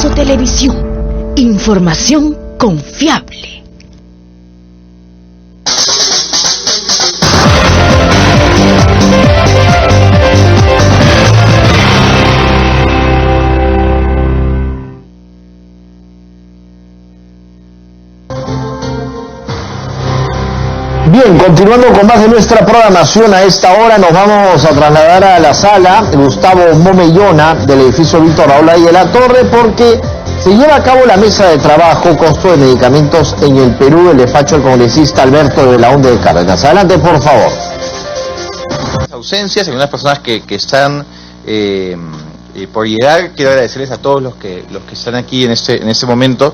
Alonso Televisión. Información confiable. Bien, continuando con más de nuestra programación, a esta hora nos vamos a trasladar a la sala Gustavo Momellona del edificio Víctor Raúl de la Torre, porque se lleva a cabo la mesa de trabajo costo de medicamentos en el Perú del despacho del congresista Alberto de la Onde de Cárdenas. Adelante, por favor. Ausencias, algunas personas que están por llegar. Quiero agradecerles a todos los que están aquí en este momento.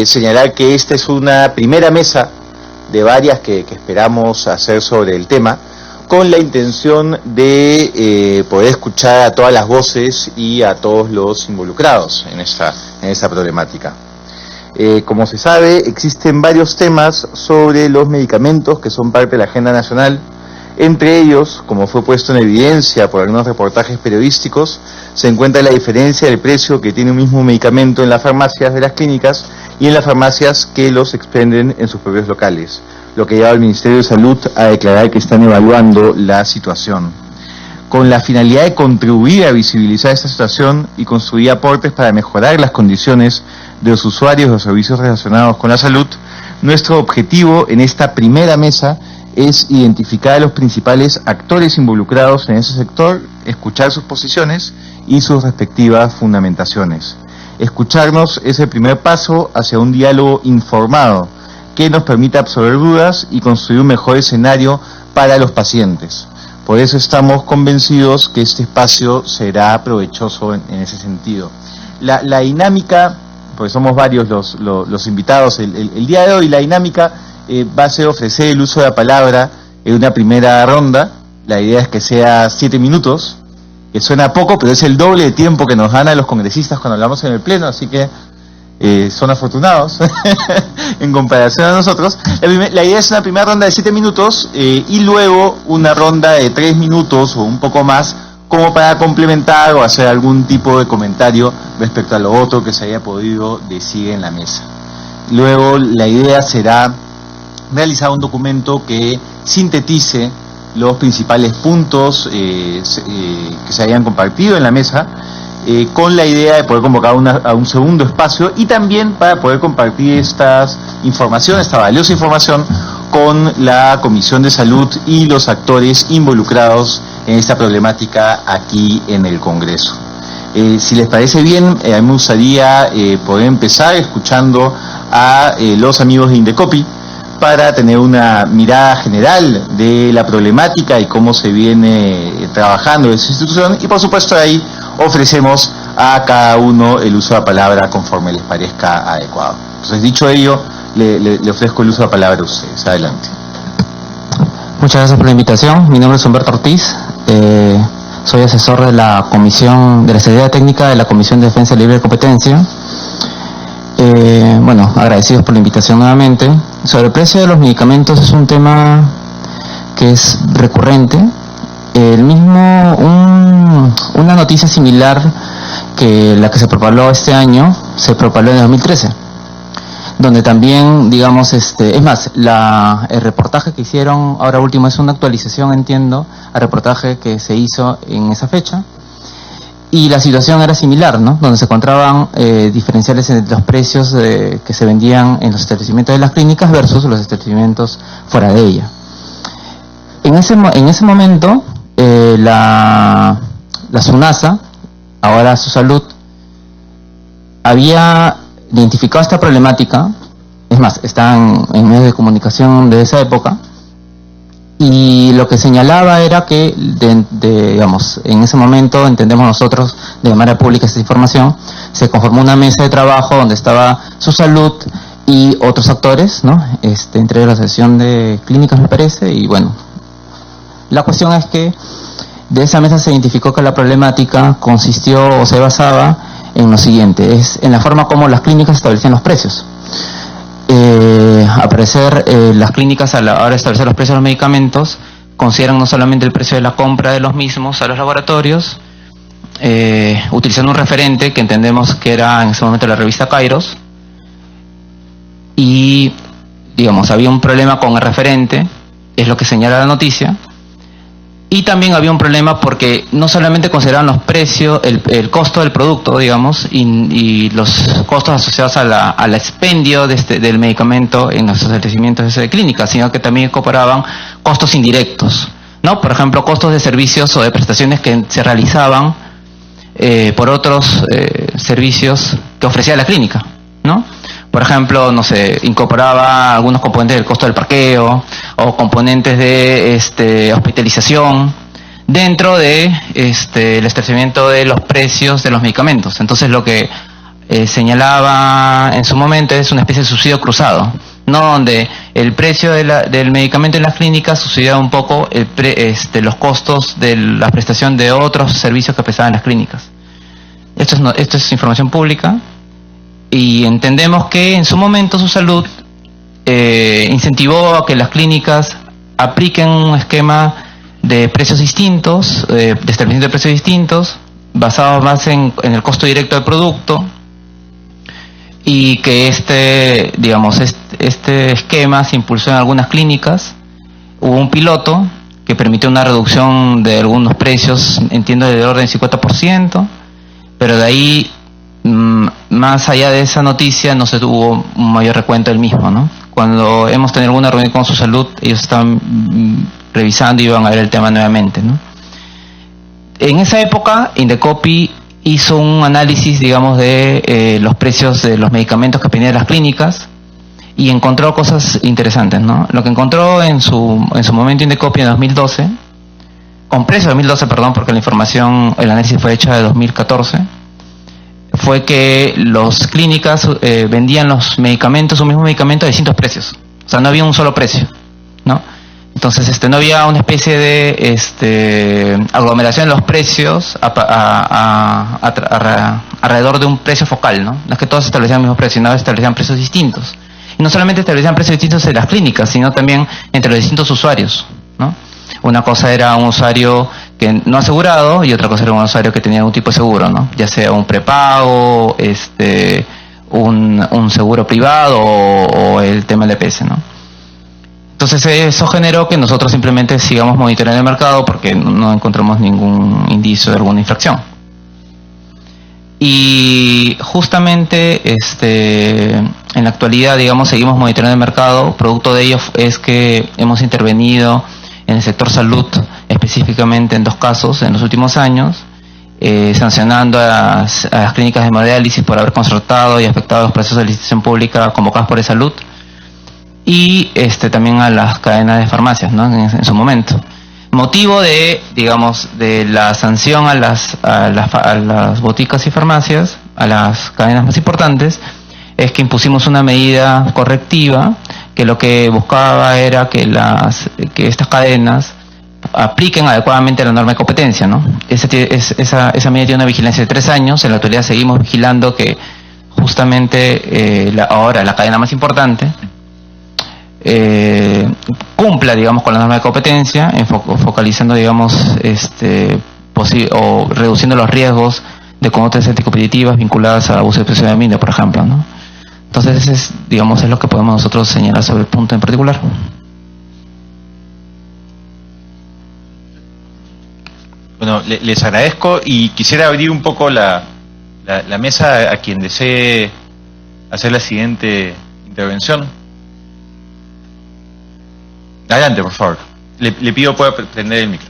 Señalar que esta es una primera mesa de varias que esperamos hacer sobre el tema, con la intención de poder escuchar a todas las voces y a todos los involucrados en esta problemática. Como se sabe, existen varios temas sobre los medicamentos que son parte de la agenda nacional. Entre ellos, como fue puesto en evidencia por algunos reportajes periodísticos, se encuentra la diferencia del precio que tiene un mismo medicamento en las farmacias de las clínicas y en las farmacias que los expenden en sus propios locales, lo que lleva al Ministerio de Salud a declarar que están evaluando la situación. Con la finalidad de contribuir a visibilizar esta situación y construir aportes para mejorar las condiciones de los usuarios de los servicios relacionados con la salud, nuestro objetivo en esta primera mesa es identificar a los principales actores involucrados en ese sector, escuchar sus posiciones y sus respectivas fundamentaciones. Escucharnos es el primer paso hacia un diálogo informado que nos permita absorber dudas y construir un mejor escenario para los pacientes. Por eso estamos convencidos que este espacio será provechoso en ese sentido. La dinámica, porque somos varios los invitados el día de hoy, la dinámica va a ser ofrecer el uso de la palabra en una primera ronda. La idea es que sea 7 minutos, que suena poco, pero es el doble de tiempo que nos gana los congresistas cuando hablamos en el pleno, así que son afortunados en comparación a nosotros. La idea es una primera ronda de 7 minutos y luego una ronda de 3 minutos o un poco más, como para complementar o hacer algún tipo de comentario respecto a lo otro que se haya podido decir en la mesa. Luego la idea será realizar un documento que sintetice los principales puntos que se hayan compartido en la mesa, con la idea de poder convocar a un segundo espacio y también para poder compartir esta valiosa información con la Comisión de Salud y los actores involucrados en esta problemática aquí en el Congreso. Si les parece bien, a mí me gustaría poder empezar escuchando a los amigos de Indecopi, para tener una mirada general de la problemática y cómo se viene trabajando en esa institución, y por supuesto ahí ofrecemos a cada uno el uso de la palabra conforme les parezca adecuado. Entonces, dicho ello, le ofrezco el uso de la palabra a ustedes. Adelante. Muchas gracias por la invitación. Mi nombre es Humberto Ortiz, soy asesor de la Comisión de la Secretaría Técnica de la Comisión de Defensa Libre de Competencia. Bueno, agradecidos por la invitación nuevamente. Sobre el precio de los medicamentos es un tema que es recurrente. Una noticia similar que la que se propaló este año, se propaló en 2013, donde también, digamos, es más, el reportaje que hicieron ahora último es una actualización, entiendo, al reportaje que se hizo en esa fecha. Y la situación era similar, ¿no? Donde se encontraban diferenciales entre los precios que se vendían en los establecimientos de las clínicas versus los establecimientos fuera de ella. En ese momento, la SUNASA, ahora Su Salud, había identificado esta problemática. Es más, estaban en medios de comunicación de esa época, y lo que señalaba era que, digamos, en ese momento, entendemos nosotros, de manera pública esta información, se conformó una mesa de trabajo donde estaba Su Salud y otros actores, ¿no? Entre la Asociación de Clínicas, me parece, y bueno, la cuestión es que de esa mesa se identificó que la problemática consistió o se basaba en lo siguiente, es en la forma como las clínicas establecían los precios. Al parecer, las clínicas a la hora de establecer los precios de los medicamentos consideran no solamente el precio de la compra de los mismos a los laboratorios, utilizando un referente que entendemos que era en ese momento la revista Kairos, y digamos había un problema con el referente, es lo que señala la noticia, y también había un problema porque no solamente consideraban los precios, el costo del producto, digamos, y los costos asociados al expendio del medicamento en los establecimientos de clínica, sino que también incorporaban costos indirectos, ¿no? Por ejemplo, costos de servicios o de prestaciones que se realizaban por otros servicios que ofrecía la clínica, ¿no? Por ejemplo, no sé, incorporaba algunos componentes del costo del parqueo o componentes de hospitalización dentro de el establecimiento de los precios de los medicamentos. Entonces, lo que señalaba en su momento es una especie de subsidio cruzado, ¿no? Donde el precio del medicamento en las clínicas subsidiaba un poco los costos de la prestación de otros servicios que prestaban las clínicas. Esto es información pública. Y entendemos que en su momento Su Salud incentivó a que las clínicas apliquen un esquema de precios distintos, de establecimiento de precios distintos, basados más en el costo directo del producto, y que este esquema se impulsó en algunas clínicas. Hubo un piloto que permitió una reducción de algunos precios, entiendo del orden del 50%, pero de ahí, más allá de esa noticia, no se tuvo un mayor recuento del mismo, ¿no? Cuando hemos tenido alguna reunión con Su Salud, ellos estaban revisando y iban a ver el tema nuevamente, ¿no? En esa época, Indecopi hizo un análisis, digamos, de los precios de los medicamentos que pedían las clínicas y encontró cosas interesantes, ¿no? Lo que encontró en su momento Indecopi en 2012, con precio de 2012, perdón, porque el análisis fue hecho de 2014, fue que las clínicas vendían los medicamentos, un mismo medicamento, a distintos precios. O sea, no había un solo precio, ¿no? Entonces, no había una especie de aglomeración de los precios alrededor de un precio focal, ¿no? No es que todos establecían el mismo precio, sino establecían precios distintos. Y no solamente establecían precios distintos en las clínicas, sino también entre los distintos usuarios, ¿no? Una cosa era un usuario que no asegurado y otra cosa era un usuario que tenía algún tipo de seguro, ¿no? Ya sea un prepago, un seguro privado o el tema del EPS, ¿no? Entonces eso generó que nosotros simplemente sigamos monitoreando el mercado porque no encontramos ningún indicio de alguna infracción. Y justamente en la actualidad, digamos, seguimos monitoreando el mercado. Producto de ello es que hemos intervenido en el sector salud, específicamente en 2 casos en los últimos años, sancionando a las clínicas de hemodiálisis por haber concertado y afectado los procesos de licitación pública convocados por salud, y también a las cadenas de farmacias, ¿no? en su momento. Motivo de la sanción a las boticas y farmacias, a las cadenas más importantes, es que impusimos una medida correctiva que lo que buscaba era que estas cadenas apliquen adecuadamente la norma de competencia, ¿no? Esa medida tiene una vigilancia de 3 años. En la actualidad seguimos vigilando que justamente ahora la cadena más importante cumpla, digamos, con la norma de competencia, focalizando, digamos, o reduciendo los riesgos de conductas anticompetitivas vinculadas al abuso de presión de dominio, por ejemplo, ¿no? Entonces, es lo que podemos nosotros señalar sobre el punto en particular. Bueno, les agradezco y quisiera abrir un poco la mesa a quien desee hacer la siguiente intervención. Adelante, por favor. Le pido pueda prender el micro.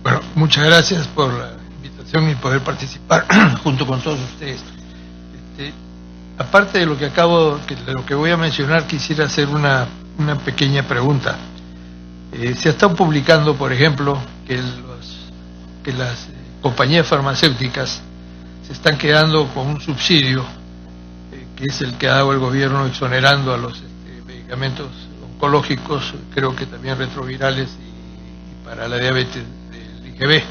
Bueno, muchas gracias por la invitación y poder participar junto con todos ustedes. Aparte de lo que voy a mencionar, quisiera hacer una pequeña pregunta. Se ha estado publicando, por ejemplo, que las compañías farmacéuticas se están quedando con un subsidio, que es el que ha dado el gobierno exonerando a los medicamentos oncológicos, creo que también retrovirales y para la diabetes del IGB,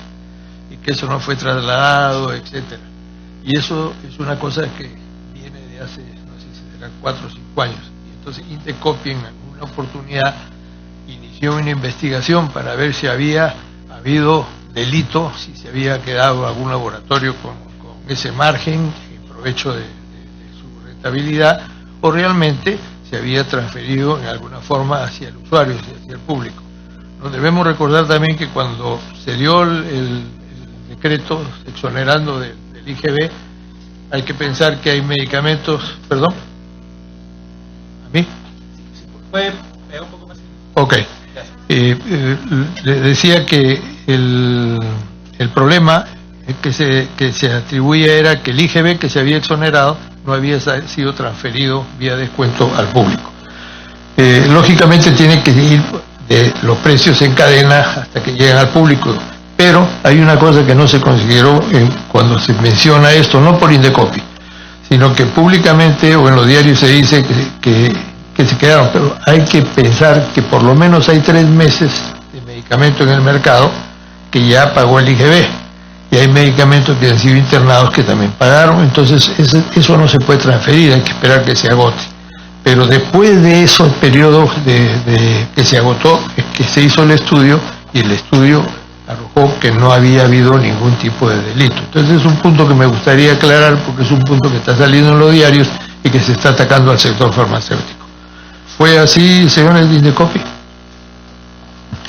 y que eso no fue trasladado, etcétera. Y eso es una cosa que viene de hace, no sé si serán 4 o 5 años. Y entonces Indecopi en alguna oportunidad inició una investigación para ver si había habido delito, si se había quedado algún laboratorio con ese margen en provecho de su rentabilidad, o realmente se había transferido en alguna forma hacia el usuario, hacia el público. Nos debemos recordar también que cuando se dio el decreto exonerando del IGB, hay que pensar que hay medicamentos, perdón, ¿a mí? ¿Puede pegar un poco más? Ok. Le decía que el problema que se atribuía era que el IGB que se había exonerado no había sido transferido vía descuento al público. Lógicamente tiene que ir de los precios en cadena hasta que lleguen al público, pero hay una cosa que no se consideró cuando se menciona esto, no por Indecopi, sino que públicamente o en los diarios se dice que se quedaron, pero hay que pensar que por lo menos hay 3 meses de medicamento en el mercado que ya pagó el IGB, y hay medicamentos que han sido internados que también pagaron, entonces eso no se puede transferir, hay que esperar que se agote. Pero después de esos periodos de que se agotó, es que se hizo el estudio, y el estudio arrojó que no había habido ningún tipo de delito. Entonces es un punto que me gustaría aclarar, porque es un punto que está saliendo en los diarios y que se está atacando al sector farmacéutico. ¿Fue así, señores de Indecopi?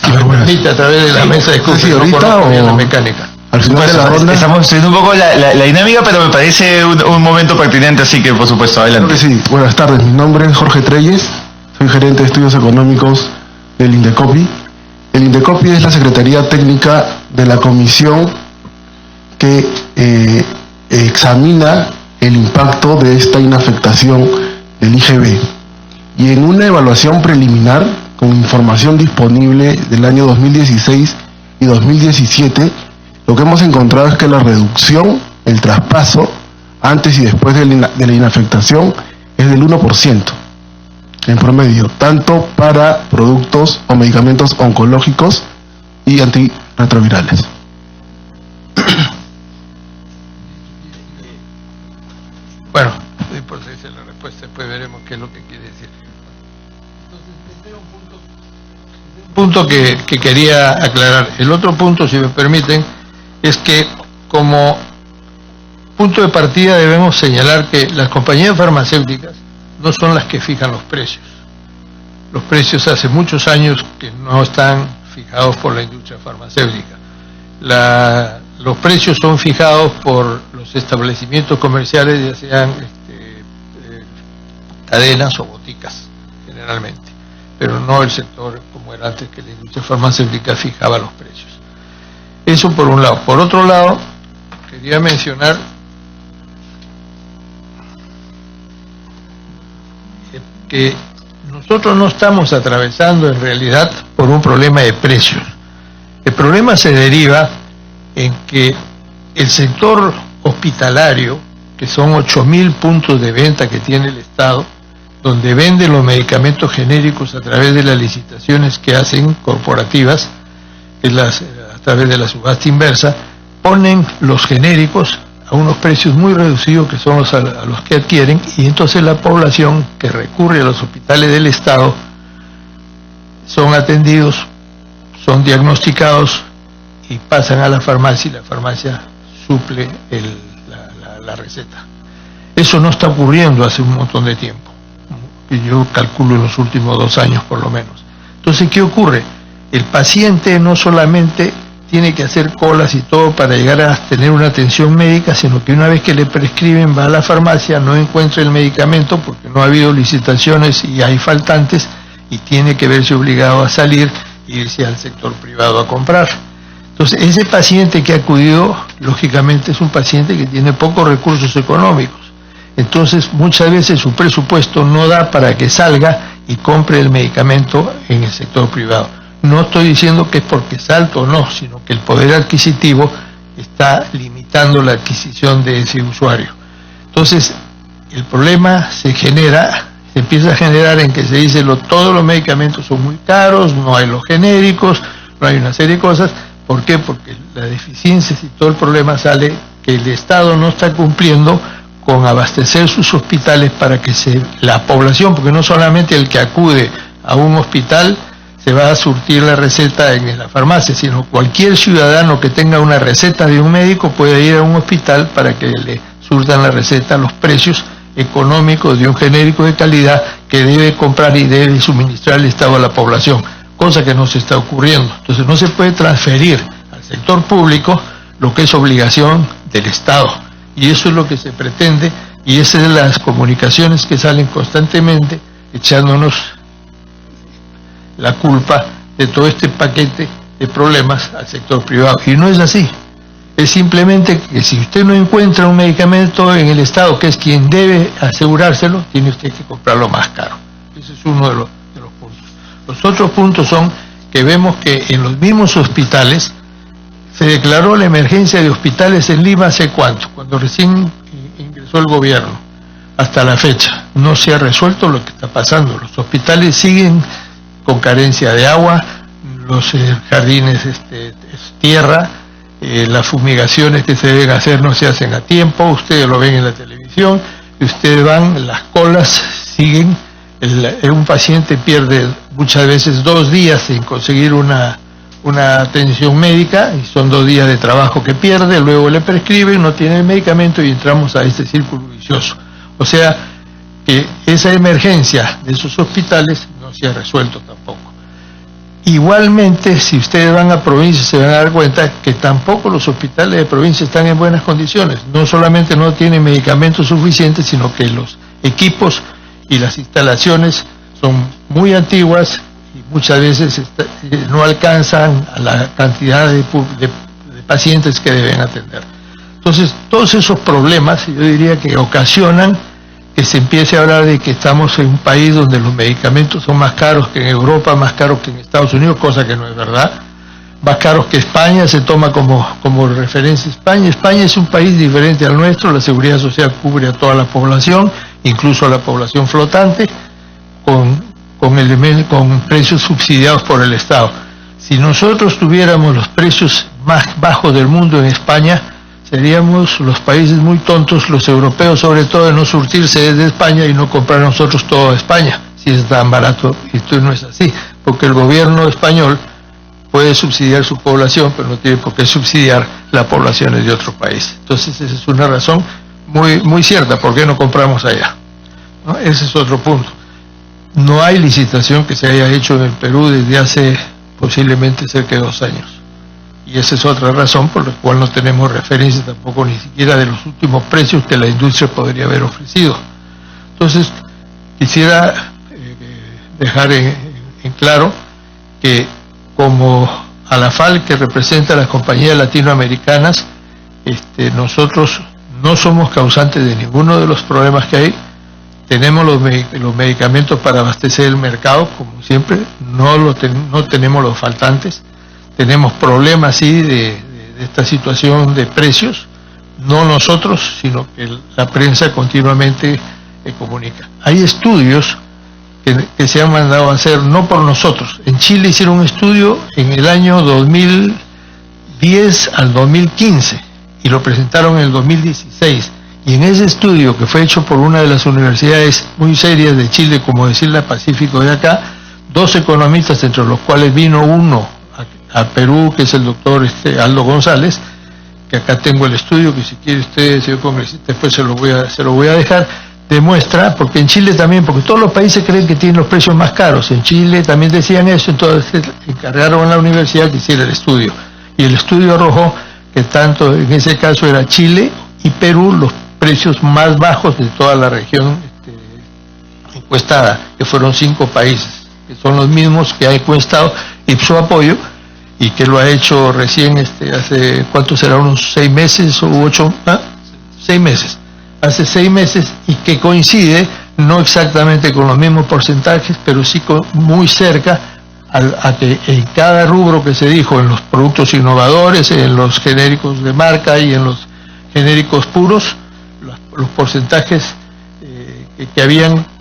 Si me permite, a través de la mesa de discusión, sí, ahorita, no conozco bien la o mecánica. Al final de la ronda. Estamos haciendo un poco la dinámica, pero me parece un momento pertinente, así que por supuesto, adelante. Creo que sí. Buenas tardes, mi nombre es Jorge Treyes, soy gerente de estudios económicos del Indecopi. El Indecopi es la Secretaría Técnica de la comisión que examina el impacto de esta inafectación del IGB. Y en una evaluación preliminar, con información disponible del año 2016 y 2017, lo que hemos encontrado es que la reducción, el traspaso, antes y después de la inafectación, es del 1%, en promedio, tanto para productos o medicamentos oncológicos y antirretrovirales. Bueno, por si esa es la respuesta, después veremos qué es lo que quiere decir. Entonces, este era un punto que quería aclarar. El otro punto, si me permiten, es que como punto de partida debemos señalar que las compañías farmacéuticas no son las que fijan los precios. Los precios hace muchos años que no están fijados por la industria farmacéutica. Los precios son fijados por los establecimientos comerciales, ya sean cadenas o boticas, generalmente, pero no el sector como era antes, que la industria farmacéutica fijaba los precios. Eso por un lado. Por otro lado, quería mencionar que nosotros no estamos atravesando en realidad por un problema de precios. El problema se deriva en que el sector hospitalario, que son 8.000 puntos de venta que tiene el Estado, donde vende los medicamentos genéricos a través de las licitaciones que hacen corporativas, a través de la subasta inversa, ponen los genéricos a unos precios muy reducidos, que son a los que adquieren, y entonces la población que recurre a los hospitales del Estado son atendidos, son diagnosticados y pasan a la farmacia, y la farmacia suple la receta. Eso no está ocurriendo hace un montón de tiempo, y yo calculo en los últimos 2 años por lo menos. Entonces, ¿qué ocurre? El paciente no solamente tiene que hacer colas y todo para llegar a tener una atención médica, sino que una vez que le prescriben, va a la farmacia, no encuentra el medicamento porque no ha habido licitaciones y hay faltantes, y tiene que verse obligado a salir e irse al sector privado a comprar. Entonces, ese paciente que ha acudido, lógicamente es un paciente que tiene pocos recursos económicos. Entonces, muchas veces su presupuesto no da para que salga y compre el medicamento en el sector privado. No estoy diciendo que es porque es alto o no, sino que el poder adquisitivo está limitando la adquisición de ese usuario. Entonces, el problema se empieza a generar en que se dice todos los medicamentos son muy caros, no hay los genéricos, no hay una serie de cosas. ¿Por qué? Porque la deficiencia y todo el problema sale que el Estado no está cumpliendo con abastecer sus hospitales para que la población, porque no solamente el que acude a un hospital, se va a surtir la receta en la farmacia, sino cualquier ciudadano que tenga una receta de un médico puede ir a un hospital para que le surtan la receta, los precios económicos de un genérico de calidad que debe comprar y debe suministrar el Estado a la población, cosa que no se está ocurriendo. Entonces no se puede transferir al sector público lo que es obligación del Estado, y eso es lo que se pretende, y esas son las comunicaciones que salen constantemente echándonos la culpa de todo este paquete de problemas al sector privado, y no es así. Es simplemente que si usted no encuentra un medicamento en el Estado, que es quien debe asegurárselo, tiene usted que comprarlo más caro. Ese es uno de los puntos. Los otros puntos son que vemos que en los mismos hospitales se declaró la emergencia de hospitales en Lima hace cuánto, cuando recién ingresó el gobierno. Hasta la fecha no se ha resuelto lo que está pasando. Los hospitales siguen con carencia de agua, los jardines es tierra, las fumigaciones que se deben hacer no se hacen a tiempo, ustedes lo ven en la televisión, y ustedes van, las colas siguen, un paciente pierde muchas veces 2 días sin conseguir una atención médica, y son 2 días de trabajo que pierde, luego le prescriben, no tiene el medicamento y entramos a este círculo vicioso. O sea, que esa emergencia de esos hospitales no se ha resuelto tampoco. Igualmente, si ustedes van a provincias se van a dar cuenta que tampoco los hospitales de provincia están en buenas condiciones. No solamente no tienen medicamentos suficientes, sino que los equipos y las instalaciones son muy antiguas y muchas veces no alcanzan a la cantidad de pacientes que deben atender. Entonces, todos esos problemas, yo diría que ocasionan que se empiece a hablar de que estamos en un país donde los medicamentos son más caros que en Europa, más caros que en Estados Unidos, cosa que no es verdad, más caros que España, se toma como referencia España. España es un país diferente al nuestro, la seguridad social cubre a toda la población, incluso a la población flotante, con precios subsidiados por el Estado. Si nosotros tuviéramos los precios más bajos del mundo en España, seríamos los países muy tontos, los europeos sobre todo, de no surtirse desde España y no comprar nosotros todo a España, si es tan barato. Esto no es así, porque el gobierno español puede subsidiar su población, pero no tiene por qué subsidiar las poblaciones de otro país. Entonces esa es una razón muy cierta, ¿por qué no compramos allá? ¿No? Ese es otro punto. No hay licitación que se haya hecho en el Perú desde hace posiblemente cerca de 2 años. Y esa es otra razón por la cual no tenemos referencia tampoco ni siquiera de los últimos precios que la industria podría haber ofrecido. Entonces, quisiera dejar en claro que como a la FAL, que representa a las compañías latinoamericanas, nosotros no somos causantes de ninguno de los problemas que hay. Tenemos los medicamentos para abastecer el mercado, como siempre, no tenemos los faltantes. Tenemos problemas, sí, de esta situación de precios, no nosotros, sino que la prensa continuamente comunica. Hay estudios que se han mandado a hacer, no por nosotros. En Chile hicieron un estudio en el año 2010 al 2015 y lo presentaron en el 2016. Y en ese estudio, que fue hecho por una de las universidades muy serias de Chile, como decir la Pacífico de acá, 2 economistas, entre los cuales vino uno a Perú, que es el doctor Aldo González, que acá tengo el estudio, que si quiere usted, señor congresista, después se lo voy a dejar, demuestra, porque en Chile también, porque todos los países creen que tienen los precios más caros, en Chile también decían eso, entonces encargaron a la universidad que hiciera el estudio, y el estudio arrojó que tanto en ese caso era Chile y Perú los precios más bajos de toda la región encuestada, que fueron 5 países, que son los mismos que ha encuestado Ipso Apoyo, y que lo ha hecho recién hace, ¿cuánto será? Unos 6 meses o 8, 6 meses, hace 6 meses, y que coincide, no exactamente con los mismos porcentajes, pero sí muy cerca a que en cada rubro que se dijo, en los productos innovadores, en los genéricos de marca y en los genéricos puros, los porcentajes que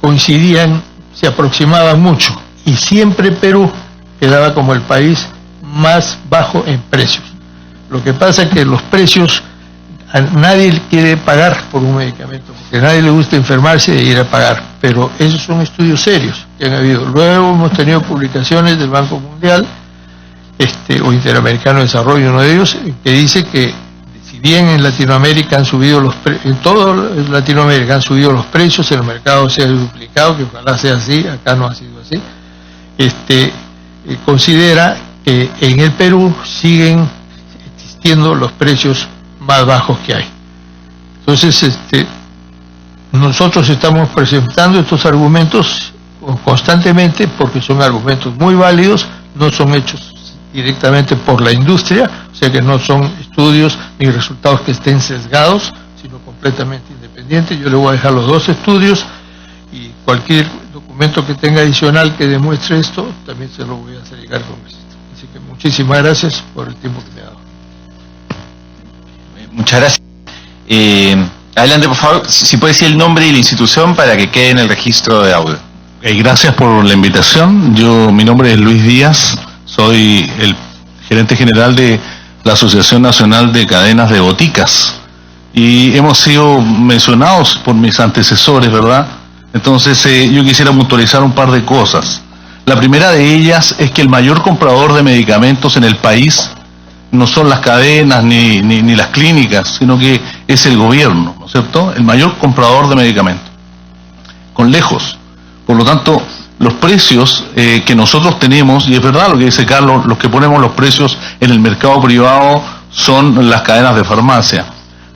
coincidían, se aproximaban mucho, y siempre Perú quedaba como el país más bajo en precios. Lo que pasa es que los precios nadie quiere pagar por un medicamento, porque a nadie le gusta enfermarse e ir a pagar, pero esos son estudios serios que han habido. Luego hemos tenido publicaciones del Banco Mundial o Interamericano de Desarrollo, uno de ellos, que dice que si bien en Latinoamérica han subido en toda Latinoamérica han subido los precios, en el mercado se ha duplicado, que ojalá sea así, acá no ha sido así, considera que en el Perú siguen existiendo los precios más bajos que hay. Entonces, nosotros estamos presentando estos argumentos constantemente porque son argumentos muy válidos, no son hechos directamente por la industria, o sea que no son estudios ni resultados que estén sesgados, sino completamente independientes. Yo le voy a dejar los 2 estudios y cualquier documento que tenga adicional que demuestre esto, también se lo voy a hacer llegar con esto. Así que muchísimas gracias por el tiempo que me ha dado. Muchas gracias. Adelante, por favor, si puede decir el nombre y la institución para que quede en el registro de audio. Gracias por la invitación. Mi nombre es Luis Díaz, soy el gerente general de la Asociación Nacional de Cadenas de Boticas y hemos sido mencionados por mis antecesores, ¿verdad? Entonces yo quisiera puntualizar un par de cosas. La primera de ellas es que el mayor comprador de medicamentos en el país no son las cadenas ni las clínicas, sino que es el gobierno, ¿no es cierto? El mayor comprador de medicamentos, con lejos. Por lo tanto, los precios que nosotros tenemos, y es verdad lo que dice Carlos, los que ponemos los precios en el mercado privado son las cadenas de farmacia,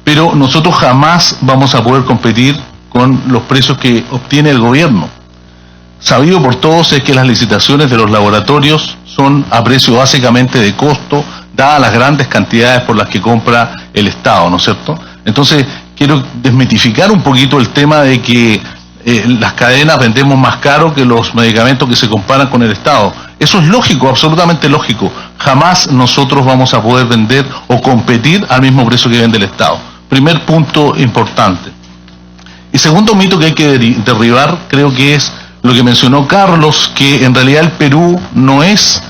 pero nosotros jamás vamos a poder competir con los precios que obtiene el gobierno. Sabido por todos es que las licitaciones de los laboratorios son a precio básicamente de costo, dadas las grandes cantidades por las que compra el Estado, ¿no es cierto? Entonces, quiero desmitificar un poquito el tema de que las cadenas vendemos más caro que los medicamentos que se comparan con el Estado. Eso es lógico, absolutamente lógico. Jamás nosotros vamos a poder vender o competir al mismo precio que vende el Estado. Primer punto importante. Y segundo mito que hay que derribar, creo que es lo que mencionó Carlos, que en realidad el Perú no es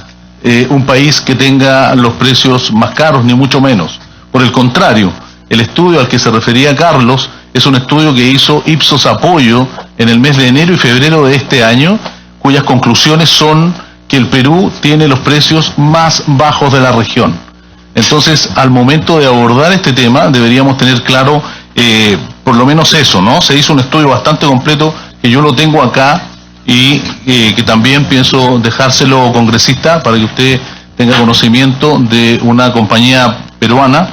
un país que tenga los precios más caros, ni mucho menos. Por el contrario, el estudio al que se refería Carlos es un estudio que hizo Ipsos Apoyo en el mes de enero y febrero de este año, cuyas conclusiones son que el Perú tiene los precios más bajos de la región. Entonces, al momento de abordar este tema, deberíamos tener claro por lo menos eso, ¿no? Se hizo un estudio bastante completo, que yo lo tengo acá, y que también pienso dejárselo, congresista, para que usted tenga conocimiento de una compañía peruana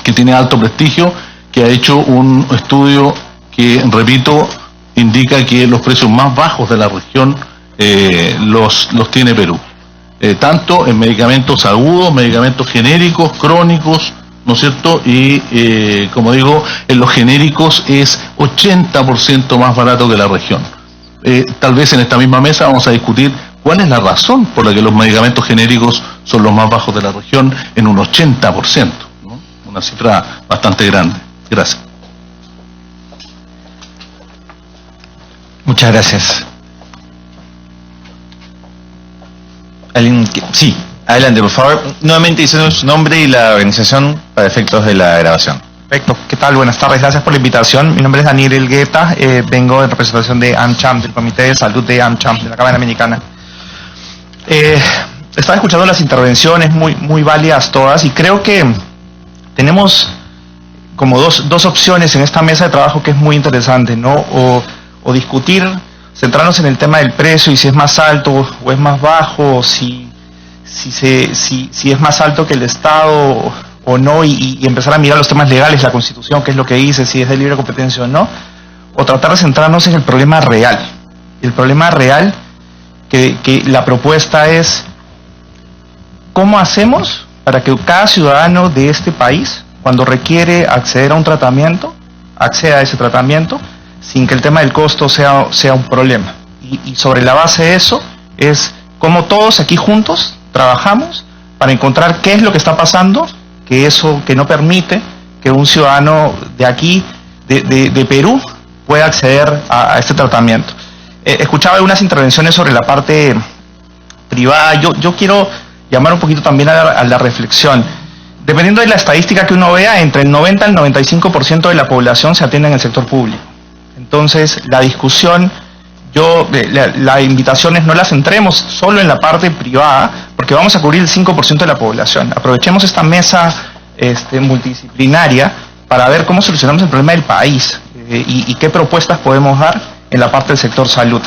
que tiene alto prestigio, que ha hecho un estudio que, repito, indica que los precios más bajos de la región los tiene Perú. Tanto en medicamentos agudos, medicamentos genéricos, crónicos, ¿no es cierto? Y, como digo, en los genéricos es 80% más barato que la región. Tal vez en esta misma mesa vamos a discutir cuál es la razón por la que los medicamentos genéricos son los más bajos de la región en un 80%, ¿no? Una cifra bastante grande. Gracias. Muchas gracias. Sí, adelante, por favor. Nuevamente diciendo su nombre y la organización para efectos de la grabación. Perfecto. ¿Qué tal? Buenas tardes. Gracias por la invitación. Mi nombre es Daniel Elgueta. Vengo en representación de AmCham, del Comité de Salud de AmCham, de la Cámara Americana. Estaba escuchando las intervenciones muy válidas todas, y creo que tenemos como dos opciones en esta mesa de trabajo que es muy interesante, ¿no? O discutir, centrarnos en el tema del precio y si es más alto o es más bajo, o si es más alto que el Estado o no, y empezar a mirar los temas legales, la Constitución, qué es lo que dice, si es de libre competencia o no, o tratar de centrarnos en el problema real. El problema real, que la propuesta es, ¿cómo hacemos para que cada ciudadano de este país, cuando requiere acceder a un tratamiento, acceda a ese tratamiento, sin que el tema del costo sea un problema? Y sobre la base de eso, es cómo todos aquí juntos trabajamos para encontrar qué es lo que está pasando, que no permite que un ciudadano de aquí, de Perú, pueda acceder a este tratamiento. Escuchaba algunas intervenciones sobre la parte privada. Yo quiero llamar un poquito también a la reflexión. dependiendo de la estadística que uno vea, entre el 90 al 95% de la población se atiende en el sector público. Entonces, la discusión, la invitación es no la centremos solo en la parte privada, porque vamos a cubrir el 5% de la población. Aprovechemos esta mesa multidisciplinaria para ver cómo solucionamos el problema del país y qué propuestas podemos dar en la parte del sector salud.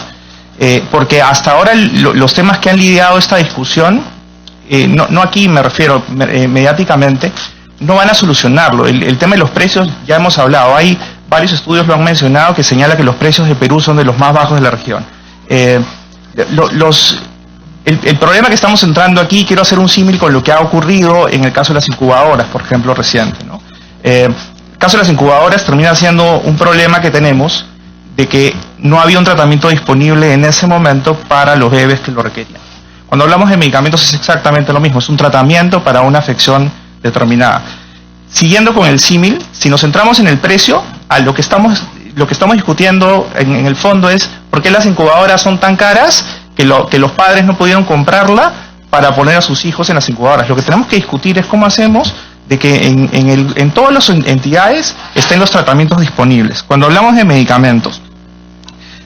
Porque hasta ahora los temas que han lidiado esta discusión, no aquí me refiero mediáticamente, no van a solucionarlo. El tema de los precios ya hemos hablado, hay varios estudios lo han mencionado que señala que los precios de Perú son de los más bajos de la región. El problema que estamos entrando aquí, quiero hacer un símil con lo que ha ocurrido en el caso de las incubadoras, por ejemplo, reciente, ¿no? El caso de las incubadoras termina siendo un problema que tenemos de que no había un tratamiento disponible en ese momento para los bebés que lo requerían. Cuando hablamos de medicamentos es exactamente lo mismo, es un tratamiento para una afección determinada. Siguiendo con el símil, si nos centramos en el precio, lo que estamos discutiendo en el fondo es por qué las incubadoras son tan caras que los padres no pudieron comprarla para poner a sus hijos en las incubadoras. Lo que tenemos que discutir es cómo hacemos de que en todas las entidades estén los tratamientos disponibles. Cuando hablamos de medicamentos,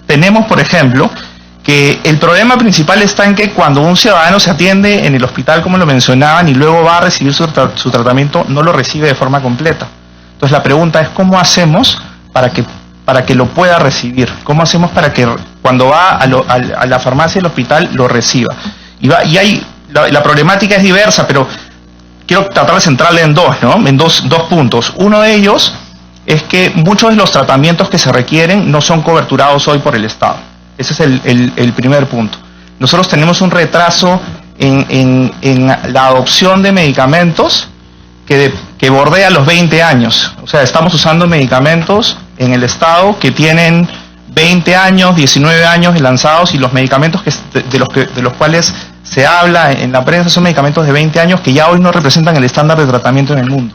tenemos, por ejemplo, que el problema principal está en que cuando un ciudadano se atiende en el hospital, como lo mencionaban, y luego va a recibir su tratamiento, no lo recibe de forma completa. Entonces la pregunta es, ¿cómo hacemos para que lo pueda recibir? ¿Cómo hacemos para que cuando va a la farmacia del hospital lo reciba? La problemática es diversa, pero quiero tratar de centrarle en dos, ¿no? En dos puntos. Uno de ellos es que muchos de los tratamientos que se requieren no son coberturados hoy por el Estado. Ese es el primer punto. Nosotros tenemos un retraso en la adopción de medicamentos que bordea los 20 años. O sea, estamos usando medicamentos en el Estado que tienen 20 años, 19 años lanzados, y los medicamentos de los cuales se habla en la prensa son medicamentos de 20 años que ya hoy no representan el estándar de tratamiento en el mundo.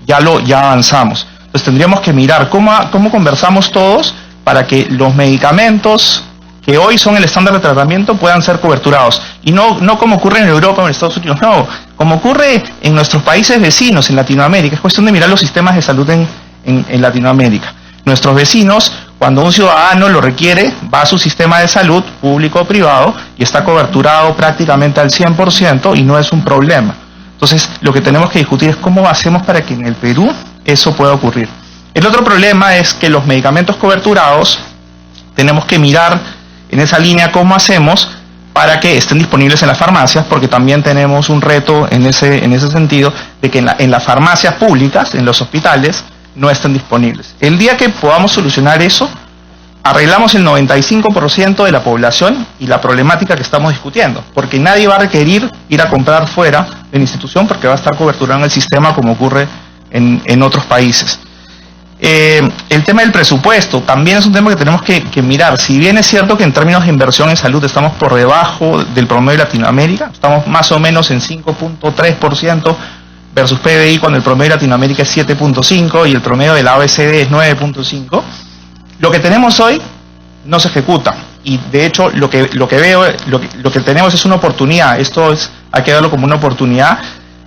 Ya avanzamos. Entonces tendríamos que mirar cómo conversamos todos para que los medicamentos que hoy son el estándar de tratamiento puedan ser coberturados. Y no como ocurre en Europa o en Estados Unidos, no, como ocurre en nuestros países vecinos, en Latinoamérica. Es cuestión de mirar los sistemas de salud en Latinoamérica. Nuestros vecinos, cuando un ciudadano lo requiere, va a su sistema de salud, público o privado, y está coberturado prácticamente al 100% y no es un problema. Entonces, lo que tenemos que discutir es cómo hacemos para que en el Perú eso pueda ocurrir. El otro problema es que los medicamentos coberturados, tenemos que mirar en esa línea cómo hacemos para que estén disponibles en las farmacias, porque también tenemos un reto en ese sentido, de que en las farmacias públicas, en los hospitales, no estén disponibles. El día que podamos solucionar eso, arreglamos el 95% de la población y la problemática que estamos discutiendo, porque nadie va a requerir ir a comprar fuera de la institución porque va a estar coberturado en el sistema como ocurre en otros países. El tema del presupuesto también es un tema que tenemos que mirar. Si bien es cierto que en términos de inversión en salud estamos por debajo del promedio de Latinoamérica, estamos más o menos en 5.3% versus PBI, cuando el promedio de Latinoamérica es 7.5 y el promedio de la OECD es 9.5, lo que tenemos hoy no se ejecuta. Y de hecho lo que tenemos es una oportunidad. Hay que verlo como una oportunidad.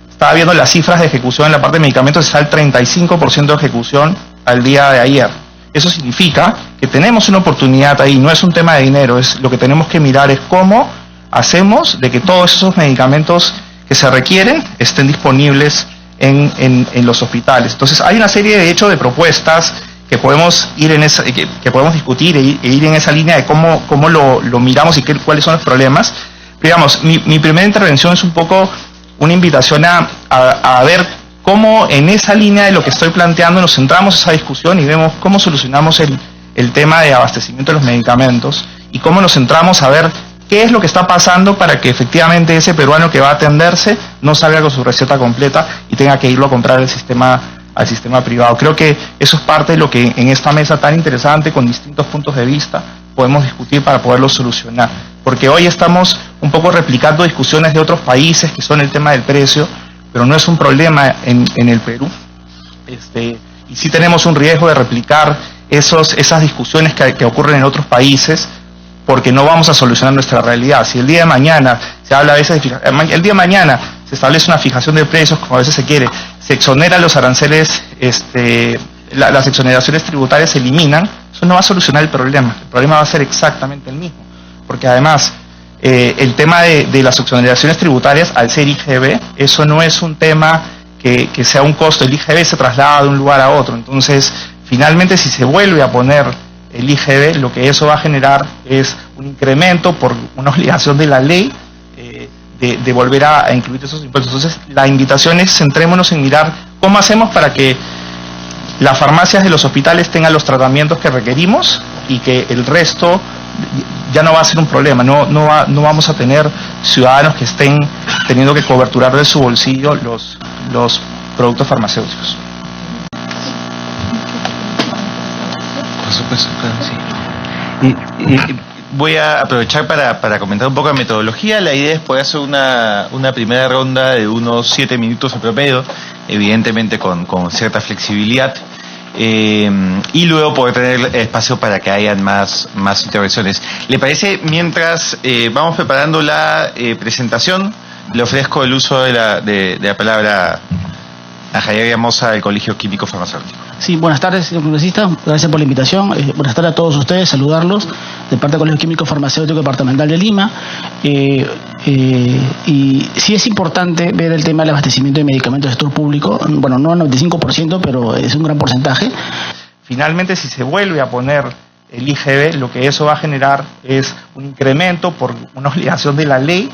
Estaba viendo las cifras de ejecución en la parte de medicamentos, está al 35% de ejecución al día de ayer. Eso significa que tenemos una oportunidad ahí, no es un tema de dinero, lo que tenemos que mirar es cómo hacemos de que todos esos medicamentos que se requieren estén disponibles en los hospitales. Entonces hay una serie de hecho de propuestas que podemos ir que podemos discutir e ir en esa línea de cómo lo miramos y cuáles son los problemas. Pero digamos, mi primera intervención es un poco una invitación a ver cómo en esa línea de lo que estoy planteando nos centramos en esa discusión y vemos cómo solucionamos el tema de abastecimiento de los medicamentos y cómo nos centramos a ver qué es lo que está pasando para que efectivamente ese peruano que va a atenderse no salga con su receta completa y tenga que irlo a comprar al sistema privado. Creo que eso es parte de lo que en esta mesa tan interesante, con distintos puntos de vista, podemos discutir para poderlo solucionar. Porque hoy estamos un poco replicando discusiones de otros países que son el tema del precio, pero no es un problema en el Perú. Y sí tenemos un riesgo de replicar esas discusiones que ocurren en otros países, porque no vamos a solucionar nuestra realidad. Si el día de mañana se habla a veces el día de mañana se establece una fijación de precios, como a veces se quiere, se exoneran los aranceles, las exoneraciones tributarias se eliminan, eso no va a solucionar el problema va a ser exactamente el mismo, porque además el tema de las exoneraciones tributarias, al ser IGB, eso no es un tema que sea un costo, el IGB se traslada de un lugar a otro, entonces finalmente si se vuelve a poner el IGB, lo que eso va a generar es un incremento por una obligación de la ley de volver a incluir esos impuestos. Entonces la invitación es centrémonos en mirar cómo hacemos para que las farmacias de los hospitales tengan los tratamientos que requerimos y que el resto ya no va a ser un problema, no vamos a tener ciudadanos que estén teniendo que coberturar de su bolsillo los productos farmacéuticos. Por supuesto, claro, sí. Y voy a aprovechar para comentar un poco de metodología. La idea es poder hacer una primera ronda de unos 7 minutos de promedio, evidentemente con cierta flexibilidad, y luego poder tener espacio para que hayan más intervenciones. ¿Le parece? Mientras vamos preparando la presentación, le ofrezco el uso de la palabra a Javier Villamosa del Colegio Químico Farmacéutico. Sí, buenas tardes, señor congresista. Gracias por la invitación. Buenas tardes a todos ustedes, saludarlos de parte del Colegio Químico Farmacéutico Departamental de Lima. Y sí es importante ver el tema del abastecimiento de medicamentos del sector público. Bueno, no al 95%, pero es un gran porcentaje. Finalmente, si se vuelve a poner el IGB, lo que eso va a generar es un incremento por una obligación de la ley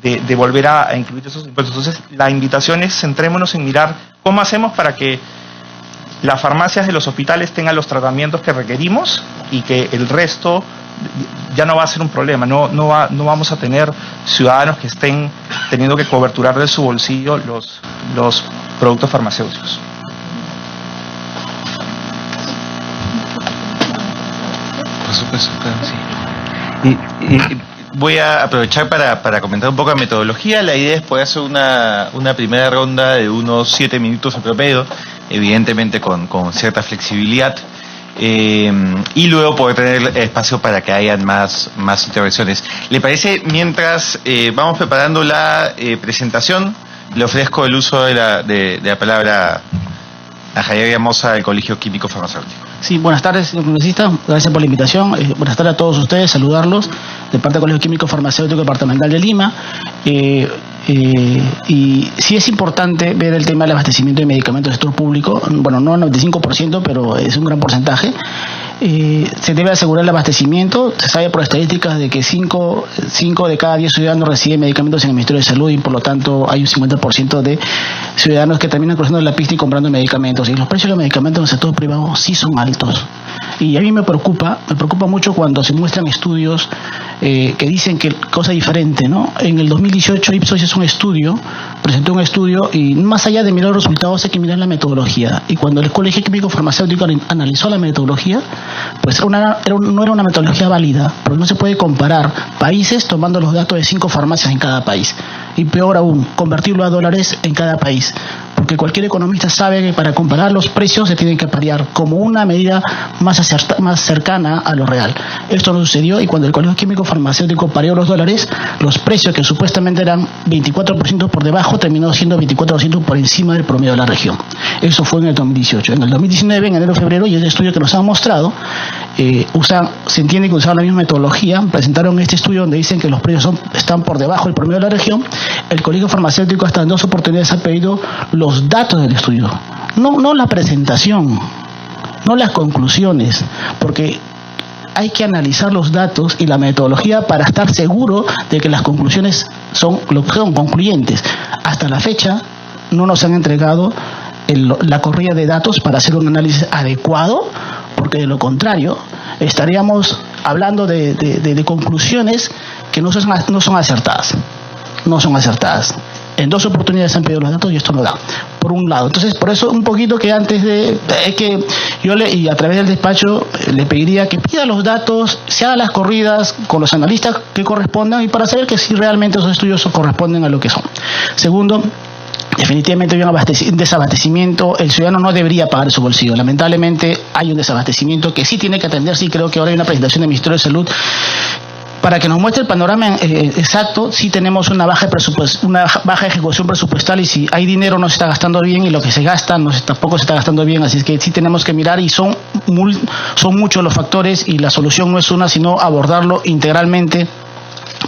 de volver a incluir esos impuestos. Entonces la invitación es centrémonos en mirar cómo hacemos para que las farmacias de los hospitales tengan los tratamientos que requerimos y que el resto ya no va a ser un problema, no vamos a tener ciudadanos que estén teniendo que coberturar de su bolsillo los productos farmacéuticos. Por supuesto, claro, sí. Y voy a aprovechar para comentar un poco de metodología. La idea es poder hacer una primera ronda de unos 7 minutos de promedio, evidentemente con cierta flexibilidad, y luego poder tener espacio para que hayan más intervenciones. ¿Le parece? Mientras vamos preparando la presentación, le ofrezco el uso de la palabra a Javier Villamosa del Colegio Químico Farmacéutico. Sí, buenas tardes, señor congresista. Gracias por la invitación. Buenas tardes a todos ustedes, saludarlos de parte del Colegio Químico Farmacéutico Departamental de Lima. Y sí es importante ver el tema del abastecimiento de medicamentos del sector público. Bueno, no al 95%, pero es un gran porcentaje. Se debe asegurar el abastecimiento. Se sabe por estadísticas de que 5 de cada 10 ciudadanos reciben medicamentos en el Ministerio de Salud y por lo tanto hay un 50% de ciudadanos que terminan cruzando la pista y comprando medicamentos. Y los precios de los medicamentos en el sector privado sí son altos. Y a mí me preocupa mucho cuando se muestran estudios que dicen que cosa diferente, ¿no? En el 2018 Ipsos presentó un estudio y más allá de mirar los resultados hay que mirar la metodología. Y cuando el Colegio Químico Farmacéutico analizó la metodología, pues no era una metodología válida, porque no se puede comparar países tomando los datos de 5 farmacias en cada país. Y peor aún, convertirlo a dólares en cada país. Porque cualquier economista sabe que para comparar los precios se tienen que parear como una medida más cercana a lo real. Esto no sucedió y cuando el Colegio Químico Farmacéutico pareó los dólares, los precios que supuestamente eran 24% por debajo terminó siendo 24% por encima del promedio de la región. Eso fue en el 2018. En el 2019, en enero-febrero, y el estudio que nos han mostrado, se entiende que usaron la misma metodología, presentaron este estudio donde dicen que los precios están por debajo del promedio de la región. El Colegio Farmacéutico hasta en 2 oportunidades ha pedido los datos del estudio, no la presentación, no las conclusiones, porque hay que analizar los datos y la metodología para estar seguro de que las conclusiones son concluyentes. Hasta la fecha no nos han entregado la corrida de datos para hacer un análisis adecuado, porque de lo contrario estaríamos hablando de conclusiones que no son acertadas. En 2 oportunidades han pedido los datos y esto no da, por un lado. Entonces, por eso un poquito que antes que yo y a través del despacho le pediría que pida los datos, se hagan las corridas con los analistas que correspondan y para saber que si realmente esos estudios corresponden a lo que son. Segundo, definitivamente hay un desabastecimiento. El ciudadano no debería pagar su bolsillo. Lamentablemente hay un desabastecimiento que sí tiene que atenderse y creo que ahora hay una presentación del Ministerio de Salud para que nos muestre el panorama exacto, sí tenemos una baja ejecución presupuestal, y si hay dinero no se está gastando bien, y lo que se gasta tampoco se está gastando bien, así es que sí tenemos que mirar, y son muchos los factores, y la solución no es una, sino abordarlo integralmente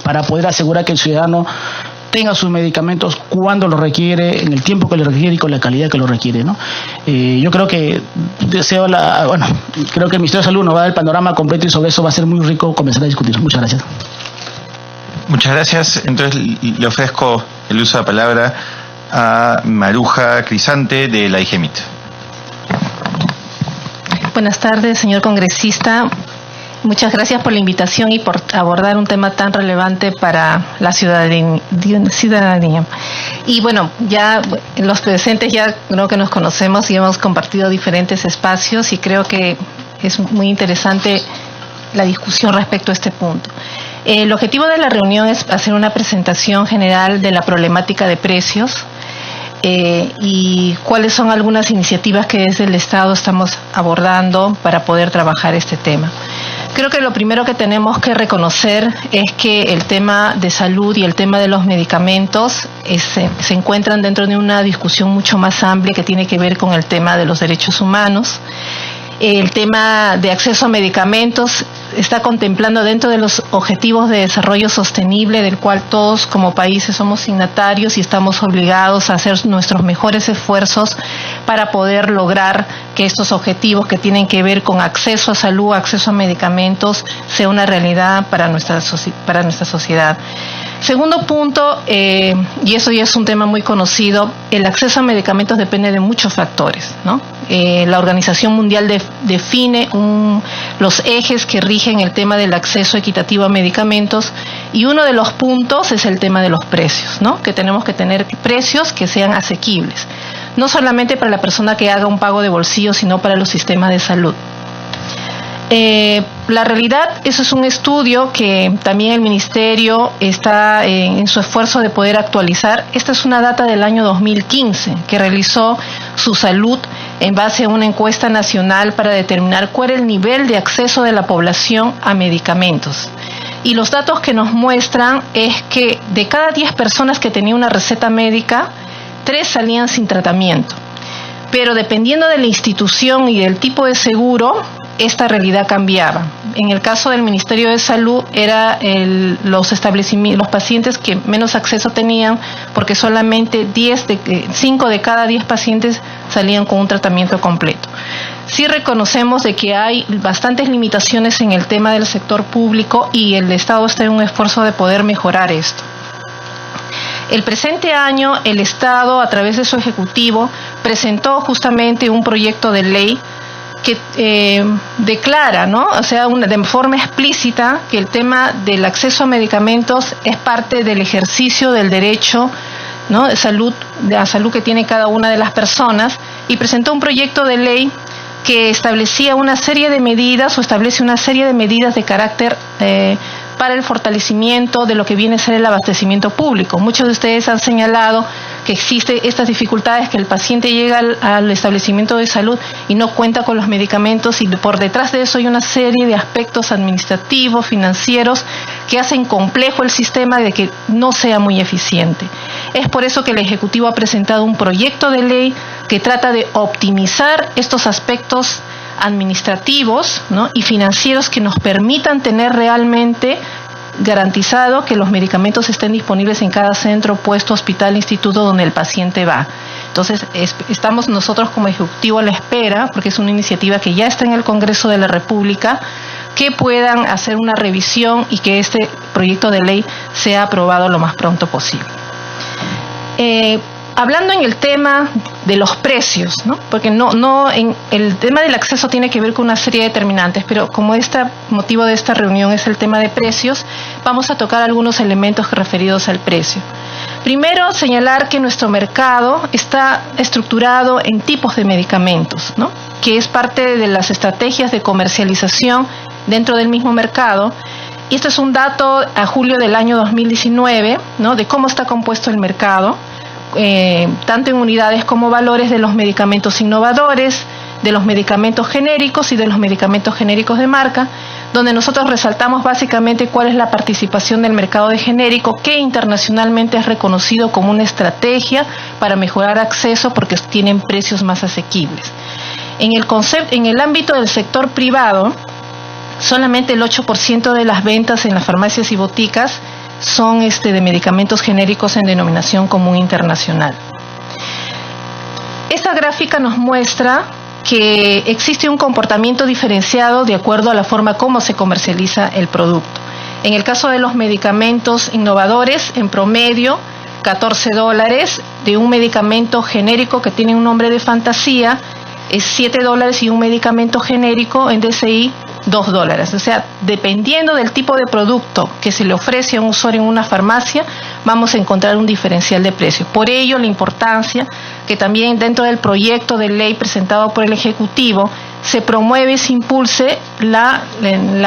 para poder asegurar que el ciudadano tenga sus medicamentos cuando lo requiere, en el tiempo que lo requiere y con la calidad que lo requiere, ¿no? Yo creo que creo que el Ministerio de Salud nos va a dar el panorama completo, y sobre eso va a ser muy rico comenzar a discutir. Muchas gracias. Muchas gracias. Entonces le ofrezco el uso de la palabra a Maruja Crisante de la IGEMIT. Buenas tardes, señor congresista. Muchas gracias por la invitación y por abordar un tema tan relevante para la ciudadanía. Y bueno, ya los presentes ya creo que nos conocemos y hemos compartido diferentes espacios, y creo que es muy interesante la discusión respecto a este punto. El objetivo de la reunión es hacer una presentación general de la problemática de precios y cuáles son algunas iniciativas que desde el Estado estamos abordando para poder trabajar este tema. Creo que lo primero que tenemos que reconocer es que el tema de salud y el tema de los medicamentos se encuentran dentro de una discusión mucho más amplia que tiene que ver con el tema de los derechos humanos. El tema de acceso a medicamentos está contemplando dentro de los objetivos de desarrollo sostenible, del cual todos como países somos signatarios y estamos obligados a hacer nuestros mejores esfuerzos para poder lograr que estos objetivos que tienen que ver con acceso a salud, acceso a medicamentos, sea una realidad para nuestra sociedad. Segundo punto, y eso ya es un tema muy conocido, el acceso a medicamentos depende de muchos factores, ¿no? La Organización Mundial define los ejes que rigen el tema del acceso equitativo a medicamentos, y uno de los puntos es el tema de los precios, ¿no? Que tenemos que tener precios que sean asequibles, no solamente para la persona que haga un pago de bolsillo, sino para los sistemas de salud. La realidad, eso es un estudio que también el Ministerio está en su esfuerzo de poder actualizar. Esta es una data del año 2015 que realizó Su Salud en base a una encuesta nacional para determinar cuál era el nivel de acceso de la población a medicamentos. Y los datos que nos muestran es que de cada 10 personas que tenían una receta médica, 3 salían sin tratamiento. Pero dependiendo de la institución y del tipo de seguro, esta realidad cambiaba. En el caso del Ministerio de Salud era los pacientes que menos acceso tenían, porque solamente 5 de cada 10 pacientes salían con un tratamiento completo. Sí reconocemos de que hay bastantes limitaciones en el tema del sector público, y el Estado está en un esfuerzo de poder mejorar esto. El presente año, el Estado, a través de su Ejecutivo, presentó justamente un proyecto de ley que declara, ¿no? O sea, de forma explícita, que el tema del acceso a medicamentos es parte del ejercicio del derecho, ¿no? de la salud que tiene cada una de las personas, y presentó un proyecto de ley que establecía una serie de medidas, o establece una serie de medidas de carácter para el fortalecimiento de lo que viene a ser el abastecimiento público. Muchos de ustedes han señalado que existen estas dificultades, que el paciente llega al establecimiento de salud y no cuenta con los medicamentos, y por detrás de eso hay una serie de aspectos administrativos, financieros, que hacen complejo el sistema de que no sea muy eficiente. Es por eso que el Ejecutivo ha presentado un proyecto de ley que trata de optimizar estos aspectos administrativos, ¿no? y financieros que nos permitan tener realmente garantizado que los medicamentos estén disponibles en cada centro, puesto, hospital, instituto donde el paciente va. Entonces, estamos nosotros como Ejecutivo a la espera, porque es una iniciativa que ya está en el Congreso de la República, que puedan hacer una revisión y que este proyecto de ley sea aprobado lo más pronto posible. Hablando en el tema de los precios, ¿no? Porque el tema del acceso tiene que ver con una serie de determinantes, pero como motivo de esta reunión es el tema de precios, vamos a tocar algunos elementos referidos al precio. Primero, señalar que nuestro mercado está estructurado en tipos de medicamentos, ¿no? Que es parte de las estrategias de comercialización dentro del mismo mercado. Y este es un dato a julio del año 2019, ¿no? De cómo está compuesto el mercado, tanto en unidades como valores de los medicamentos innovadores, de los medicamentos genéricos y de los medicamentos genéricos de marca, donde nosotros resaltamos básicamente cuál es la participación del mercado de genérico, que internacionalmente es reconocido como una estrategia para mejorar acceso porque tienen precios más asequibles. En el ámbito del sector privado, solamente el 8% de las ventas en las farmacias y boticas son de medicamentos genéricos en denominación común internacional. Esta gráfica nos muestra que existe un comportamiento diferenciado de acuerdo a la forma como se comercializa el producto. En el caso de los medicamentos innovadores, en promedio, $14, de un medicamento genérico que tiene un nombre de fantasía, es $7, y un medicamento genérico en DCI, $2. O sea, dependiendo del tipo de producto que se le ofrece a un usuario en una farmacia, vamos a encontrar un diferencial de precios. Por ello, la importancia que también dentro del proyecto de ley presentado por el Ejecutivo se promueve y se impulse la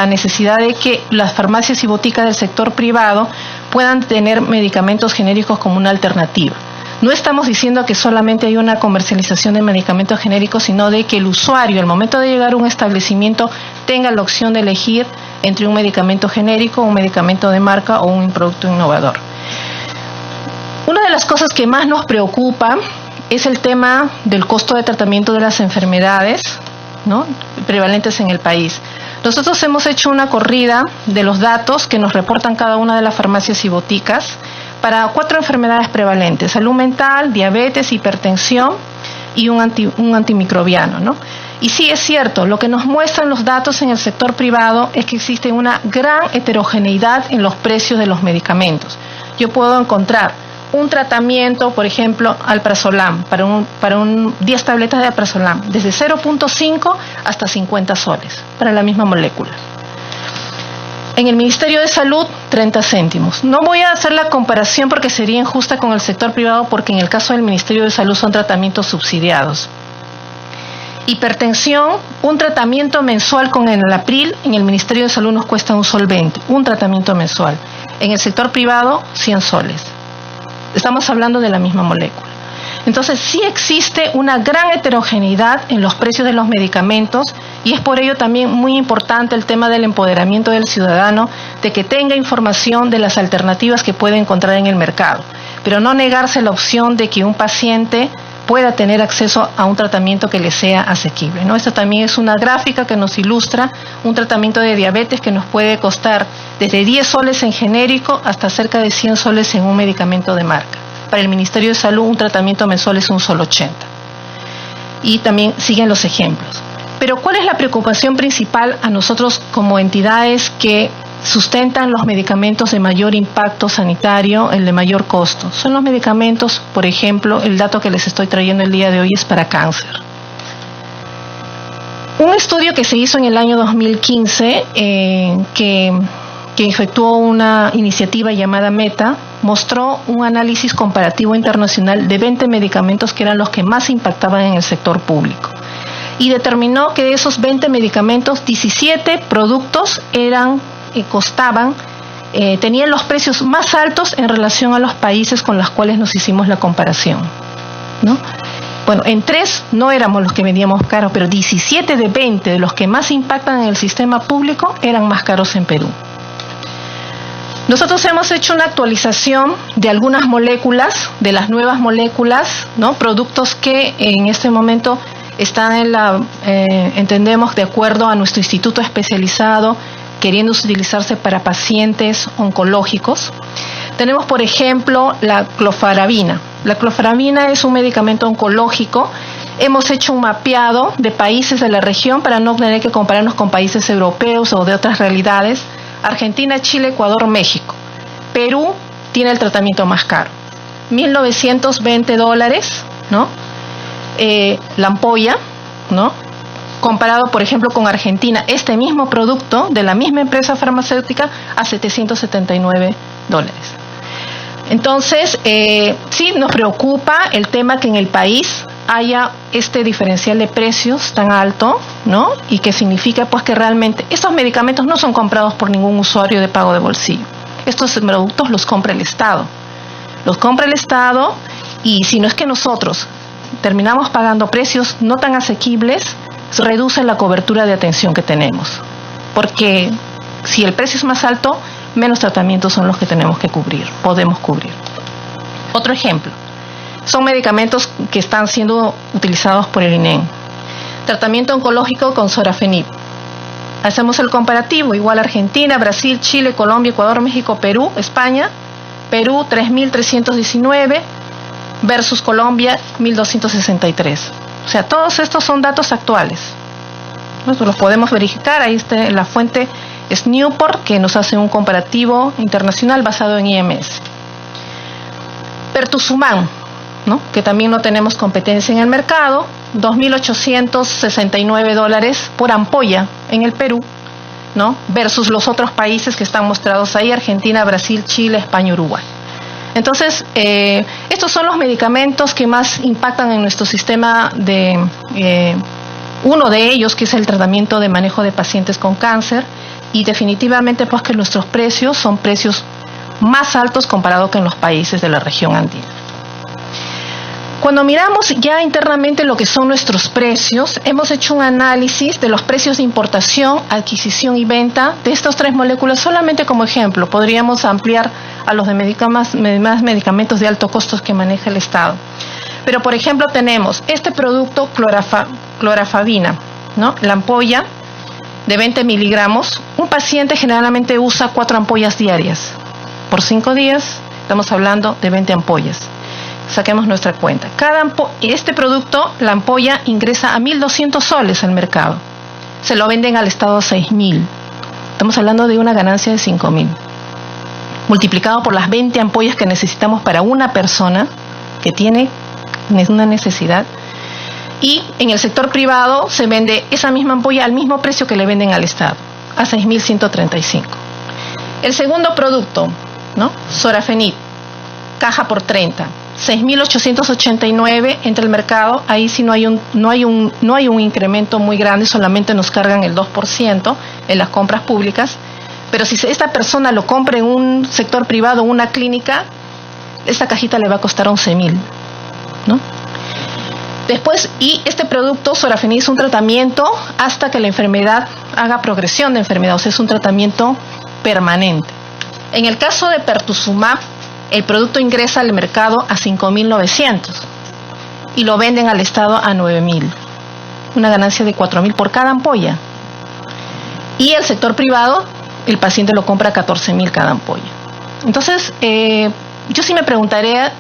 necesidad de que las farmacias y boticas del sector privado puedan tener medicamentos genéricos como una alternativa. No estamos diciendo que solamente hay una comercialización de medicamentos genéricos, sino de que el usuario, al momento de llegar a un establecimiento, tenga la opción de elegir entre un medicamento genérico, un medicamento de marca o un producto innovador. Una de las cosas que más nos preocupa es el tema del costo de tratamiento de las enfermedades, ¿no?, prevalentes en el país. Nosotros hemos hecho una corrida de los datos que nos reportan cada una de las farmacias y boticas para 4 enfermedades prevalentes: salud mental, diabetes, hipertensión y un antimicrobiano, ¿no? Y sí, es cierto, lo que nos muestran los datos en el sector privado es que existe una gran heterogeneidad en los precios de los medicamentos. Yo puedo encontrar un tratamiento, por ejemplo, alprazolam, para 10 tabletas de alprazolam, desde 0.5 hasta 50 soles, para la misma molécula. En el Ministerio de Salud, 30 céntimos. No voy a hacer la comparación porque sería injusta con el sector privado, porque en el caso del Ministerio de Salud son tratamientos subsidiados. Hipertensión, un tratamiento mensual con enalapril, en el Ministerio de Salud nos cuesta $1.20, un tratamiento mensual. En el sector privado, 100 soles. Estamos hablando de la misma molécula. Entonces, sí existe una gran heterogeneidad en los precios de los medicamentos, y es por ello también muy importante el tema del empoderamiento del ciudadano, de que tenga información de las alternativas que puede encontrar en el mercado, pero no negarse la opción de que un paciente pueda tener acceso a un tratamiento que le sea asequible, ¿no? Esta también es una gráfica que nos ilustra un tratamiento de diabetes que nos puede costar desde 10 soles en genérico hasta cerca de 100 soles en un medicamento de marca. Para el Ministerio de Salud, un tratamiento mensual es $1.80. Y también siguen los ejemplos. Pero ¿cuál es la preocupación principal a nosotros como entidades que sustentan los medicamentos de mayor impacto sanitario, el de mayor costo? Son los medicamentos, por ejemplo, el dato que les estoy trayendo el día de hoy es para cáncer. Un estudio que se hizo en el año 2015, que efectuó una iniciativa llamada Meta, mostró un análisis comparativo internacional de 20 medicamentos que eran los que más impactaban en el sector público. Y determinó que de esos 20 medicamentos, 17 productos tenían los precios más altos en relación a los países con los cuales nos hicimos la comparación, ¿no? Bueno, en 3 no éramos los que vendíamos caros, pero 17 de 20 de los que más impactan en el sistema público eran más caros en Perú. Nosotros hemos hecho una actualización de algunas moléculas, de las nuevas moléculas, ¿no?, productos que en este momento están entendemos, de acuerdo a nuestro instituto especializado, queriendo utilizarse para pacientes oncológicos. Tenemos, por ejemplo, la clofarabina. La clofarabina es un medicamento oncológico. Hemos hecho un mapeado de países de la región para no tener que compararnos con países europeos o de otras realidades. Argentina, Chile, Ecuador, México. Perú tiene el tratamiento más caro, $1.920, ¿no? La ampolla, ¿no?, comparado, por ejemplo, con Argentina, este mismo producto de la misma empresa farmacéutica a $779. Entonces, sí nos preocupa el tema que en el país haya este diferencial de precios tan alto, ¿no?, y que significa pues que realmente estos medicamentos no son comprados por ningún usuario de pago de bolsillo. Estos productos los compra el Estado. Los compra el Estado, y si no es que nosotros terminamos pagando precios no tan asequibles, reduce la cobertura de atención que tenemos. Porque si el precio es más alto, menos tratamientos son los que tenemos que cubrir, podemos cubrir. Otro ejemplo, son medicamentos que están siendo utilizados por el INEM. Tratamiento oncológico con sorafenib. Hacemos el comparativo, igual Argentina, Brasil, Chile, Colombia, Ecuador, México, Perú, España. Perú 3.319 versus Colombia 1.263. O sea, todos estos son datos actuales. Nosotros los podemos verificar, ahí está la fuente es Newport, que nos hace un comparativo internacional basado en IMS. Pertuzumab, ¿no? Que también no tenemos competencia en el mercado, $2.869 por ampolla en el Perú, ¿no? Versus los otros países que están mostrados ahí, Argentina, Brasil, Chile, España, Uruguay. Entonces, estos son los medicamentos que más impactan en nuestro sistema uno de ellos, que es el tratamiento de manejo de pacientes con cáncer, y definitivamente pues que nuestros precios son precios más altos comparado con los países de la región andina. Cuando miramos ya internamente lo que son nuestros precios, hemos hecho un análisis de los precios de importación, adquisición y venta de estas tres moléculas solamente como ejemplo. Podríamos ampliar a los demás medicamentos de alto costo que maneja el Estado. Pero por ejemplo tenemos este producto clorafabina, ¿no? La ampolla de 20 miligramos. Un paciente generalmente usa 4 ampollas diarias. Por 5 días estamos hablando de 20 ampollas. Saquemos nuestra cuenta. Este producto, la ampolla, ingresa a 1.200 soles al mercado. Se lo venden al Estado a 6.000. Estamos hablando de una ganancia de 5.000. Multiplicado por las 20 ampollas que necesitamos para una persona que tiene una necesidad. Y en el sector privado se vende esa misma ampolla al mismo precio que le venden al Estado, a 6.135. El segundo producto, ¿no? Sorafenib, caja por 30. 6.889 entre el mercado, ahí sí no hay un incremento muy grande, solamente nos cargan el 2% en las compras públicas, pero si esta persona lo compra en un sector privado, una clínica, esta cajita le va a costar 11.000, ¿no? Después, y este producto, sorafenib, es un tratamiento hasta que la enfermedad haga progresión de enfermedad, o sea, es un tratamiento permanente. En el caso de pertuzumab, el producto ingresa al mercado a 5.900 y lo venden al Estado a 9.000. Una ganancia de 4.000 por cada ampolla. Y el sector privado, el paciente lo compra a 14.000 cada ampolla. Entonces, yo sí me preguntaría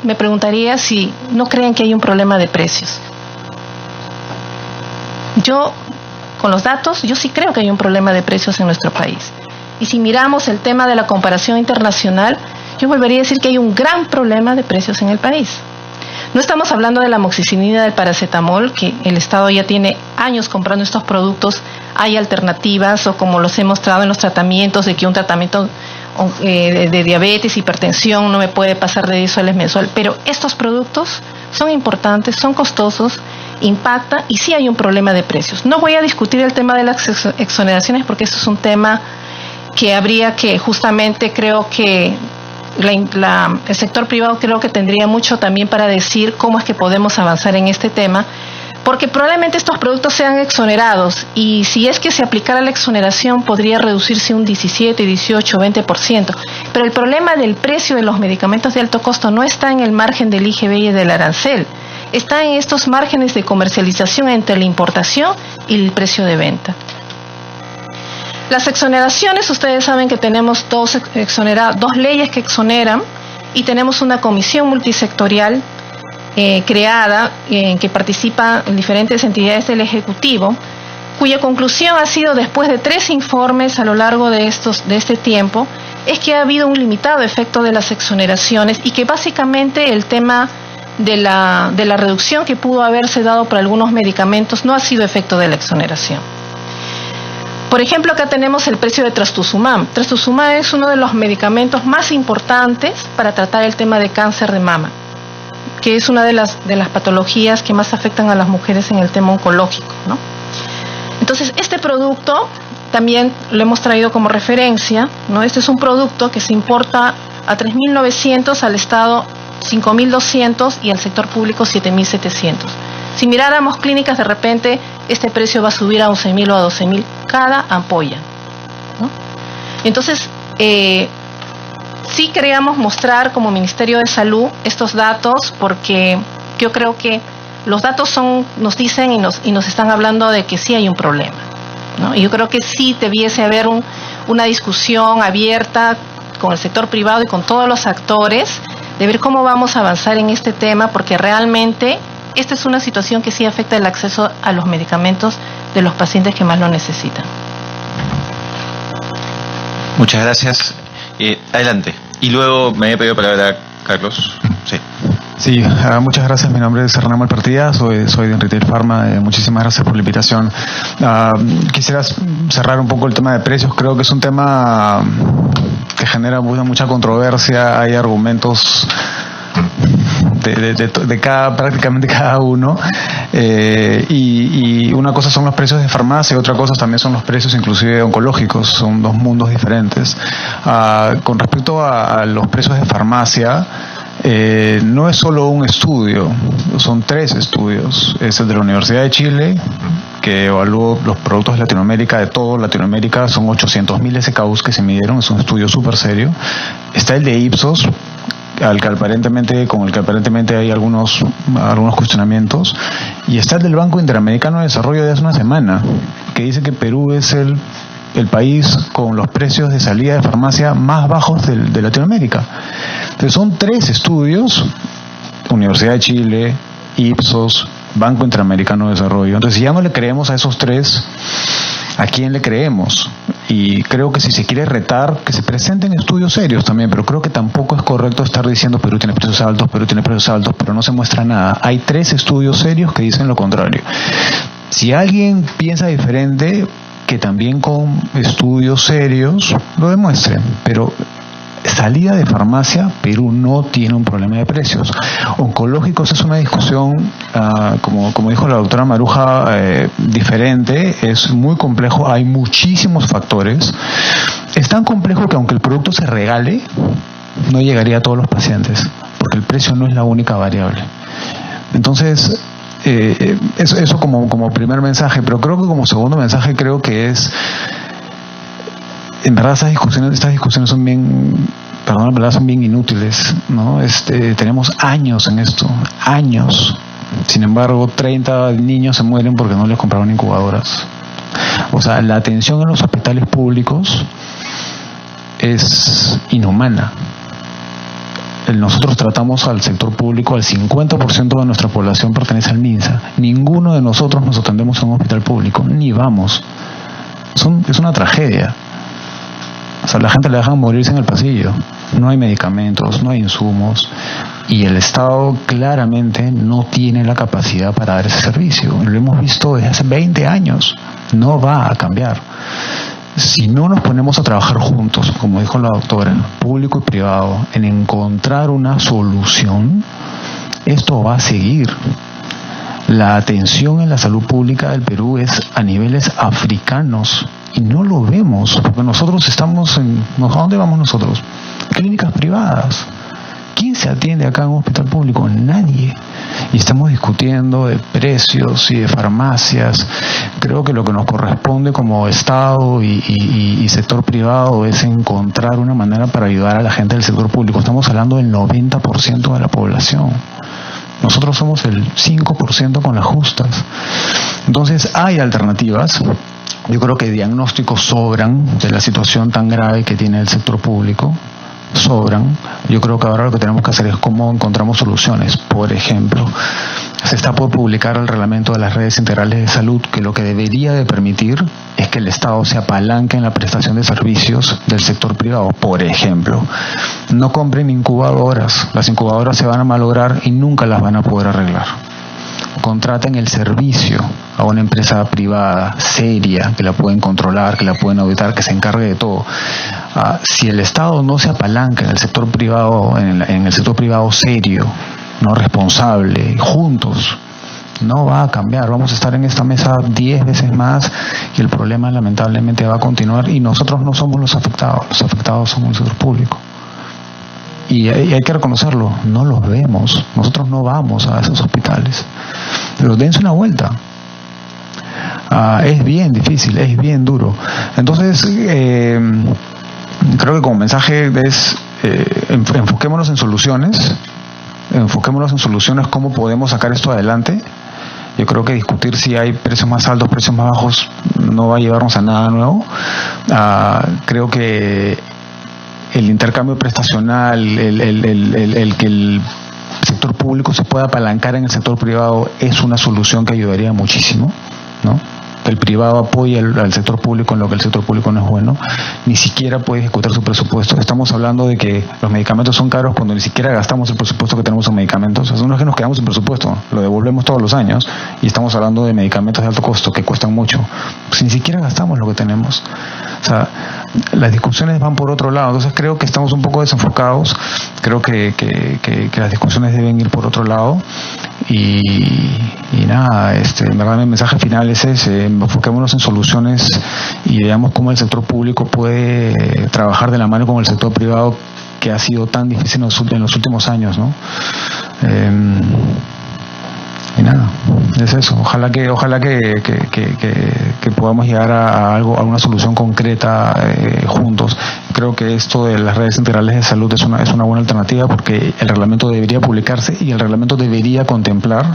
si no creen que hay un problema de precios. Yo, con los datos, yo sí creo que hay un problema de precios en nuestro país. Y si miramos el tema de la comparación internacional, yo volvería a decir que hay un gran problema de precios en el país. No estamos hablando de la amoxicilina, del paracetamol, que el Estado ya tiene años comprando estos productos. Hay alternativas, o como los he mostrado en los tratamientos, de que un tratamiento de diabetes, hipertensión, no me puede pasar de 10 soles mensual. Pero estos productos son importantes, son costosos, impactan, y sí hay un problema de precios. No voy a discutir el tema de las exoneraciones, porque eso es un tema que habría que, justamente creo que el sector privado creo que tendría mucho también para decir cómo es que podemos avanzar en este tema, porque probablemente estos productos sean exonerados, y si es que se aplicara la exoneración podría reducirse un 17, 18, 20%, pero el problema del precio de los medicamentos de alto costo no está en el margen del IGB y del arancel, está en estos márgenes de comercialización entre la importación y el precio de venta. Las exoneraciones, ustedes saben que tenemos dos leyes que exoneran, y tenemos una comisión multisectorial creada en que participan diferentes entidades del Ejecutivo, cuya conclusión ha sido, después de 3 informes a lo largo de este tiempo, es que ha habido un limitado efecto de las exoneraciones, y que básicamente el tema de la reducción que pudo haberse dado por algunos medicamentos no ha sido efecto de la exoneración. Por ejemplo, acá tenemos el precio de trastuzumab. Trastuzumab es uno de los medicamentos más importantes para tratar el tema de cáncer de mama, que es una de las patologías que más afectan a las mujeres en el tema oncológico, ¿no? Entonces, este producto también lo hemos traído como referencia, ¿no? Este es un producto que se importa a 3.900 al Estado 5.200 y el sector público 7.700. Si miráramos clínicas, de repente este precio va a subir a 11.000 o a 12.000 cada ampolla, ¿no? Entonces, sí queríamos mostrar como Ministerio de Salud estos datos, porque yo creo que los datos nos dicen y nos están hablando de que sí hay un problema, ¿no? Y yo creo que sí debiese haber una discusión abierta con el sector privado y con todos los actores de ver cómo vamos a avanzar en este tema, porque realmente esta es una situación que sí afecta el acceso a los medicamentos de los pacientes que más lo necesitan. Muchas gracias. Adelante. Y luego me había pedido palabra Carlos. Sí. Sí, muchas gracias. Mi nombre es Hernán Malpartida, soy de Retail Pharma. Muchísimas gracias por la invitación. Quisiera cerrar un poco el tema de precios. Creo que es un tema que genera mucha controversia. Hay argumentos de prácticamente cada uno, y una cosa son los precios de farmacia y otra cosa también son los precios inclusive oncológicos. Son dos mundos diferentes. Con respecto a los precios de farmacia, no es solo un estudio, son 3 estudios. Es el de la Universidad de Chile, que evaluó los productos de Latinoamérica, de toda Latinoamérica. Son 800.000 SKUs que se midieron, es un estudio súper serio. Está el de Ipsos, con el que aparentemente hay algunos cuestionamientos, y está el del Banco Interamericano de Desarrollo de hace una semana, que dice que Perú es el país con los precios de salida de farmacia más bajos de Latinoamérica. Entonces son 3 estudios: Universidad de Chile, Ipsos, Banco Interamericano de Desarrollo. Entonces, si ya no le creemos a esos 3, ¿a quién le creemos? Y creo que si se quiere retar, que se presenten estudios serios también, pero creo que tampoco es correcto estar diciendo Perú tiene precios altos, pero no se muestra nada. Hay 3 estudios serios que dicen lo contrario. Si alguien piensa diferente, que también con estudios serios lo demuestren, pero salida de farmacia, Perú no tiene un problema de precios. Oncológicos es una discusión, como dijo la doctora Maruja, diferente, es muy complejo, hay muchísimos factores. Es tan complejo que aunque el producto se regale, no llegaría a todos los pacientes, porque el precio no es la única variable. Entonces, eso como primer mensaje, pero creo que como segundo mensaje creo que es, en verdad estas discusiones son bien, perdón la verdad, son bien inútiles, ¿no? Tenemos años en esto, años. Sin embargo, 30 niños se mueren porque no les compraron incubadoras. O sea, la atención en los hospitales públicos es inhumana. Nosotros tratamos al sector público, al 50% de nuestra población pertenece al MINSA. Ninguno de nosotros nos atendemos en un hospital público, ni vamos. Es una tragedia. O sea, la gente le dejan morirse en el pasillo. No hay medicamentos, no hay insumos, y el Estado claramente no tiene la capacidad para dar ese servicio. Lo hemos visto desde hace 20 años. No va a cambiar. Si no nos ponemos a trabajar juntos, como dijo la doctora, público y privado, en encontrar una solución, esto va a seguir. La atención en la salud pública del Perú es a niveles africanos y no lo vemos, porque nosotros estamos ¿a dónde vamos nosotros? Clínicas privadas. ¿Quién se atiende acá en un hospital público? Nadie. Y estamos discutiendo de precios y de farmacias. Creo que lo que nos corresponde como Estado y sector privado es encontrar una manera para ayudar a la gente del sector público. Estamos hablando del 90% de la población. Nosotros somos el 5% con las justas. Entonces hay alternativas. Yo creo que diagnósticos sobran de la situación tan grave que tiene el sector público. Sobran. Yo creo que ahora lo que tenemos que hacer es cómo encontramos soluciones. Por ejemplo, se está por publicar el reglamento de las redes integrales de salud, que lo que debería de permitir es que el Estado se apalanque en la prestación de servicios del sector privado. Por ejemplo, no compren incubadoras. Las incubadoras se van a malograr y nunca las van a poder arreglar. Contraten el servicio a una empresa privada seria, que la pueden controlar, que la pueden auditar, que se encargue de todo. Si el Estado no se apalanca en el sector privado, en el sector privado serio, no responsable, juntos, no va a cambiar. Vamos a estar en esta mesa 10 veces más y el problema lamentablemente va a continuar, y nosotros no somos los afectados somos el sector público. y hay que reconocerlo, no los vemos, nosotros no vamos a esos hospitales, pero dense una vuelta. Es bien difícil, es bien duro. Entonces, creo que como mensaje es enfoquémonos en soluciones, cómo podemos sacar esto adelante. Yo creo que discutir si hay precios más altos, precios más bajos, no va a llevarnos a nada nuevo. Creo que el intercambio prestacional, el que el sector público se pueda apalancar en el sector privado es una solución que ayudaría muchísimo, ¿no? Que el privado apoye al sector público en lo que el sector público no es bueno, ni siquiera puede ejecutar su presupuesto. Estamos hablando de que los medicamentos son caros cuando ni siquiera gastamos el presupuesto que tenemos en medicamentos. O sea, no es que nos quedamos sin presupuesto, lo devolvemos todos los años y estamos hablando de medicamentos de alto costo que cuestan mucho. Pues ni siquiera gastamos lo que tenemos. O sea, las discusiones van por otro lado. Entonces creo que estamos un poco desenfocados. Creo que las discusiones deben ir por otro lado. Y nada, en verdad mi mensaje final es ese: enfoquémonos en soluciones y veamos cómo el sector público puede trabajar de la mano con el sector privado, que ha sido tan difícil en los últimos años, ¿no? Y nada, es eso. Ojalá que podamos llegar a alguna solución concreta juntos. Creo que esto de las redes integrales de salud es una buena alternativa, porque el reglamento debería publicarse y el reglamento debería contemplar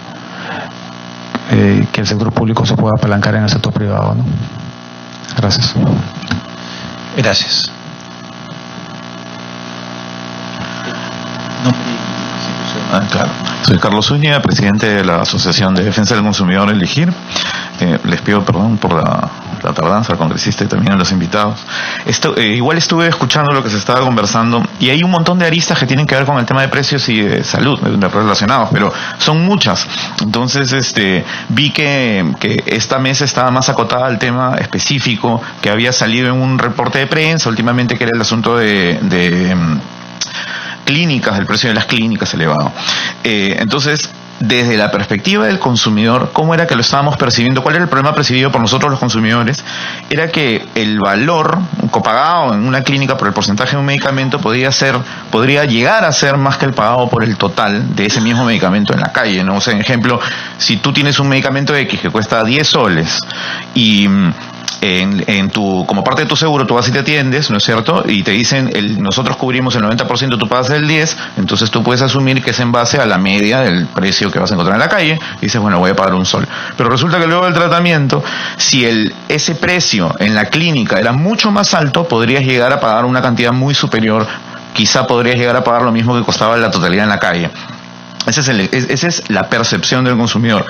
que el sector público se pueda apalancar en el sector privado, ¿no? Gracias. Gracias. Claro. Soy Carlos Zúñiga, presidente de la Asociación de Defensa del Consumidor Elegir. Les pido perdón por la tardanza al congresista y también a los invitados. Igual estuve escuchando lo que se estaba conversando y hay un montón de aristas que tienen que ver con el tema de precios y de salud relacionados, pero son muchas. Entonces vi que esta mesa estaba más acotada al tema específico que había salido en un reporte de prensa últimamente, que era el asunto de clínicas, el precio de las clínicas elevado. Entonces, desde la perspectiva del consumidor, ¿cómo era que lo estábamos percibiendo? ¿Cuál era el problema percibido por nosotros los consumidores? Era que el valor copagado en una clínica por el porcentaje de un medicamento podría llegar a ser más que el pagado por el total de ese mismo medicamento en la calle, ¿no? O sea, en ejemplo, si tú tienes un medicamento X que cuesta 10 soles y como parte de tu seguro tú vas y te atiendes, ¿no es cierto? Y te dicen, nosotros cubrimos el 90%, tú pagas el 10%, entonces tú puedes asumir que es en base a la media del precio que vas a encontrar en la calle, y dices, bueno, voy a pagar un sol. Pero resulta que luego del tratamiento, si ese precio en la clínica era mucho más alto, podrías llegar a pagar una cantidad muy superior, quizá podrías llegar a pagar lo mismo que costaba la totalidad en la calle. Esa es la percepción del consumidor.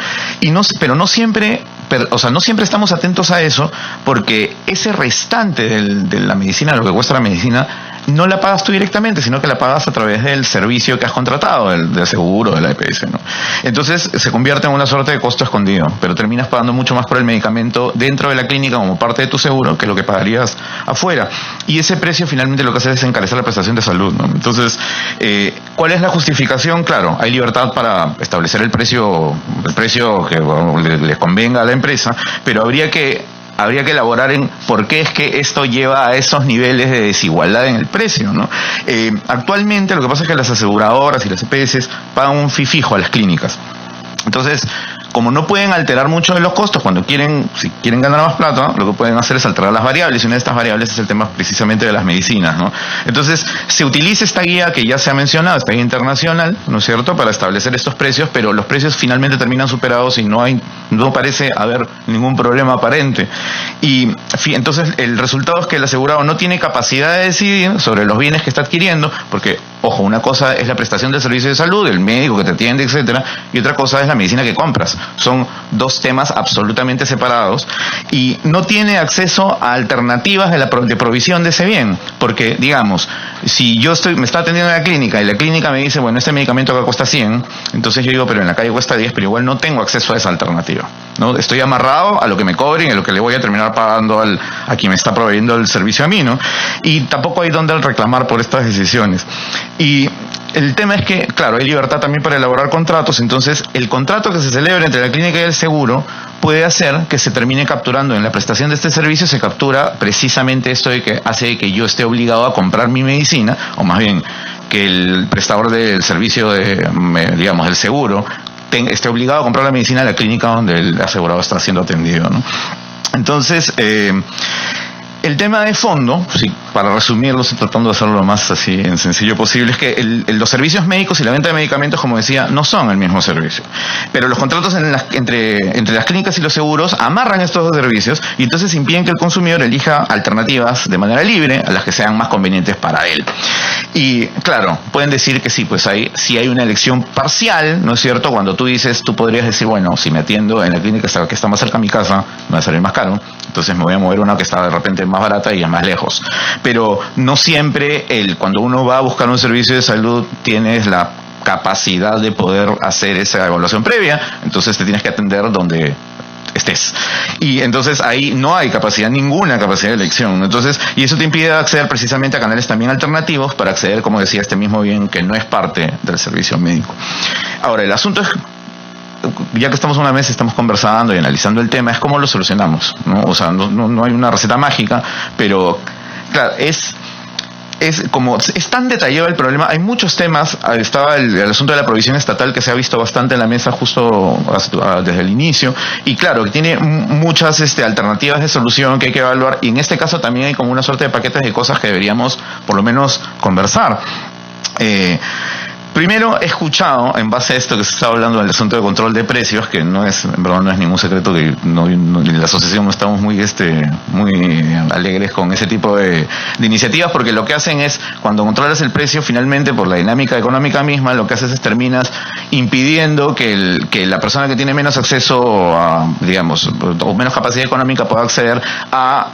Pero no siempre estamos atentos a eso, porque ese restante de la medicina, lo que cuesta la medicina, no la pagas tú directamente, sino que la pagas a través del servicio que has contratado, del seguro, de la EPS, ¿no? Entonces se convierte en una suerte de costo escondido, pero terminas pagando mucho más por el medicamento dentro de la clínica como parte de tu seguro que lo que pagarías afuera. Y ese precio finalmente lo que hace es encarecer la prestación de salud, ¿no? Entonces, ¿cuál es la justificación? Claro, hay libertad para establecer el precio que le convenga a la empresa, pero habría que elaborar en por qué es que esto lleva a esos niveles de desigualdad en el precio, ¿no? Actualmente lo que pasa es que las aseguradoras y las EPS pagan un fee fijo a las clínicas. Entonces, como no pueden alterar mucho de los costos, si quieren ganar más plata, lo que pueden hacer es alterar las variables, y una de estas variables es el tema precisamente de las medicinas, ¿no? Entonces, se utiliza esta guía que ya se ha mencionado, esta guía internacional, ¿no es cierto?, para establecer estos precios, pero los precios finalmente terminan superados y no parece haber ningún problema aparente. Y entonces el resultado es que el asegurado no tiene capacidad de decidir sobre los bienes que está adquiriendo, porque, ojo, una cosa es la prestación del servicio de salud, el médico que te atiende, etcétera, y otra cosa es la medicina que compras. Son dos temas absolutamente separados, y no tiene acceso a alternativas de provisión de ese bien, porque, digamos, si me está atendiendo en la clínica y la clínica me dice, bueno, este medicamento acá cuesta 100, entonces yo digo, pero en la calle cuesta 10, pero igual no tengo acceso a esa alternativa, ¿no? Estoy amarrado a lo que me cobren y a lo que le voy a terminar pagando a quien me está proveyendo el servicio a mí, ¿no? Y tampoco hay dónde reclamar por estas decisiones. Y el tema es que, claro, hay libertad también para elaborar contratos, entonces el contrato que se celebre entre la clínica y el seguro puede hacer que se termine capturando en la prestación de este servicio, se captura precisamente esto de que hace que yo esté obligado a comprar mi medicina, o más bien que el prestador del servicio digamos, del seguro esté obligado a comprar la medicina a la clínica donde el asegurado está siendo atendido, ¿no? Entonces, el tema de fondo, sí, para resumirlo, tratando de hacerlo lo más así en sencillo posible, es que los servicios médicos y la venta de medicamentos, como decía, no son el mismo servicio. Pero los contratos entre las clínicas y los seguros amarran estos dos servicios y entonces impiden que el consumidor elija alternativas de manera libre a las que sean más convenientes para él. Y claro, pueden decir que sí, pues sí hay una elección parcial, ¿no es cierto? Cuando tú podrías decir, bueno, si me atiendo en la clínica que está más cerca de mi casa, me va a salir más caro, entonces me voy a mover a una que está de repente más barata y es más lejos. Pero no siempre cuando uno va a buscar un servicio de salud tienes la capacidad de poder hacer esa evaluación previa, entonces te tienes que atender donde estés. Y entonces ahí no hay ninguna capacidad de elección. Entonces, y eso te impide acceder precisamente a canales también alternativos para acceder, como decía, a este mismo bien que no es parte del servicio médico. Ahora, el asunto es, ya que estamos una mesa, estamos conversando y analizando el tema, es cómo lo solucionamos, ¿no? O sea, no hay una receta mágica, pero claro, es tan detallado el problema. Hay muchos temas. Estaba el asunto de la provisión estatal, que se ha visto bastante en la mesa justo desde el inicio, y claro, que tiene muchas alternativas de solución que hay que evaluar, y en este caso también hay como una suerte de paquetes de cosas que deberíamos por lo menos conversar. Primero, he escuchado, en base a esto que se está hablando del asunto de control de precios, que en verdad no es ningún secreto que en la asociación no estamos muy alegres con ese tipo de iniciativas, porque lo que hacen es, cuando controlas el precio, finalmente, por la dinámica económica misma, lo que haces es terminas impidiendo que la persona que tiene menos acceso a, digamos, o menos capacidad económica pueda acceder a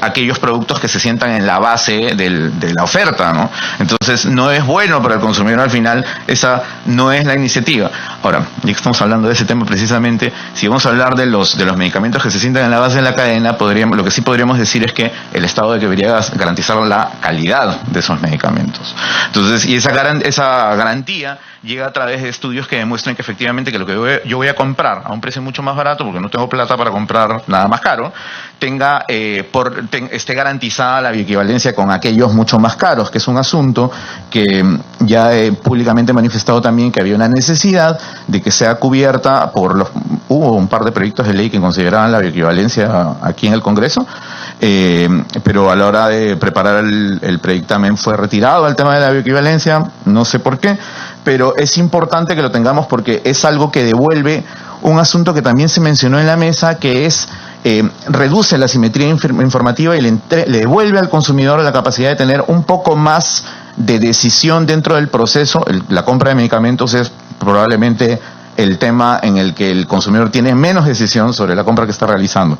aquellos productos que se sientan en la base de la oferta, ¿no? Entonces, no es bueno para el consumidor al final. Esa no es la iniciativa. Ahora, ya que estamos hablando de ese tema precisamente, si vamos a hablar de los medicamentos que se sientan en la base de la cadena, lo que sí podríamos decir es que el Estado debería garantizar la calidad de esos medicamentos. Entonces, y esa garantía llega a través de estudios que demuestren que efectivamente que lo que yo voy a comprar a un precio mucho más barato, porque no tengo plata para comprar nada más caro, esté garantizada la bioequivalencia con aquellos mucho más caros, que es un asunto que ya he públicamente manifestado también, que había una necesidad de que sea cubierta hubo un par de proyectos de ley que consideraban la bioequivalencia aquí en el Congreso, pero a la hora de preparar el predictamen fue retirado el tema de la bioequivalencia, no sé por qué, pero es importante que lo tengamos porque es algo que devuelve un asunto que también se mencionó en la mesa, que es reduce la asimetría informativa y le devuelve al consumidor la capacidad de tener un poco más de decisión dentro del proceso. La compra de medicamentos es probablemente el tema en el que el consumidor tiene menos decisión sobre la compra que está realizando.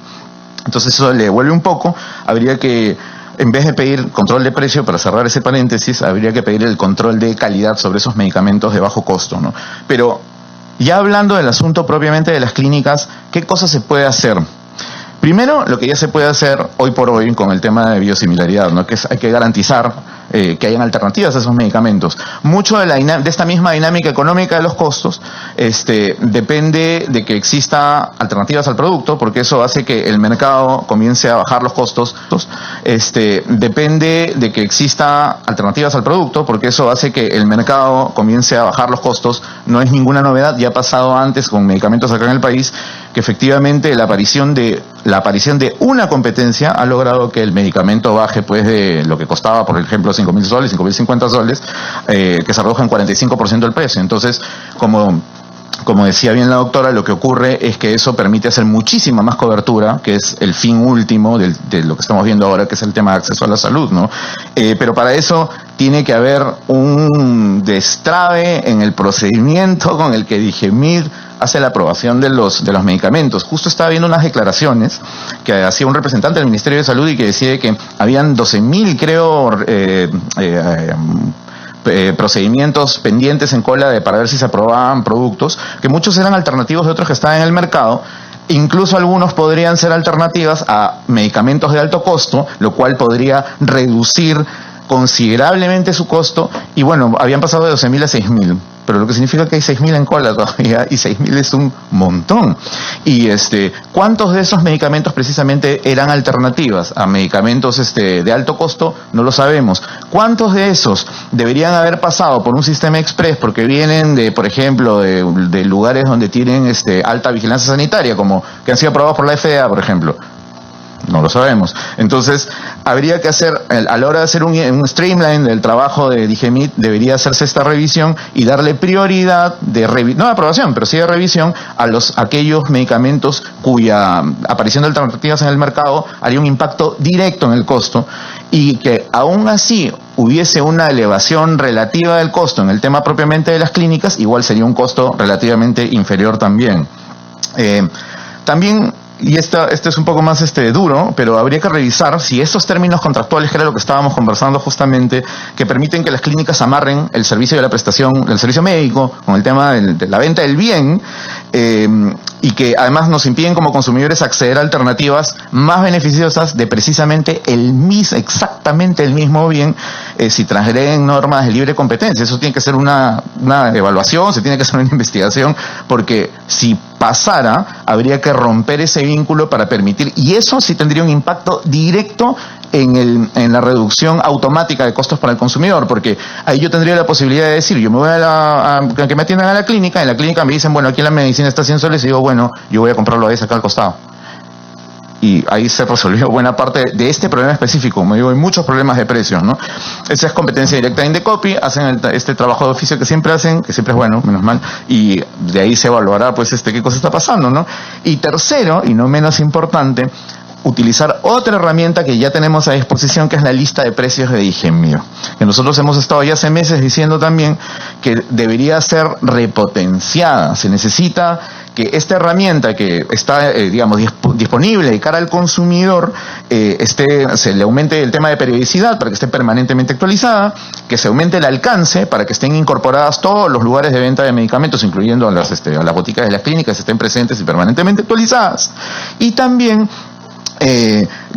Entonces eso le devuelve un poco. Habría que, en vez de pedir control de precio, para cerrar ese paréntesis, habría que pedir el control de calidad sobre esos medicamentos de bajo costo, ¿no? Pero ya hablando del asunto propiamente de las clínicas, ¿qué cosas se puede hacer? Primero, lo que ya se puede hacer hoy por hoy con el tema de biosimilaridad, ¿no? Que hay que garantizar que hayan alternativas a esos medicamentos. Mucho de esta misma dinámica económica de los costos depende de que exista alternativas al producto, porque eso hace que el mercado comience a bajar los costos. Depende de que exista alternativas al producto, porque eso hace que el mercado comience a bajar los costos. No es ninguna novedad, ya ha pasado antes con medicamentos acá en el país, que efectivamente la aparición de una competencia ha logrado que el medicamento baje pues de lo que costaba, por ejemplo, 5.000 soles, 5.050 soles, que se redujo en 45% el precio. Entonces, como decía bien la doctora, lo que ocurre es que eso permite hacer muchísima más cobertura, que es el fin último de lo que estamos viendo ahora, que es el tema de acceso a la salud, ¿no? Pero para eso tiene que haber un destrabe en el procedimiento con el que DIGEMID hace la aprobación de los medicamentos. Justo estaba viendo unas declaraciones que hacía un representante del Ministerio de Salud y que decía que habían 12.000, creo, procedimientos pendientes en cola para ver si se aprobaban productos, que muchos eran alternativos de otros que estaban en el mercado. Incluso algunos podrían ser alternativas a medicamentos de alto costo, lo cual podría reducir considerablemente su costo, y bueno, habían pasado de 12.000 a 6.000, pero lo que significa que hay 6.000 en cola todavía, y 6.000 es un montón. Y ¿cuántos de esos medicamentos precisamente eran alternativas a medicamentos de alto costo? No lo sabemos. ¿Cuántos de esos deberían haber pasado por un sistema express porque vienen de, por ejemplo, de lugares donde tienen alta vigilancia sanitaria, como que han sido aprobados por la FDA, por ejemplo? No lo sabemos. Entonces, habría que hacer, a la hora de hacer un streamline del trabajo de DIGEMIT, debería hacerse esta revisión y darle prioridad no de aprobación, pero sí de revisión a aquellos medicamentos cuya aparición de alternativas en el mercado haría un impacto directo en el costo, y que aún así hubiese una elevación relativa del costo en el tema propiamente de las clínicas, igual sería un costo relativamente inferior también. También, y este es un poco más duro, pero habría que revisar si estos términos contractuales, que era lo que estábamos conversando justamente, que permiten que las clínicas amarren el servicio de la prestación del servicio médico con el tema de la venta del bien, y que además nos impiden como consumidores acceder a alternativas más beneficiosas de precisamente exactamente el mismo bien, si transgreden normas de libre competencia. Eso tiene que ser una evaluación, se tiene que hacer una investigación, porque si pasara, habría que romper ese vínculo para permitir, y eso sí tendría un impacto directo en la reducción automática de costos para el consumidor, porque ahí yo tendría la posibilidad de decir, yo me voy a que me atiendan a la clínica, en la clínica me dicen, bueno, aquí la medicina está 100 soles, y digo, bueno, yo voy a comprarlo ahí, acá al costado. Y ahí se resolvió buena parte de este problema específico. Como digo, hay muchos problemas de precios, ¿no? Esa es competencia directa de Indecopi, hacen este trabajo de oficio que siempre hacen, que siempre es bueno, menos mal, y de ahí se evaluará, pues, qué cosa está pasando, ¿no? Y tercero, y no menos importante, utilizar otra herramienta que ya tenemos a disposición, que es la lista de precios de DIGEMIT, que nosotros hemos estado ya hace meses diciendo también que debería ser repotenciada. Se necesita que esta herramienta que está, disponible de cara al consumidor, se le aumente el tema de periodicidad para que esté permanentemente actualizada, que se aumente el alcance para que estén incorporadas todos los lugares de venta de medicamentos, incluyendo a las boticas de las clínicas, estén presentes y permanentemente actualizadas. Y también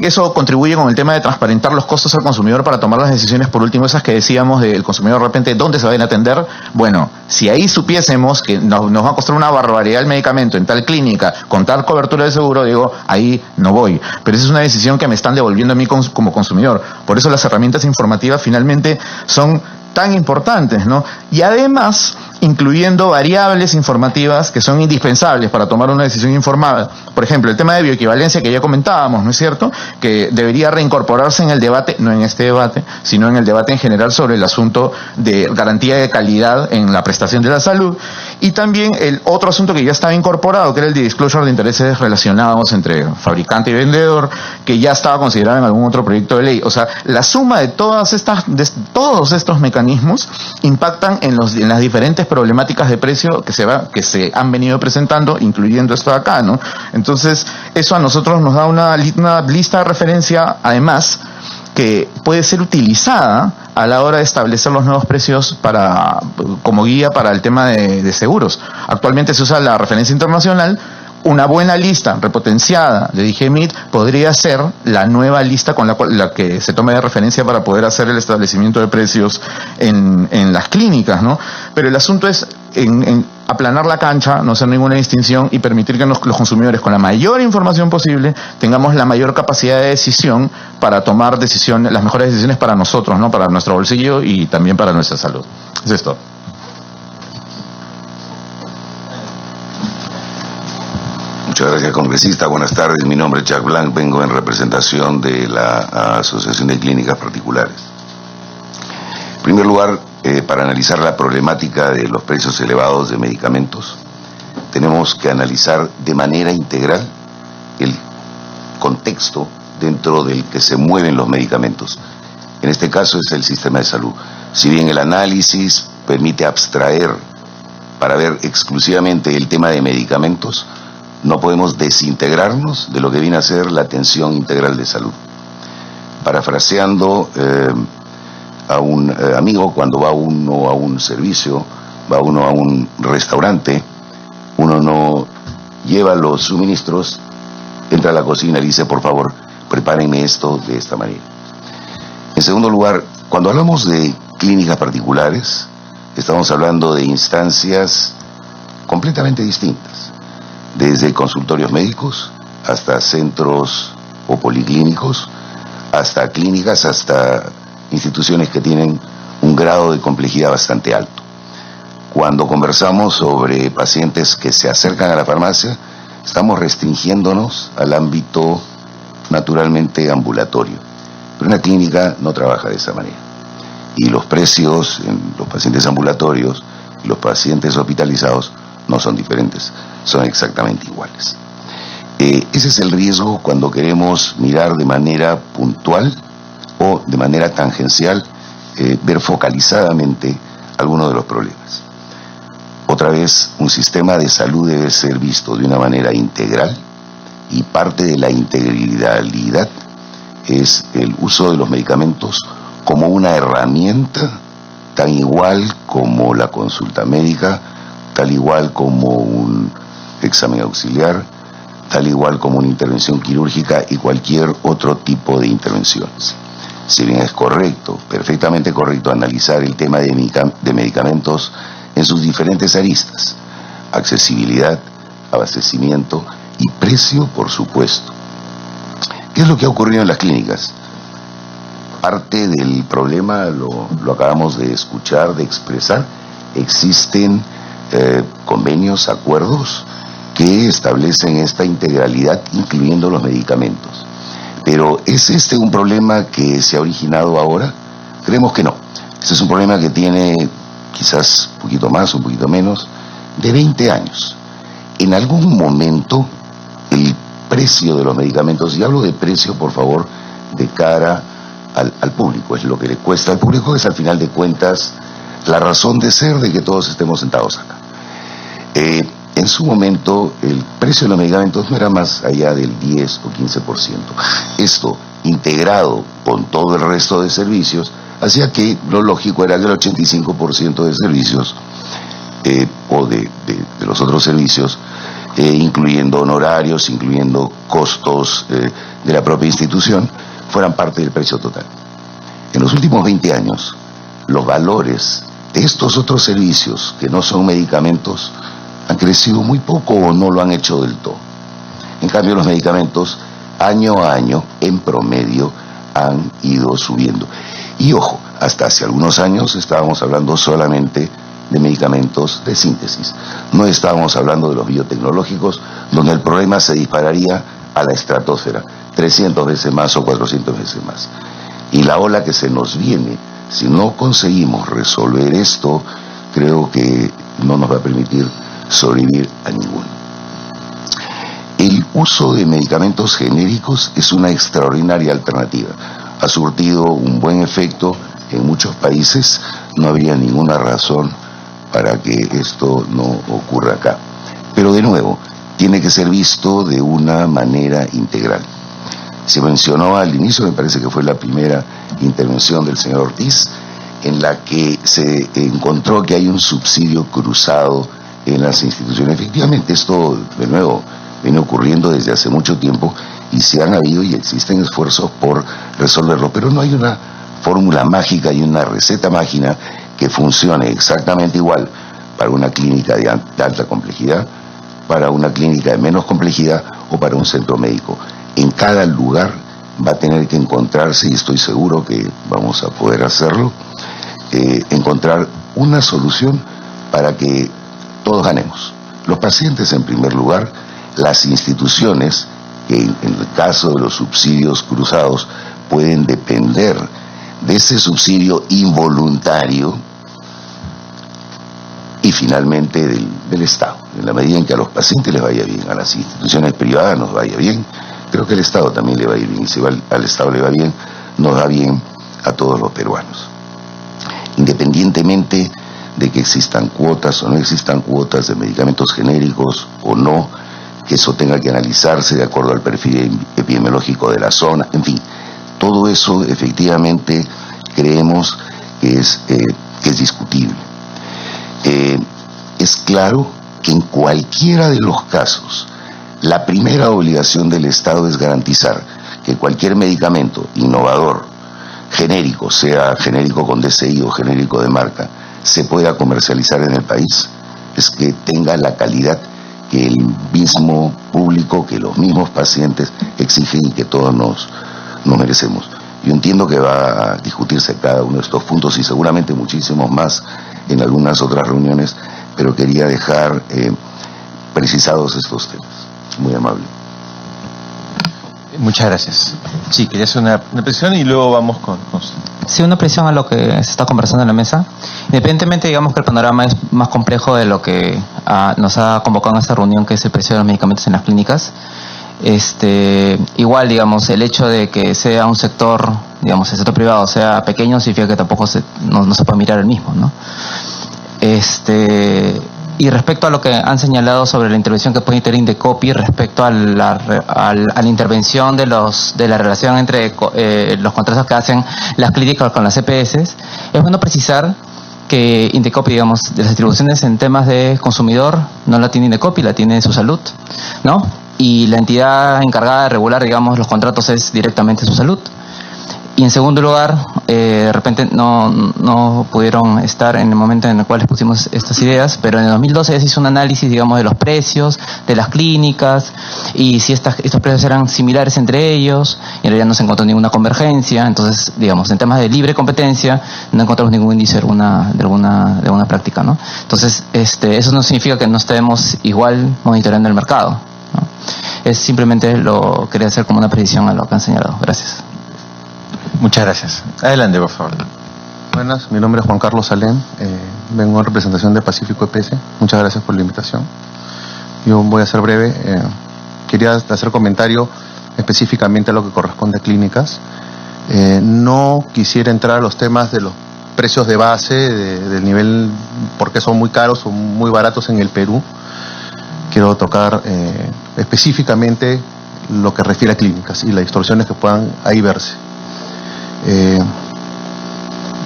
eso contribuye con el tema de transparentar los costos al consumidor para tomar las decisiones, por último, esas que decíamos del consumidor de repente, ¿dónde se van a atender? Bueno, si ahí supiésemos que nos va a costar una barbaridad el medicamento en tal clínica, con tal cobertura de seguro, digo, ahí no voy. Pero esa es una decisión que me están devolviendo a mí como consumidor. Por eso las herramientas informativas finalmente son tan importantes, ¿no? Y además, incluyendo variables informativas que son indispensables para tomar una decisión informada. Por ejemplo, el tema de bioequivalencia que ya comentábamos, ¿no es cierto?, que debería reincorporarse en el debate, no en este debate, sino en el debate en general sobre el asunto de garantía de calidad en la prestación de la salud. Y también el otro asunto que ya estaba incorporado, que era el de disclosure de intereses relacionados entre fabricante y vendedor, que ya estaba considerado en algún otro proyecto de ley. O sea, la suma de todos estos mecanismos impactan en las diferentes problemáticas de precio que se han venido presentando, incluyendo esto de acá, ¿no? Entonces, eso a nosotros nos da una lista de referencia, además, que puede ser utilizada a la hora de establecer los nuevos precios como guía para el tema de seguros. Actualmente se usa la referencia internacional. Una buena lista repotenciada de DIGEMIT podría ser la nueva lista con la que se tome de referencia para poder hacer el establecimiento de precios en las clínicas, ¿no? Pero el asunto es en aplanar la cancha, no hacer ninguna distinción y permitir que los consumidores, con la mayor información posible, tengamos la mayor capacidad de decisión para tomar las mejores decisiones para nosotros, ¿no? Para nuestro bolsillo y también para nuestra salud. Es esto. Muchas gracias, congresista. Buenas tardes. Mi nombre es Jack Blanc. Vengo en representación de la Asociación de Clínicas Particulares. En primer lugar, para analizar la problemática de los precios elevados de medicamentos, tenemos que analizar de manera integral el contexto dentro del que se mueven los medicamentos. En este caso es el sistema de salud. Si bien el análisis permite abstraer para ver exclusivamente el tema de medicamentos, no podemos desintegrarnos de lo que viene a ser la atención integral de salud. Parafraseando a un amigo, cuando va uno a un servicio, va uno a un restaurante, uno no lleva los suministros, entra a la cocina y dice, por favor, prepárenme esto de esta manera. En segundo lugar, Cuando hablamos de clínicas particulares, estamos hablando de instancias completamente distintas, desde consultorios médicos hasta centros o policlínicos, hasta clínicas, hasta instituciones que tienen un grado de complejidad bastante alto. Cuando conversamos sobre pacientes que se acercan a la farmacia, estamos restringiéndonos al ámbito naturalmente ambulatorio. Pero una clínica no trabaja de esa manera. Y los precios en los pacientes ambulatorios y los pacientes hospitalizados no son diferentes, son exactamente iguales. Ese es el riesgo cuando queremos mirar de manera puntual o de manera tangencial, ver focalizadamente algunos de los problemas. Otra vez, un sistema de salud debe ser visto de una manera integral, y parte de la integralidad es el uso de los medicamentos como una herramienta tan igual como la consulta médica, tal igual como un examen auxiliar, tal igual como una intervención quirúrgica y cualquier otro tipo de intervenciones. Si bien es correcto, perfectamente correcto, analizar el tema de medicamentos en sus diferentes aristas, accesibilidad, abastecimiento y precio, por supuesto. ¿Qué es lo que ha ocurrido en las clínicas? Parte del problema lo acabamos de escuchar, de expresar. Existen convenios, acuerdos que establecen esta integralidad, incluyendo los medicamentos. Pero ¿es este un problema que se ha originado ahora? Creemos que no. Este es un problema que tiene quizás un poquito más, un poquito menos, de 20 años. En algún momento, el precio de los medicamentos, y hablo de precio, por favor, de cara al público, es lo que le cuesta al público, es al final de cuentas la razón de ser de que todos estemos sentados acá. En su momento, el precio de los medicamentos no era más allá del 10 o 15%. Esto, integrado con todo el resto de servicios, hacía que lo lógico era que el 85% de servicios o de los otros servicios, incluyendo honorarios, incluyendo costos de la propia institución, fueran parte del precio total. En los últimos 20 años, los valores de estos otros servicios que no son medicamentos han crecido muy poco o no lo han hecho del todo. En cambio, los medicamentos, año a año, en promedio, han ido subiendo. Y ojo, hasta hace algunos años estábamos hablando solamente de medicamentos de síntesis. No estábamos hablando de los biotecnológicos, donde el problema se dispararía a la estratosfera, 300 veces más o 400 veces más. Y la ola que se nos viene, si no conseguimos resolver esto, creo que no nos va a permitir sobrevivir a ninguno. El uso de medicamentos genéricos es una extraordinaria alternativa. Ha surtido un buen efecto en muchos países. No habría ninguna razón para que esto no ocurra acá. Pero de nuevo, tiene que ser visto de una manera integral. Se mencionó al inicio, me parece que fue la primera intervención del señor Ortiz, en la que se encontró que hay un subsidio cruzado en las instituciones. Efectivamente, esto de nuevo viene ocurriendo desde hace mucho tiempo y se han habido y existen esfuerzos por resolverlo, pero no hay una fórmula mágica y una receta mágica que funcione exactamente igual para una clínica de alta complejidad, para una clínica de menos complejidad o para un centro médico. En cada lugar va a tener que encontrarse, y estoy seguro que vamos a poder hacerlo, encontrar una solución para que todos ganemos. Los pacientes en primer lugar, las instituciones, que en el caso de los subsidios cruzados pueden depender de ese subsidio involuntario, y finalmente del Estado. En la medida en que a los pacientes les vaya bien, a las instituciones privadas nos vaya bien, creo que al Estado también le va a ir bien, y si al Estado le va bien, nos va bien a todos los peruanos. Independientemente de que existan cuotas o no existan cuotas de medicamentos genéricos o no, que eso tenga que analizarse de acuerdo al perfil epidemiológico de la zona, en fin, todo eso efectivamente creemos que es discutible. Es claro que en cualquiera de los casos, la primera obligación del Estado es garantizar que cualquier medicamento innovador, genérico, sea genérico con DCI o genérico de marca, se pueda comercializar en el país, es que tenga la calidad que el mismo público, que los mismos pacientes exigen y que todos nos merecemos. Yo entiendo que va a discutirse cada uno de estos puntos y seguramente muchísimos más en algunas otras reuniones, pero quería dejar precisados estos temas. Muy amable. Muchas gracias. Sí, quería hacer una precisión y luego vamos con... Sí, una precisión a lo que se está conversando en la mesa. Independientemente, digamos que el panorama es más complejo de lo que nos ha convocado en esta reunión, que es el precio de los medicamentos en las clínicas. Igual, digamos, el hecho de que sea un sector, digamos, el sector privado sea pequeño, significa que tampoco no se puede mirar el mismo, ¿no? Y respecto a lo que han señalado sobre la intervención que puede tener Indecopi respecto a la intervención de la relación entre los contratos que hacen las clínicas con las EPS, es bueno precisar que Indecopi, digamos, de las distribuciones en temas de consumidor no la tiene Indecopi, la tiene Su Salud, ¿no? Y la entidad encargada de regular, digamos, los contratos es directamente Su Salud. Y en segundo lugar, de repente no pudieron estar en el momento en el cual les pusimos estas ideas, pero en el 2012 se hizo un análisis, digamos, de los precios de las clínicas y si estos precios eran similares entre ellos, y en realidad no se encontró ninguna convergencia. Entonces, digamos, en temas de libre competencia no encontramos ningún índice de alguna práctica, ¿no? Entonces, eso no significa que no estemos igual monitoreando el mercado, ¿no? Es simplemente lo quería hacer como una precisión a lo que han señalado. Gracias. Muchas gracias. Adelante, por favor. Buenas, mi nombre es Juan Carlos Salén, vengo en representación de Pacífico EPS. Muchas gracias por la invitación. Yo voy a ser breve. Quería hacer comentario específicamente a lo que corresponde a clínicas. No quisiera entrar a los temas de los precios de base, del nivel, porque son muy caros o muy baratos en el Perú. Quiero tocar específicamente lo que refiere a clínicas y las distorsiones que puedan ahí verse.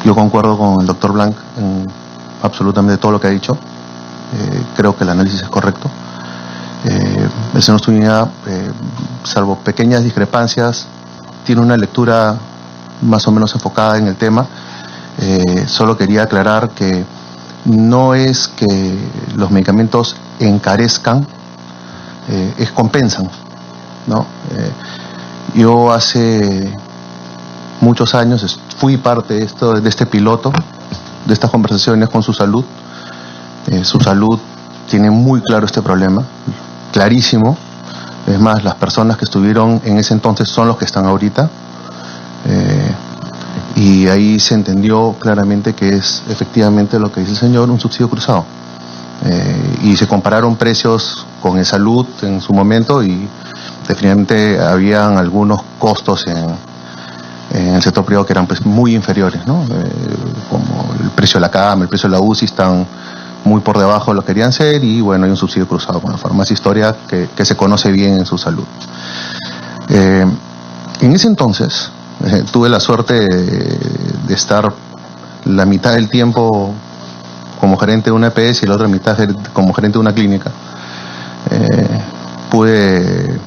Yo concuerdo con el doctor Blanc en absolutamente todo lo que ha dicho. Creo que el análisis es correcto. El señor Zúñiga, salvo pequeñas discrepancias, tiene una lectura más o menos enfocada en el tema. Solo quería aclarar que no es que los medicamentos encarezcan, compensan, ¿no? Yo hace muchos años fui parte de este piloto, de estas conversaciones con Su Salud. Su Salud tiene muy claro este problema, clarísimo. Es más, las personas que estuvieron en ese entonces son los que están ahorita. Y ahí se entendió claramente que es efectivamente lo que dice el señor, un subsidio cruzado. Y se compararon precios con el Salud en su momento y definitivamente habían algunos costos en el sector privado que eran pues muy inferiores, ¿no? Como el precio de la cama, el precio de la UCI están muy por debajo de lo que querían ser, y bueno, hay un subsidio cruzado con la farmacia Historia que se conoce bien en Su Salud. En ese entonces tuve la suerte de estar la mitad del tiempo como gerente de una EPS y la otra mitad como gerente de una clínica. Pude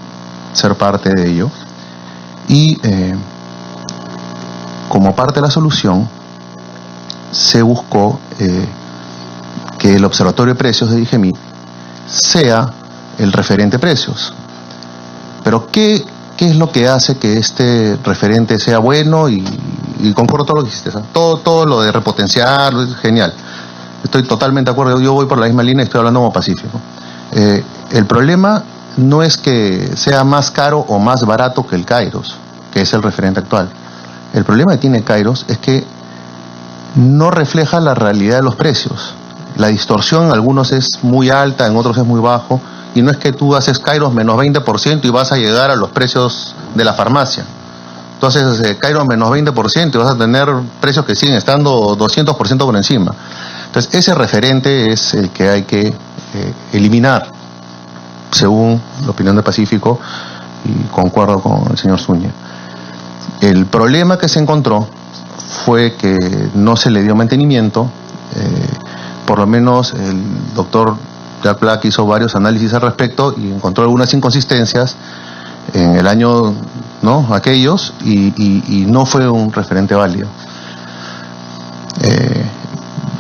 ser parte de ello y como parte de la solución se buscó que el Observatorio de Precios de DIGEMI sea el referente de precios. Pero ¿qué es lo que hace que este referente sea bueno? Y concuerdo todo lo que hiciste, ¿sabes? Todo lo de repotenciar es genial. Estoy totalmente de acuerdo, yo voy por la misma línea y estoy hablando como Pacífico. El problema no es que sea más caro o más barato que el Kairos, que es el referente actual. El problema que tiene Kairos es que no refleja la realidad de los precios. La distorsión en algunos es muy alta, en otros es muy bajo, y no es que tú haces Kairos menos 20% y vas a llegar a los precios de la farmacia. Entonces, Kairos menos 20% y vas a tener precios que siguen estando 200% por encima. Entonces, ese referente es el que hay que eliminar, según la opinión de Pacífico, y concuerdo con el señor Zúñiga. El problema que se encontró fue que no se le dio mantenimiento. Por lo menos el doctor Jack Black hizo varios análisis al respecto y encontró algunas inconsistencias. En el año ¿no? Aquellos, y no fue un referente válido.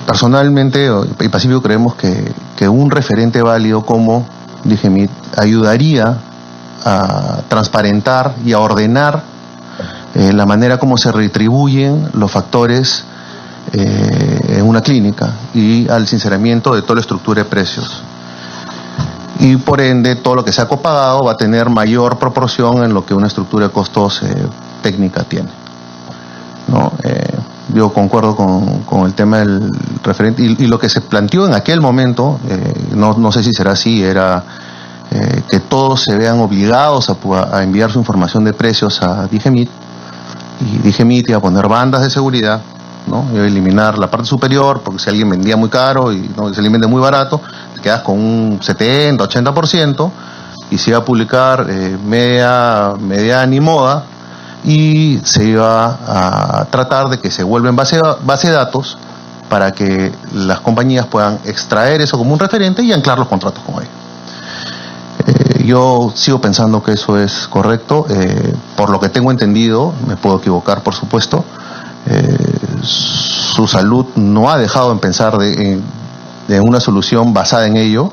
Personalmente y Pacífico creemos que un referente válido como DGMIT ayudaría a transparentar y a ordenar la manera como se retribuyen los factores en una clínica y al sinceramiento de toda la estructura de precios. Y por ende todo lo que sea copagado va a tener mayor proporción en lo que una estructura de costos técnica tiene, ¿no? Yo concuerdo con el tema del referente y lo que se planteó en aquel momento, no sé si será así, era que todos se vean obligados a enviar su información de precios a DGMIT, y DGMIT iba a poner bandas de seguridad, ¿no? Iba a eliminar la parte superior, porque si alguien vendía muy caro y no, si alguien vende muy barato, te quedas con un 70, 80%, y se iba a publicar media ni moda, y se iba a tratar de que se vuelva en base de datos para que las compañías puedan extraer eso como un referente y anclar los contratos con ello. Yo sigo pensando que eso es correcto. Por lo que tengo entendido, me puedo equivocar por supuesto, su salud no ha dejado en pensar de una solución basada en ello.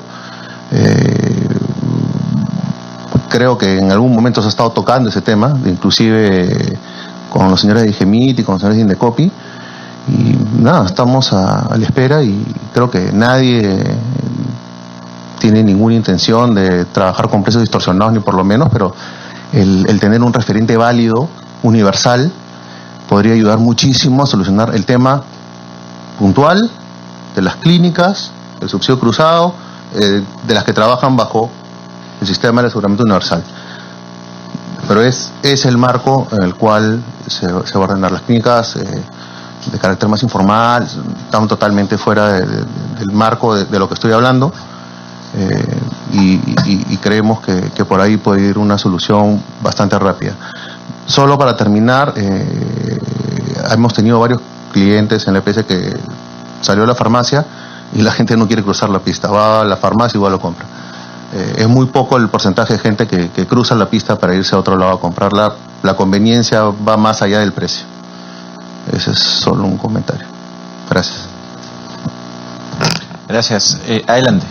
Creo que en algún momento se ha estado tocando ese tema, inclusive con los señores de DGMIT y con los señores de Indecopi, y nada, estamos a la espera y creo que nadie tiene ninguna intención de trabajar con precios distorsionados, ni por lo menos, pero el tener un referente válido, universal, podría ayudar muchísimo a solucionar el tema puntual de las clínicas, del subsidio cruzado, de las que trabajan bajo el sistema de aseguramiento universal. Pero es el marco en el cual se va a ordenar. Las clínicas de carácter más informal están totalmente fuera del marco de lo que estoy hablando, y creemos que por ahí puede ir una solución bastante rápida. Solo para terminar, hemos tenido varios clientes en la EPS que salió a la farmacia y la gente no quiere cruzar la pista, va a la farmacia y igual lo compra. Es muy poco el porcentaje de gente que cruza la pista para irse a otro lado a comprarla. La conveniencia va más allá del precio. Ese es solo un comentario. Gracias. Gracias. Adelante.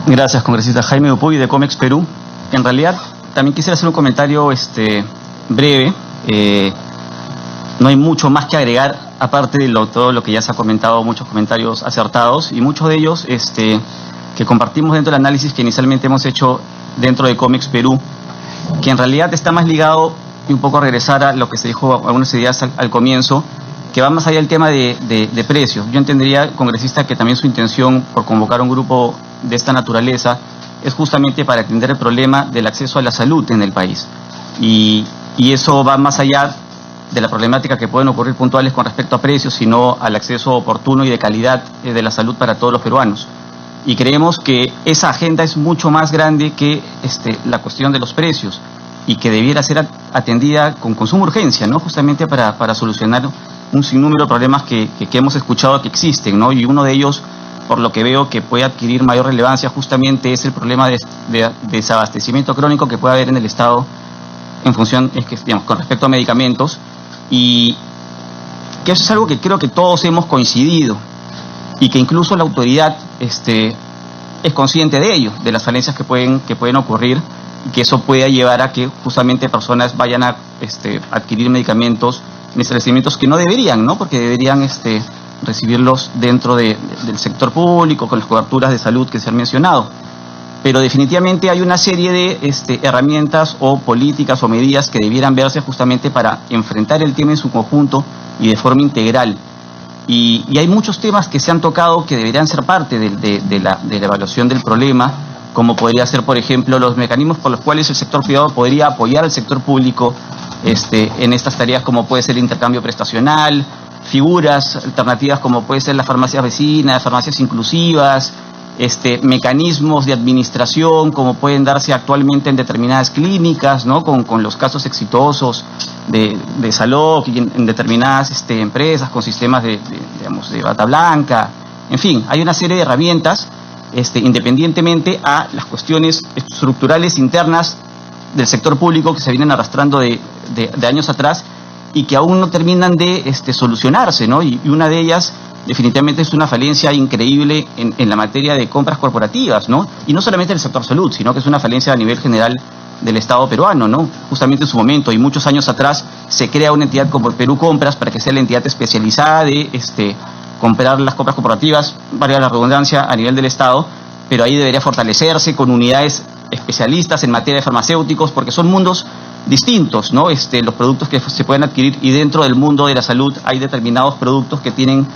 Gracias, congresista. Jaime Upuy, de Comex Perú. En realidad, también quisiera hacer un comentario breve. No hay mucho más que agregar, aparte de todo lo que ya se ha comentado, muchos comentarios acertados, y muchos de ellos que compartimos dentro del análisis que inicialmente hemos hecho dentro de Comex Perú, que en realidad está más ligado y un poco a regresar a lo que se dijo algunas ideas al comienzo, que va más allá del tema de precios. Yo entendería, congresista, que también su intención por convocar un grupo de esta naturaleza es justamente para atender el problema del acceso a la salud en el país. Y eso va más allá de la problemática que pueden ocurrir puntuales con respecto a precios, sino al acceso oportuno y de calidad de la salud para todos los peruanos. Y creemos que esa agenda es mucho más grande que la cuestión de los precios, y que debiera ser atendida con suma urgencia, ¿no? Justamente para solucionar un sinnúmero de problemas que hemos escuchado que existen, ¿no? Y uno de ellos, por lo que veo que puede adquirir mayor relevancia, justamente es el problema de desabastecimiento crónico que puede haber en el Estado en función, con respecto a medicamentos, y que eso es algo que creo que todos hemos coincidido, y que incluso la autoridad es consciente de ello, de las falencias que pueden ocurrir, y que eso pueda llevar a que justamente personas vayan a adquirir medicamentos en establecimientos que no deberían, ¿no? Porque deberían recibirlos dentro del sector público, con las coberturas de salud que se han mencionado. Pero definitivamente hay una serie de herramientas o políticas o medidas que debieran verse justamente para enfrentar el tema en su conjunto y de forma integral. Y hay muchos temas que se han tocado que deberían ser parte de la evaluación del problema, como podría ser, por ejemplo, los mecanismos por los cuales el sector privado podría apoyar al sector público en estas tareas, como puede ser el intercambio prestacional, figuras alternativas como puede ser las farmacias vecinas, farmacias inclusivas, mecanismos de administración como pueden darse actualmente en determinadas clínicas, ¿no? Con los casos exitosos de Salud y en determinadas empresas con sistemas de bata blanca. En fin, hay una serie de herramientas independientemente a las cuestiones estructurales internas del sector público que se vienen arrastrando de años atrás y que aún no terminan de solucionarse, ¿no? Y una de ellas definitivamente es una falencia increíble en la materia de compras corporativas, ¿no? Y no solamente del sector salud, sino que es una falencia a nivel general del Estado peruano, ¿no? Justamente en su momento y muchos años atrás se crea una entidad como Perú Compras para que sea la entidad especializada de comprar las compras corporativas, valga la redundancia, a nivel del Estado, pero ahí debería fortalecerse con unidades especialistas en materia de farmacéuticos, porque son mundos distintos, ¿no? Los productos que se pueden adquirir, y dentro del mundo de la salud hay determinados productos que tienen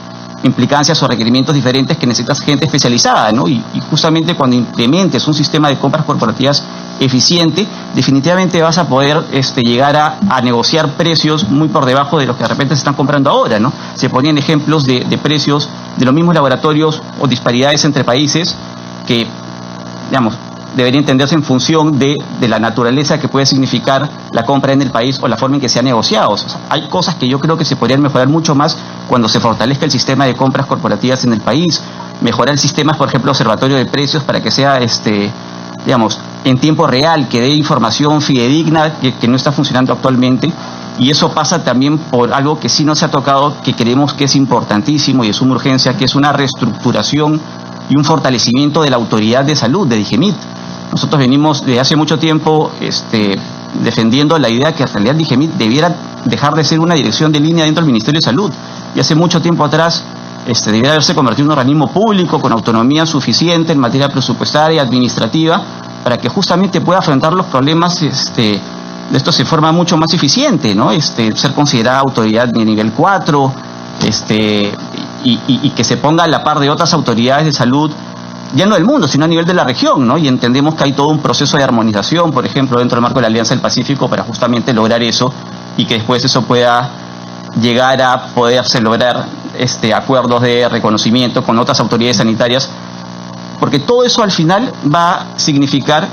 implicancias o requerimientos diferentes que necesitas gente especializada, ¿no? Y justamente cuando implementes un sistema de compras corporativas eficiente, definitivamente vas a poder llegar a negociar precios muy por debajo de los que de repente se están comprando ahora, ¿no? Se ponían ejemplos de precios de los mismos laboratorios o disparidades entre países que, digamos, debería entenderse en función de la naturaleza que puede significar la compra en el país o la forma en que se ha negociado. O sea, hay cosas que yo creo que se podrían mejorar mucho más cuando se fortalezca el sistema de compras corporativas en el país, mejorar el sistema, por ejemplo, observatorio de precios para que sea, digamos, en tiempo real, que dé información fidedigna que no está funcionando actualmente. Y eso pasa también por algo que sí no se ha tocado, que creemos que es importantísimo y de suma urgencia, que es una reestructuración y un fortalecimiento de la autoridad de salud, de DIGEMIT. Nosotros venimos de hace mucho tiempo defendiendo la idea que en realidad DIGEMIT debiera dejar de ser una dirección de línea dentro del Ministerio de Salud. Y hace mucho tiempo atrás debiera haberse convertido en un organismo público con autonomía suficiente en materia presupuestaria y administrativa para que justamente pueda afrontar los problemas de esto de forma mucho más eficiente, ¿no? Ser considerada autoridad de nivel 4, y que se ponga a la par de otras autoridades de salud, ya no del mundo, sino a nivel de la región, ¿no? Y entendemos que hay todo un proceso de armonización, por ejemplo, dentro del marco de la Alianza del Pacífico, para justamente lograr eso, y que después eso pueda llegar a poderse lograr acuerdos de reconocimiento con otras autoridades sanitarias, porque todo eso al final va a significar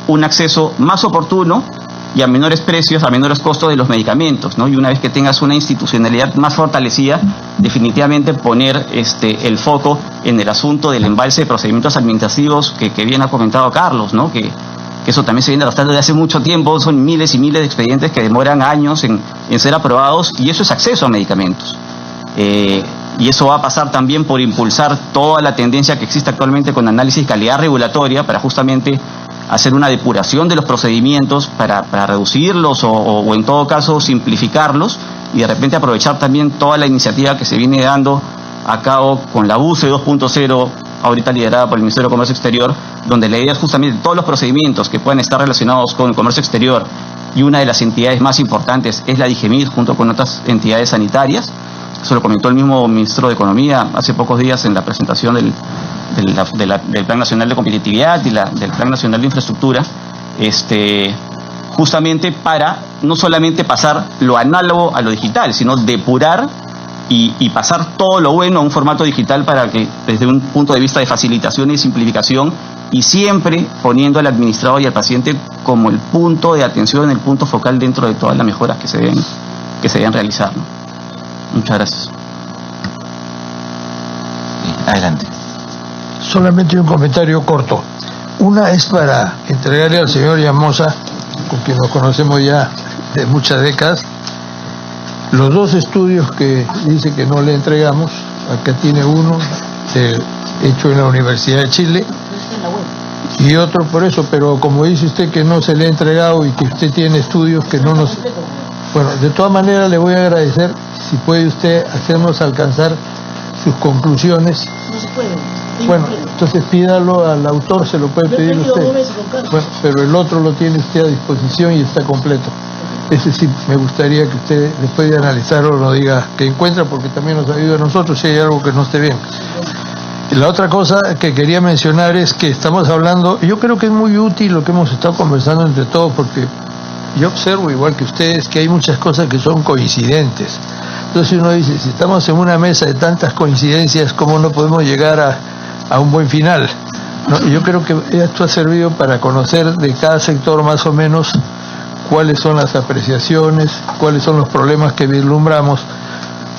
un acceso más oportuno y a menores precios, a menores costos de los medicamentos, ¿no? Y una vez que tengas una institucionalidad más fortalecida, definitivamente poner el foco en el asunto del embalse de procedimientos administrativos que bien ha comentado Carlos, ¿no? Que eso también se viene arrastrando desde hace mucho tiempo, son miles y miles de expedientes que demoran años en ser aprobados, y eso es acceso a medicamentos. Y eso va a pasar también por impulsar toda la tendencia que existe actualmente con análisis de calidad regulatoria para justamente hacer una depuración de los procedimientos para reducirlos o en todo caso simplificarlos, y de repente aprovechar también toda la iniciativa que se viene dando a cabo con la UCE 2.0, ahorita liderada por el Ministerio de Comercio Exterior, donde la idea es justamente todos los procedimientos que puedan estar relacionados con el comercio exterior, y una de las entidades más importantes es la DIGEMIT junto con otras entidades sanitarias. Eso lo comentó el mismo ministro de Economía hace pocos días en la presentación del Plan Nacional de Competitividad y del Plan Nacional de Infraestructura, justamente para no solamente pasar lo análogo a lo digital, sino depurar y pasar todo lo bueno a un formato digital, para que desde un punto de vista de facilitación y simplificación, y siempre poniendo al administrador y al paciente como el punto de atención, el punto focal dentro de todas las mejoras que se deben realizar, ¿no? Muchas gracias. Adelante. Solamente un comentario corto. Una es para entregarle al señor Llamosa, con quien nos conocemos ya de muchas décadas, los dos estudios que dice que no le entregamos. Acá tiene uno hecho en la Universidad de Chile y otro por eso, pero como dice usted que no se le ha entregado y que usted tiene estudios que no nos... Bueno, de todas maneras le voy a agradecer si puede usted hacernos alcanzar sus conclusiones. No se puede. Bueno, entonces pídalo al autor, se lo puede pedir usted. Bueno, pero el otro lo tiene usted a disposición y está completo. Ese sí me gustaría que usted, después de analizarlo, nos diga qué encuentra, porque también nos ayuda a nosotros si hay algo que no esté bien. La otra cosa que quería mencionar es que estamos hablando, yo creo que es muy útil lo que hemos estado conversando entre todos, porque yo observo, igual que ustedes, que hay muchas cosas que son coincidentes. Entonces uno dice, si estamos en una mesa de tantas coincidencias, ¿cómo no podemos llegar a un buen final? ¿No? Yo creo que esto ha servido para conocer de cada sector más o menos cuáles son las apreciaciones, cuáles son los problemas que vislumbramos,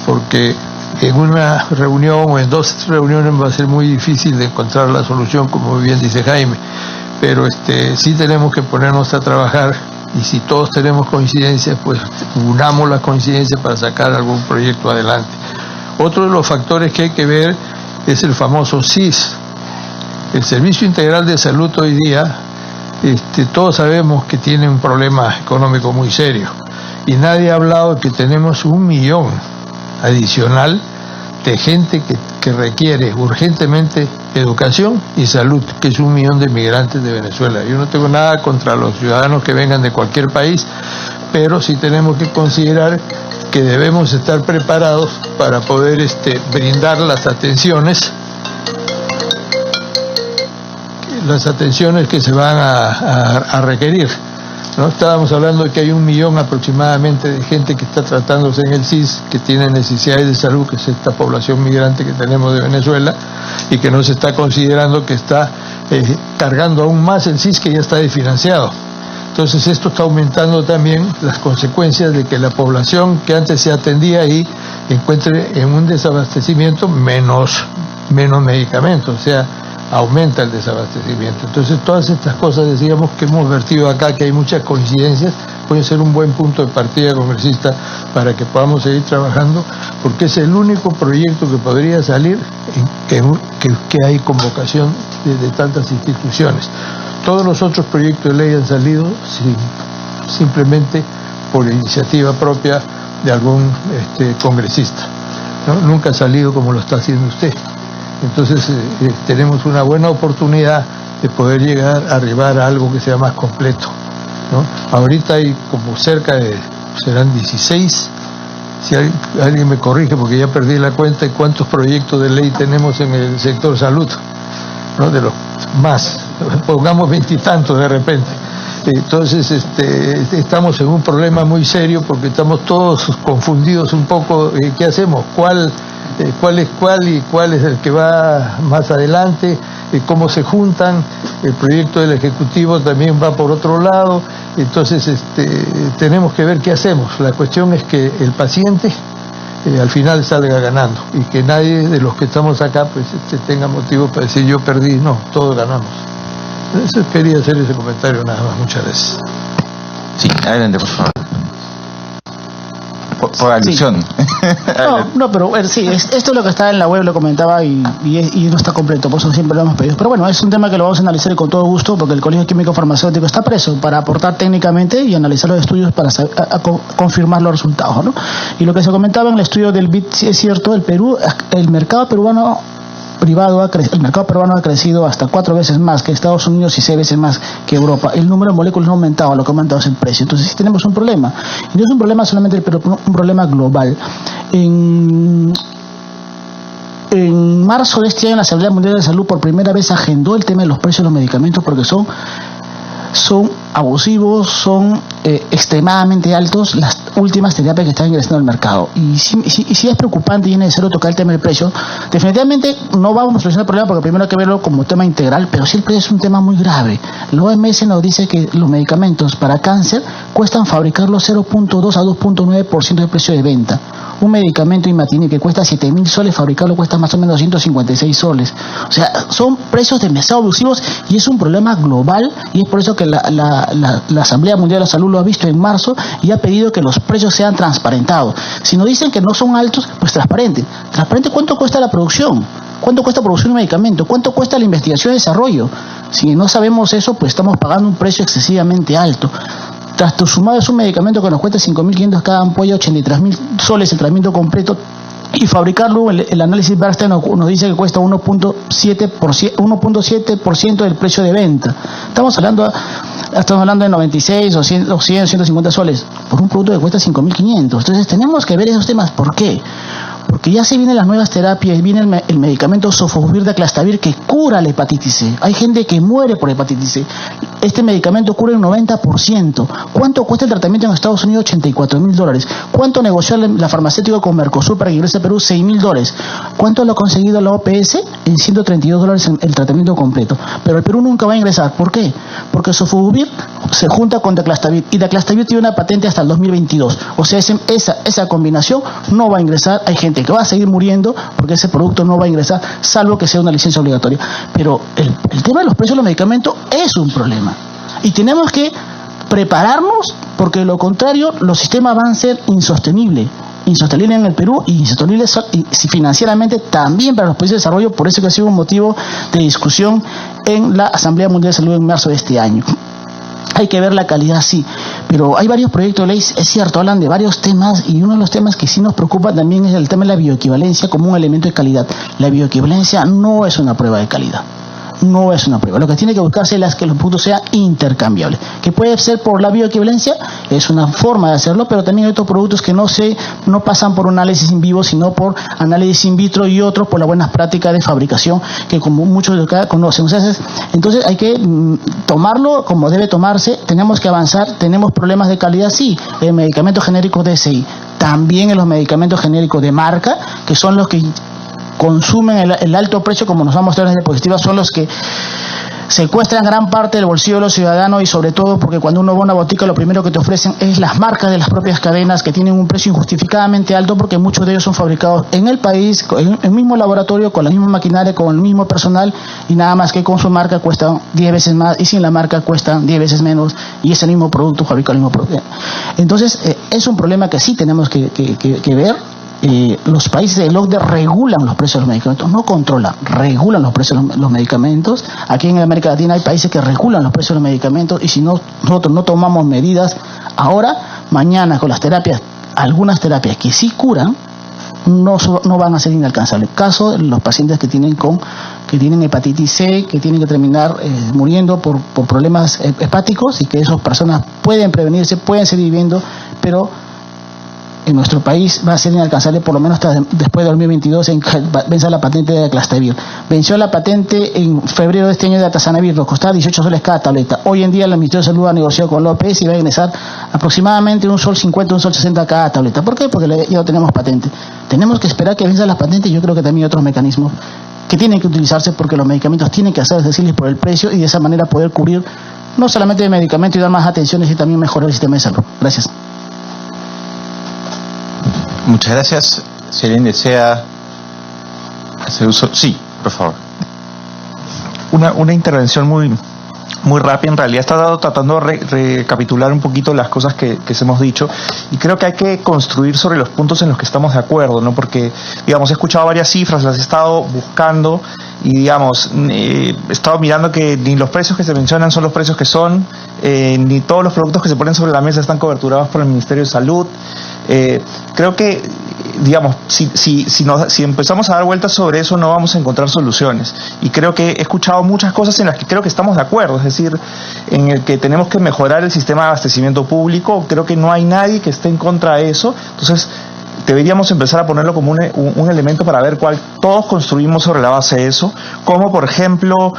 porque en una reunión o en dos reuniones va a ser muy difícil de encontrar la solución, como bien dice Jaime. pero sí tenemos que ponernos a trabajar, y si todos tenemos coincidencias, pues unamos las coincidencias para sacar algún proyecto adelante. Otro de los factores que hay que ver es el famoso SIS. El Servicio Integral de Salud hoy día, todos sabemos que tiene un problema económico muy serio, y nadie ha hablado de que tenemos 1 millón adicional de gente que requiere urgentemente educación y salud, que es 1 millón de migrantes de Venezuela. Yo no tengo nada contra los ciudadanos que vengan de cualquier país, pero sí tenemos que considerar que debemos estar preparados para poder brindar las atenciones que se van a requerir, ¿no? Estábamos hablando de que hay 1 millón aproximadamente de gente que está tratándose en el SIS, que tiene necesidades de salud, que es esta población migrante que tenemos de Venezuela, y que no se está considerando que está cargando aún más el SIS, que ya está desfinanciado. Entonces esto está aumentando también las consecuencias de que la población que antes se atendía ahí encuentre en un desabastecimiento menos medicamentos, o sea, aumenta el desabastecimiento. Entonces todas estas cosas, decíamos, que hemos vertido acá, que hay muchas coincidencias, puede ser un buen punto de partida, congresista, para que podamos seguir trabajando, porque es el único proyecto que podría salir que hay convocación de tantas instituciones. Todos los otros proyectos de ley han salido simplemente por iniciativa propia de algún congresista, ¿no? Nunca ha salido como lo está haciendo usted. Entonces tenemos una buena oportunidad de poder arribar a algo que sea más completo, ¿no? Ahorita hay como serán 16, si alguien me corrige porque ya perdí la cuenta de cuántos proyectos de ley tenemos en el sector salud, ¿no? De los más, pongamos 20 y tantos de repente. Entonces estamos en un problema muy serio porque estamos todos confundidos un poco. ¿Qué hacemos? ¿Cuál es cuál y cuál es el que va más adelante? ¿Cómo se juntan? El proyecto del Ejecutivo también va por otro lado. Entonces tenemos que ver qué hacemos. La cuestión es que el paciente al final salga ganando y que nadie de los que estamos acá pues tenga motivo para decir yo perdí. No, todos ganamos. Eso quería hacer ese comentario nada más. Muchas gracias. Sí, adelante, por favor. Por alusión. Sí. No, pero sí, esto es lo que está en la web, lo comentaba y no está completo, por eso siempre lo hemos pedido. Pero bueno, es un tema que lo vamos a analizar con todo gusto, porque el Colegio Químico Farmacéutico está preso para aportar técnicamente y analizar los estudios para confirmar los resultados, ¿no? Y lo que se comentaba en el estudio del BID, sí es cierto, el mercado peruano ha crecido hasta 4 veces más que Estados Unidos y 6 veces más que Europa. El número de moléculas no ha aumentado, lo que ha aumentado es el precio. Entonces sí tenemos un problema. Y no es un problema solamente, pero un problema global. En marzo de este año la Asamblea Mundial de Salud por primera vez agendó el tema de los precios de los medicamentos porque son abusivos, son extremadamente altos las últimas terapias que están ingresando al mercado. Y si es preocupante y es necesario tocar el tema del precio, definitivamente no vamos a solucionar el problema porque primero hay que verlo como tema integral, pero sí el precio es un tema muy grave. La OMS nos dice que los medicamentos para cáncer cuestan fabricarlos 0.2 a 2.9% del precio de venta. Un medicamento Imatinib que cuesta 7.000 soles, fabricarlo cuesta más o menos 156 soles. O sea, son precios demasiado abusivos y es un problema global, y es por eso que la Asamblea Mundial de la Salud lo ha visto en marzo y ha pedido que los precios sean transparentados. Si nos dicen que no son altos, pues transparente. Transparente cuánto cuesta la producción, cuánto cuesta producir un medicamento, cuánto cuesta la investigación y desarrollo. Si no sabemos eso, pues estamos pagando un precio excesivamente alto. Trastuzumab es un medicamento que nos cuesta 5.500 cada ampolla, 83.000 soles el tratamiento completo, y fabricarlo, el análisis Bernstein nos dice que cuesta 1.7% del precio de venta. Estamos hablando de 96 o 100, 150 soles por un producto que cuesta 5.500. Entonces tenemos que ver esos temas. ¿Por qué? Porque ya se vienen las nuevas terapias, viene el medicamento Sofosbuvir de Aclastabir que cura la hepatitis C. Hay gente que muere por hepatitis C. Este medicamento cura el 90%. ¿Cuánto cuesta el tratamiento en Estados Unidos? $84.000. ¿Cuánto negoció la farmacéutica con Mercosur para que ingrese a Perú? $6.000. ¿Cuánto lo ha conseguido la OPS? En $132 en el tratamiento completo. Pero el Perú nunca va a ingresar. ¿Por qué? Porque Sofosbuvir se junta con Aclastabir y Aclastabir tiene una patente hasta el 2022. O sea, esa combinación no va a ingresar. Hay gente que va a seguir muriendo porque ese producto no va a ingresar, salvo que sea una licencia obligatoria. Pero el tema de los precios de los medicamentos es un problema. Y tenemos que prepararnos, porque de lo contrario los sistemas van a ser insostenibles en el Perú y insostenibles financieramente también para los países de desarrollo. Por eso que ha sido un motivo de discusión en la Asamblea Mundial de Salud en marzo de este año. Hay que ver la calidad, sí, pero hay varios proyectos de ley, es cierto, hablan de varios temas, y uno de los temas que sí nos preocupa también es el tema de la bioequivalencia como un elemento de calidad. La bioequivalencia no es una prueba de calidad. No es una prueba. Lo que tiene que buscarse es que los productos sean intercambiables. Que puede ser por la bioequivalencia, es una forma de hacerlo, pero también hay otros productos que no pasan por un análisis in vivo, sino por análisis in vitro, y otros por las buenas prácticas de fabricación que como muchos de acá conocen. Entonces hay que tomarlo como debe tomarse. Tenemos que avanzar. Tenemos problemas de calidad, sí, en medicamentos genéricos DSI, también en los medicamentos genéricos de marca, que son los que consumen el alto precio, como nos va a mostrar en la diapositiva, son los que secuestran gran parte del bolsillo de los ciudadanos, y sobre todo porque cuando uno va a una botica lo primero que te ofrecen es las marcas de las propias cadenas, que tienen un precio injustificadamente alto porque muchos de ellos son fabricados en el país, en el mismo laboratorio, con la misma maquinaria, con el mismo personal, y nada más que con su marca cuestan 10 veces más y sin la marca cuestan 10 veces menos, y es el mismo producto fabricado el mismo producto. Entonces es un problema que sí tenemos que ver. Los países del OCDE regulan los precios de los medicamentos, no controlan, regulan los precios de los medicamentos. Aquí en América Latina hay países que regulan los precios de los medicamentos, y si nosotros no tomamos medidas ahora, mañana con las terapias, algunas terapias que sí curan, no van a ser inalcanzables. Caso de los pacientes que tienen hepatitis C, que tienen que terminar muriendo por problemas hepáticos, y que esas personas pueden prevenirse, pueden seguir viviendo, pero en nuestro país va a ser inalcanzable por lo menos hasta después de 2022 en que venza la patente de Aclastavir. Venció la patente en febrero de este año de Atazanavir, nos costaba 18 soles cada tableta. Hoy en día el Ministerio de Salud ha negociado con la OPS y va a ingresar aproximadamente $1.50, $1.60 cada tableta. ¿Por qué? Porque ya no tenemos patente. Tenemos que esperar que venza las patentes, y yo creo que también hay otros mecanismos que tienen que utilizarse, porque los medicamentos tienen que ser accesibles por el precio, y de esa manera poder cubrir no solamente de medicamentos y dar más atenciones, y también mejorar el sistema de salud. Gracias. Muchas gracias. Si alguien desea hacer uso... Sí, por favor. Una intervención muy rápida. En realidad está tratando de recapitular un poquito las cosas que hemos dicho, y creo que hay que construir sobre los puntos en los que estamos de acuerdo, ¿no? Porque, digamos, he escuchado varias cifras, las he estado buscando, y, digamos, he estado mirando que ni los precios que se mencionan son los precios que son, ni todos los productos que se ponen sobre la mesa están coberturados por el Ministerio de Salud. Creo que, digamos, si empezamos a dar vueltas sobre eso, no vamos a encontrar soluciones. Y creo que he escuchado muchas cosas en las que creo que estamos de acuerdo, es decir, en el que tenemos que mejorar el sistema de abastecimiento público. Creo que no hay nadie que esté en contra de eso. Entonces deberíamos empezar a ponerlo como un elemento para ver cuál todos construimos sobre la base de eso, como por ejemplo,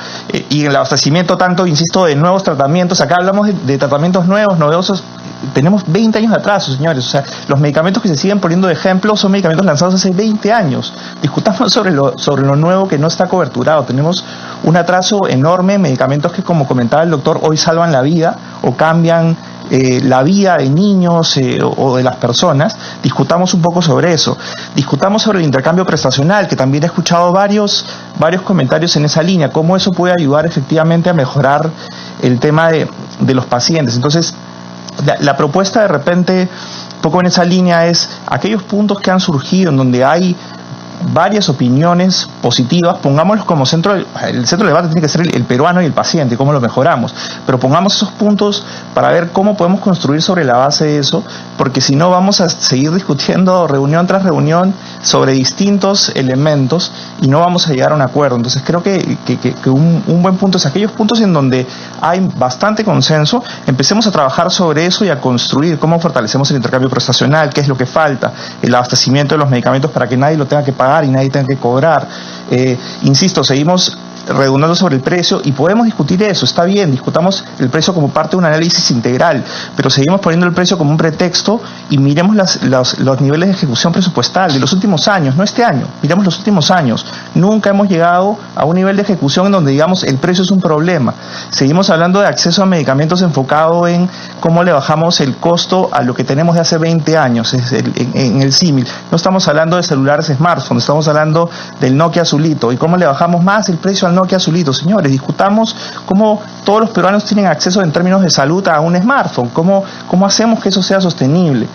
y en el abastecimiento tanto, insisto, de nuevos tratamientos. Acá hablamos de tratamientos nuevos, novedosos. Tenemos 20 años de atraso, señores. O sea, los medicamentos que se siguen poniendo de ejemplo son medicamentos lanzados hace 20 años. Discutamos sobre lo nuevo que no está coberturado. Tenemos un atraso enorme en medicamentos que, como comentaba el doctor, hoy salvan la vida o cambian la vida de niños o de las personas. Discutamos un poco sobre eso. Discutamos sobre el intercambio prestacional, que también he escuchado varios comentarios en esa línea, cómo eso puede ayudar efectivamente a mejorar el tema de los pacientes. Entonces, la propuesta de repente, un poco en esa línea, es aquellos puntos que han surgido en donde hay varias opiniones positivas, pongámoslos como centro del debate. Tiene que ser el peruano y el paciente, cómo lo mejoramos, pero pongamos esos puntos para ver cómo podemos construir sobre la base de eso, porque si no vamos a seguir discutiendo reunión tras reunión sobre distintos elementos y no vamos a llegar a un acuerdo. Entonces creo que un buen punto es aquellos puntos en donde hay bastante consenso, empecemos a trabajar sobre eso y a construir cómo fortalecemos el intercambio prestacional, qué es lo que falta, el abastecimiento de los medicamentos para que nadie lo tenga que pagar y nadie tenga que cobrar. Insisto, seguimos redundando sobre el precio, y podemos discutir eso, está bien, discutamos el precio como parte de un análisis integral, pero seguimos poniendo el precio como un pretexto y miremos los niveles de ejecución presupuestal de los últimos años, no este año, miremos los últimos años. Nunca hemos llegado a un nivel de ejecución en donde digamos el precio es un problema. Seguimos hablando de acceso a medicamentos enfocado en cómo le bajamos el costo a lo que tenemos de hace 20 años, en el símil. No estamos hablando de celulares smartphones, estamos hablando del Nokia azulito y cómo le bajamos más el precio al Nokia azulito. Señores, discutamos cómo todos los peruanos tienen acceso en términos de salud a un smartphone, cómo hacemos que eso sea sostenible.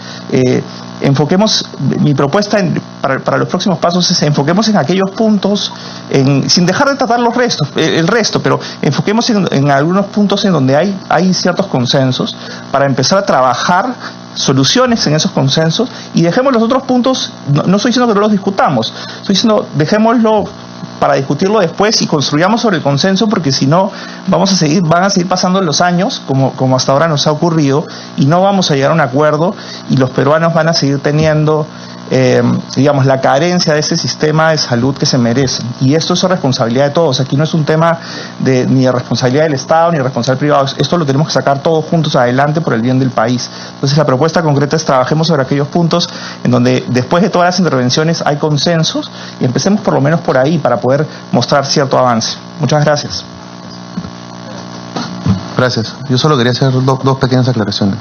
Enfoquemos, mi propuesta para los próximos pasos es enfoquemos en aquellos puntos, sin dejar de tratar el resto, pero enfoquemos en algunos puntos en donde hay ciertos consensos para empezar a trabajar soluciones en esos consensos, y dejemos los otros puntos, no estoy diciendo que no los discutamos, estoy diciendo dejémoslo para discutirlo después y construyamos sobre el consenso, porque si no van a seguir pasando los años como hasta ahora nos ha ocurrido, y no vamos a llegar a un acuerdo, y los peruanos van a seguir teniendo digamos, la carencia de ese sistema de salud que se merecen. Y esto es responsabilidad de todos. Aquí no es un tema ni de responsabilidad del Estado ni de responsabilidad privada. Esto lo tenemos que sacar todos juntos adelante por el bien del país. Entonces la propuesta concreta es trabajemos sobre aquellos puntos en donde después de todas las intervenciones hay consensos, y empecemos por lo menos por ahí para poder mostrar cierto avance. Muchas gracias. Gracias. Yo solo quería hacer dos pequeñas aclaraciones.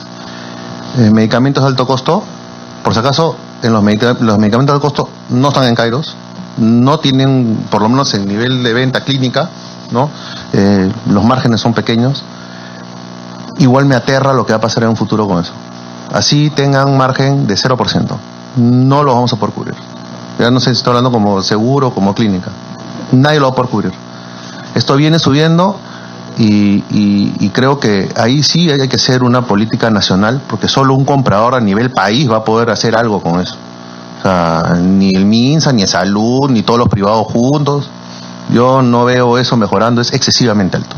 Medicamentos de alto costo, por si acaso, los medicamentos de alto costo no están en Kairos, no tienen, por lo menos el nivel de venta clínica, ¿no? Los márgenes son pequeños. Igual me aterra lo que va a pasar en un futuro con eso. Así tengan margen de 0%, no lo vamos a poder cubrir. Ya no sé si estoy hablando como seguro o como clínica. Nadie lo va a poder cubrir. Esto viene subiendo. Y creo que ahí sí hay que hacer una política nacional, porque solo un comprador a nivel país va a poder hacer algo con eso. O sea, ni el MINSA, ni el Salud, ni todos los privados juntos. Yo no veo eso mejorando, es excesivamente alto.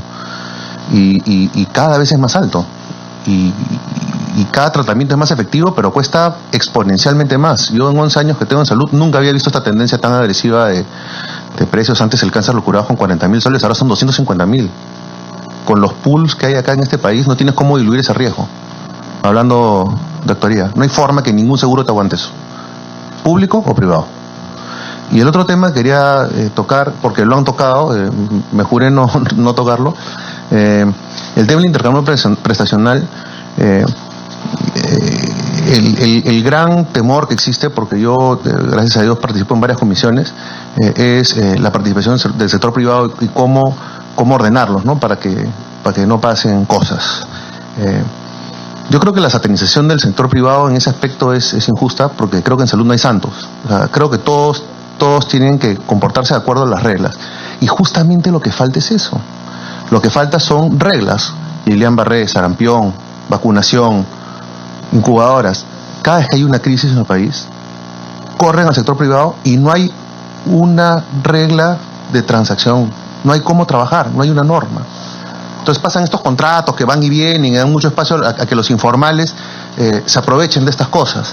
Y cada vez es más alto. Y cada tratamiento es más efectivo, pero cuesta exponencialmente más. Yo en 11 años que tengo en salud nunca había visto esta tendencia tan agresiva de precios. Antes el cáncer lo curaba con 40.000 soles, ahora son 250.000. Con los pools que hay acá en este país no tienes cómo diluir ese riesgo. Hablando de actuaría, no hay forma que ningún seguro te aguante eso, público o privado. Y el otro tema que quería tocar, porque lo han tocado, me juré no tocarlo, el tema del intercambio prestacional, el gran temor que existe, porque yo, gracias a Dios, participo en varias comisiones, es la participación del sector privado y cómo ordenarlos, ¿no? Para que no pasen cosas. Yo creo que la satanización del sector privado en ese aspecto es injusta, porque creo que en salud no hay santos. O sea, creo que todos tienen que comportarse de acuerdo a las reglas. Y justamente lo que falta es eso. Lo que falta son reglas. Guillain-Barré, sarampión, vacunación, incubadoras. Cada vez que hay una crisis en el país, corren al sector privado y no hay una regla de transacción. No hay cómo trabajar, no hay una norma. Entonces pasan estos contratos que van y vienen y dan mucho espacio a que los informales se aprovechen de estas cosas.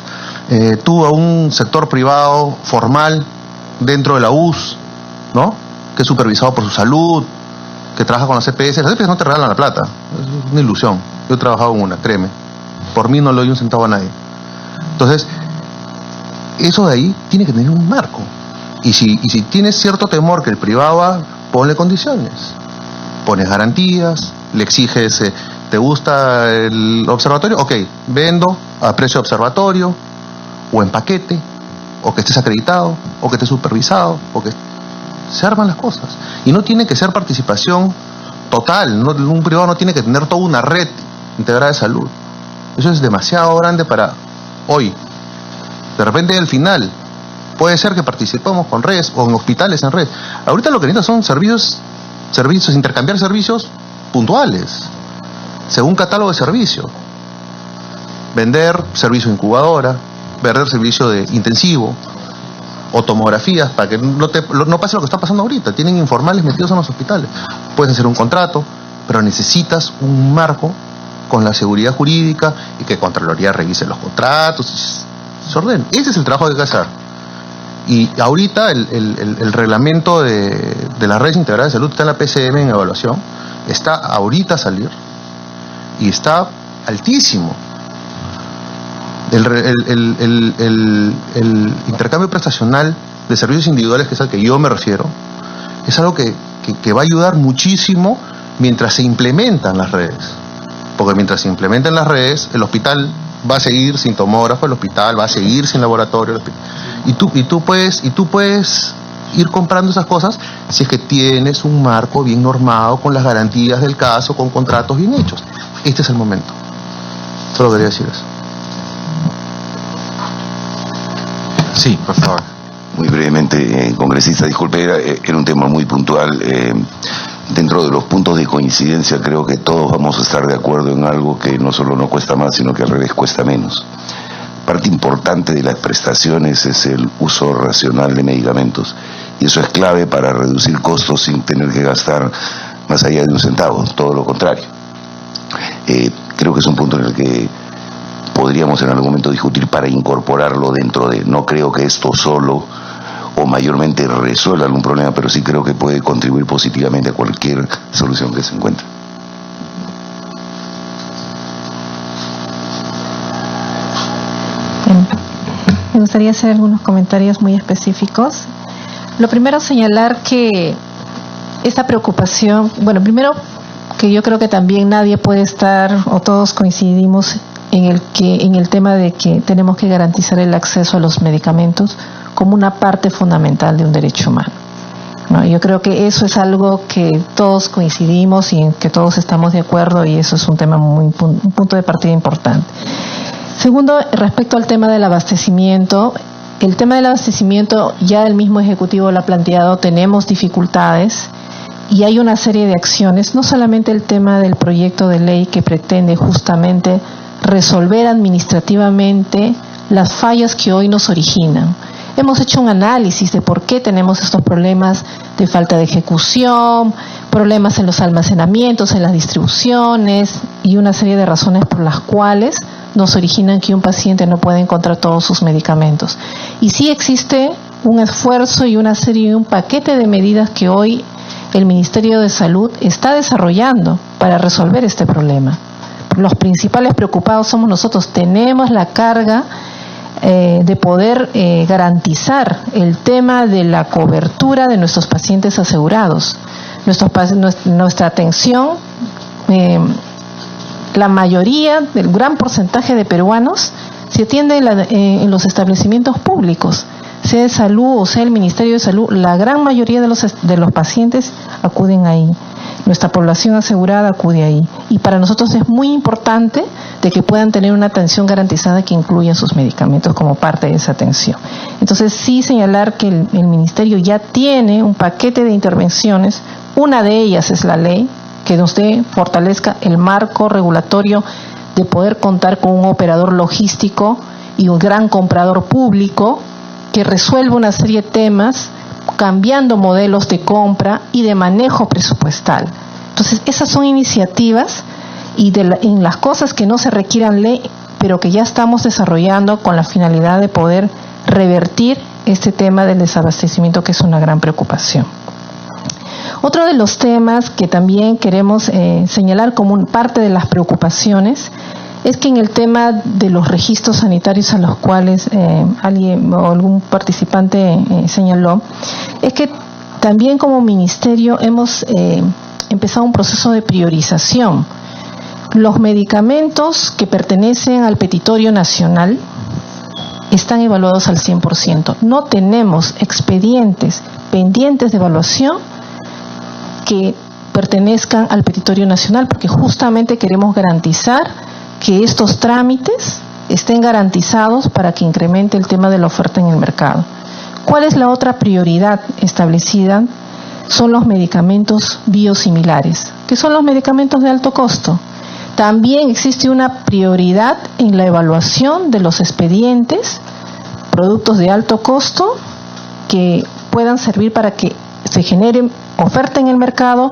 Tú a un sector privado formal dentro de la US, ¿no? Que es supervisado por su salud, que trabaja con las EPS. Las EPS no te regalan la plata, es una ilusión. Yo he trabajado en una, créeme. Por mí no le doy un centavo a nadie. Entonces, eso de ahí tiene que tener un marco. Y si tienes cierto temor que el privado va, ponle condiciones, pones garantías, le exiges, ¿te gusta el observatorio? Ok, vendo a precio de observatorio, o en paquete, o que estés acreditado, o que estés supervisado, o que se arman las cosas. Y no tiene que ser participación total, ¿no? Un privado no tiene que tener toda una red integrada de salud. Eso es demasiado grande para hoy. De repente al final puede ser que participemos con redes o en hospitales en red. Ahorita lo que necesitan son servicios, intercambiar servicios puntuales, según catálogo de servicio. Vender servicio de incubadora, vender servicio de intensivo, o tomografías, para que no pase lo que está pasando ahorita. Tienen informales metidos en los hospitales. Puedes hacer un contrato, pero necesitas un marco con la seguridad jurídica y que Contraloría revise los contratos, se ordene. Ese es el trabajo que hay que hacer. Y ahorita el reglamento de las redes integradas de salud está en la PCM en evaluación, está ahorita a salir y está altísimo. El intercambio prestacional de servicios individuales, que es al que yo me refiero, es algo que va a ayudar muchísimo mientras se implementan las redes. Porque mientras se implementen las redes, el hospital va a seguir sin tomógrafo, el hospital va a seguir sin laboratorio. Y tú puedes ir comprando esas cosas si es que tienes un marco bien normado, con las garantías del caso, con contratos bien hechos. Este es el momento. Solo quería decir eso. Sí, por favor. Muy brevemente, congresista, disculpe, era un tema muy puntual. Dentro de los puntos de coincidencia, creo que todos vamos a estar de acuerdo en algo que no solo no cuesta más, sino que al revés cuesta menos. Parte importante de las prestaciones es el uso racional de medicamentos, y eso es clave para reducir costos sin tener que gastar más allá de un centavo, todo lo contrario. Creo que es un punto en el que podríamos en algún momento discutir para incorporarlo dentro de, no creo que esto solo o mayormente resuelva algún problema, pero sí creo que puede contribuir positivamente a cualquier solución que se encuentre. Me gustaría hacer algunos comentarios muy específicos. Lo primero, señalar que esta preocupación, bueno, primero que yo creo que también nadie puede estar, o todos coincidimos en el tema de que tenemos que garantizar el acceso a los medicamentos como una parte fundamental de un derecho humano, ¿no? Yo creo que eso es algo que todos coincidimos y en que todos estamos de acuerdo, y eso es un tema un punto de partida importante. Segundo, respecto al tema del abastecimiento, el tema del abastecimiento ya el mismo Ejecutivo lo ha planteado, tenemos dificultades y hay una serie de acciones, no solamente el tema del proyecto de ley que pretende justamente resolver administrativamente las fallas que hoy nos originan. Hemos hecho un análisis de por qué tenemos estos problemas de falta de ejecución, problemas en los almacenamientos, en las distribuciones y una serie de razones por las cuales nos originan que un paciente no puede encontrar todos sus medicamentos. Y sí existe un esfuerzo y una serie, un paquete de medidas que hoy el Ministerio de Salud está desarrollando para resolver este problema. Los principales preocupados somos nosotros. Tenemos la carga de poder garantizar el tema de la cobertura de nuestros pacientes asegurados. Nuestra atención, la mayoría del gran porcentaje de peruanos se atiende en los establecimientos públicos, sea de salud o sea el Ministerio de Salud. La gran mayoría de los pacientes acuden ahí. Nuestra población asegurada acude ahí. Y para nosotros es muy importante de que puedan tener una atención garantizada que incluya sus medicamentos como parte de esa atención. Entonces sí señalar que el Ministerio ya tiene un paquete de intervenciones. Una de ellas es la ley, que nos fortalezca el marco regulatorio de poder contar con un operador logístico y un gran comprador público que resuelva una serie de temas, cambiando modelos de compra y de manejo presupuestal. Entonces, esas son iniciativas y en las cosas que no se requieran ley, pero que ya estamos desarrollando con la finalidad de poder revertir este tema del desabastecimiento, que es una gran preocupación. Otro de los temas que también queremos señalar como parte de las preocupaciones es que en el tema de los registros sanitarios a los cuales alguien o algún participante señaló, es que también como ministerio hemos empezado un proceso de priorización. Los medicamentos que pertenecen al petitorio nacional están evaluados al 100%. No tenemos expedientes pendientes de evaluación que pertenezcan al petitorio nacional, porque justamente queremos garantizar que estos trámites estén garantizados para que incremente el tema de la oferta en el mercado. ¿Cuál es la otra prioridad establecida? Son los medicamentos biosimilares, que son los medicamentos de alto costo. También existe una prioridad en la evaluación de los expedientes, productos de alto costo, que puedan servir para que se genere oferta en el mercado,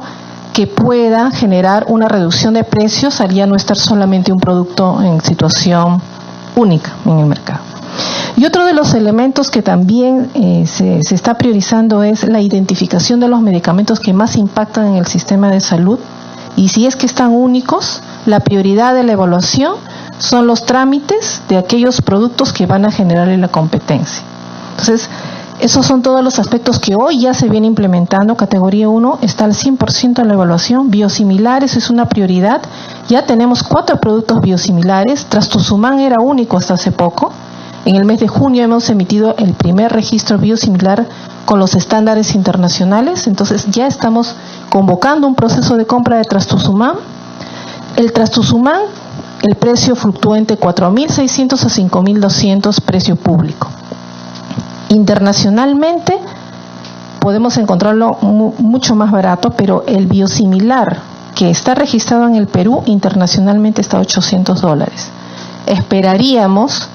que pueda generar una reducción de precios al ya no estar solamente un producto en situación única en el mercado. Y otro de los elementos que también se está priorizando es la identificación de los medicamentos que más impactan en el sistema de salud. Y si es que están únicos, la prioridad de la evaluación son los trámites de aquellos productos que van a generarle la competencia. Entonces, esos son todos los aspectos que hoy ya se viene implementando. Categoría 1 está al 100% en la evaluación. Biosimilares es una prioridad. Ya tenemos 4 productos biosimilares. Trastuzumab era único hasta hace poco. En el mes de junio hemos emitido el primer registro biosimilar con los estándares internacionales. Entonces ya estamos convocando un proceso de compra de Trastuzumab. El Trastuzumab, el precio fluctúa entre 4.600 a 5.200 precio público. Internacionalmente podemos encontrarlo mucho más barato, pero el biosimilar que está registrado en el Perú internacionalmente está a $800. Esperaríamos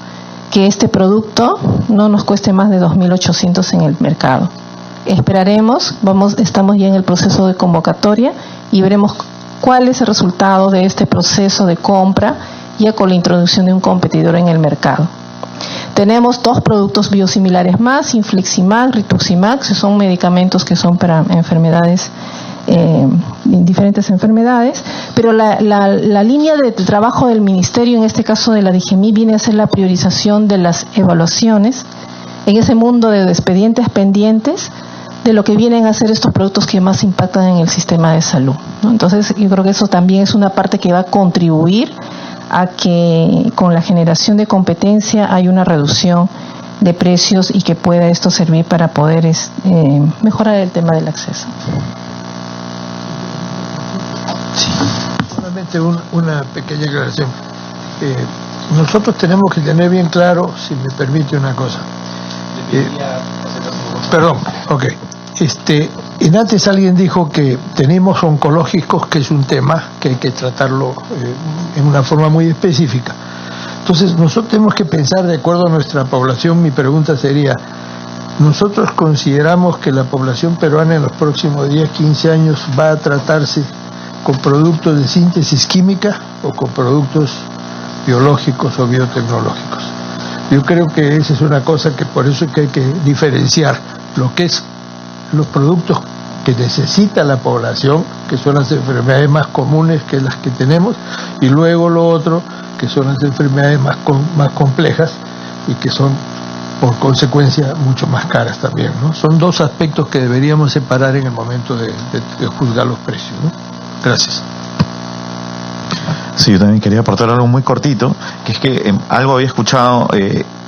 que este producto no nos cueste más de 2.800 en el mercado. Esperaremos, estamos ya en el proceso de convocatoria y veremos cuál es el resultado de este proceso de compra ya con la introducción de un competidor en el mercado. Tenemos 2 productos biosimilares más, Infliximab, Rituximab, que son medicamentos que son para enfermedades, diferentes enfermedades, pero la línea de trabajo del Ministerio, en este caso de la DIGEMI, viene a ser la priorización de las evaluaciones en ese mundo de expedientes pendientes de lo que vienen a ser estos productos que más impactan en el sistema de salud, ¿no? Entonces, yo creo que eso también es una parte que va a contribuir a que con la generación de competencia hay una reducción de precios y que pueda esto servir para poder mejorar el tema del acceso. Solamente una pequeña aclaración. Nosotros tenemos que tener bien claro, si me permite una cosa. Perdón, ok. En antes alguien dijo que tenemos oncológicos, que es un tema que hay que tratarlo en una forma muy específica. Entonces, nosotros tenemos que pensar de acuerdo a nuestra población. Mi pregunta sería, ¿nosotros consideramos que la población peruana en los próximos 10, 15 años va a tratarse con productos de síntesis química o con productos biológicos o biotecnológicos? Yo creo que esa es una cosa que por eso es que hay que diferenciar lo que es los productos que necesita la población, que son las enfermedades más comunes que las que tenemos, y luego lo otro, que son las enfermedades más complejas y que son por consecuencia mucho más caras también, ¿no? Son 2 aspectos que deberíamos separar en el momento de juzgar los precios, ¿no? Gracias. Sí, yo también quería aportar algo muy cortito, que es que algo había escuchado,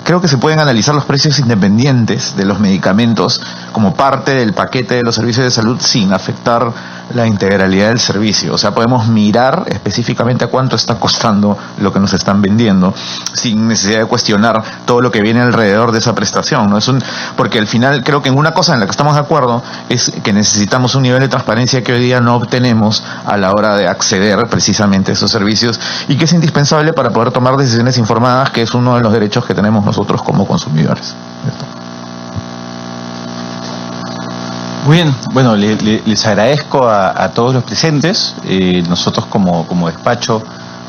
creo que se pueden analizar los precios independientes de los medicamentos como parte del paquete de los servicios de salud sin afectar la integralidad del servicio. O sea, podemos mirar específicamente a cuánto está costando lo que nos están vendiendo sin necesidad de cuestionar todo lo que viene alrededor de esa prestación, ¿no? Porque al final creo que en una cosa en la que estamos de acuerdo es que necesitamos un nivel de transparencia que hoy día no obtenemos a la hora de acceder precisamente a esos servicios y que es indispensable para poder tomar decisiones informadas, que es uno de los derechos que tenemos nosotros como consumidores. Muy bien, bueno, les agradezco a todos los presentes. Nosotros como despacho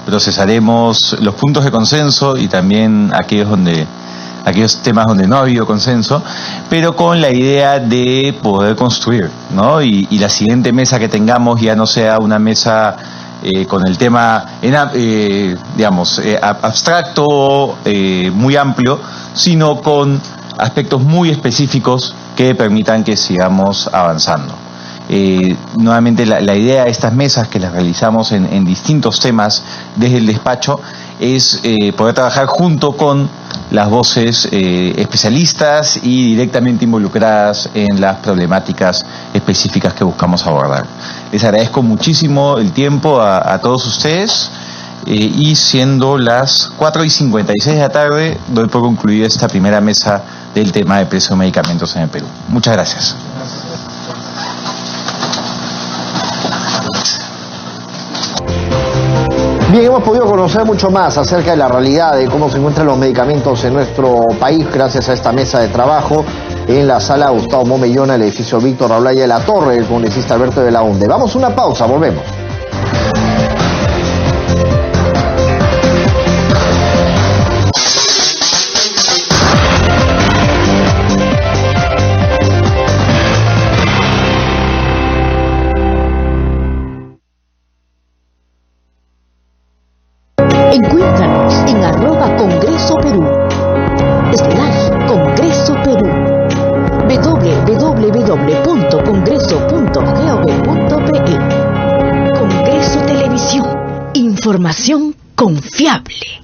procesaremos los puntos de consenso y también aquellos temas donde no ha habido consenso, pero con la idea de poder construir, ¿no? Y la siguiente mesa que tengamos ya no sea una mesa con el tema, abstracto, muy amplio, sino con aspectos muy específicos que permitan que sigamos avanzando. Nuevamente la idea de estas mesas que las realizamos en distintos temas desde el despacho es poder trabajar junto con las voces especialistas y directamente involucradas en las problemáticas específicas que buscamos abordar. Les agradezco muchísimo el tiempo a todos ustedes y siendo las 4:56 de la tarde doy por concluida esta primera mesa del tema de precio de medicamentos en el Perú. Muchas gracias. Bien, hemos podido conocer mucho más acerca de la realidad de cómo se encuentran los medicamentos en nuestro país gracias a esta mesa de trabajo en la sala Gustavo Momellona, el edificio Víctor Olaya de la Torre, el congresista Alberto Belaúnde. Vamos a una pausa, volvemos. www.congreso.gov.pe. Congreso Televisión. Información confiable.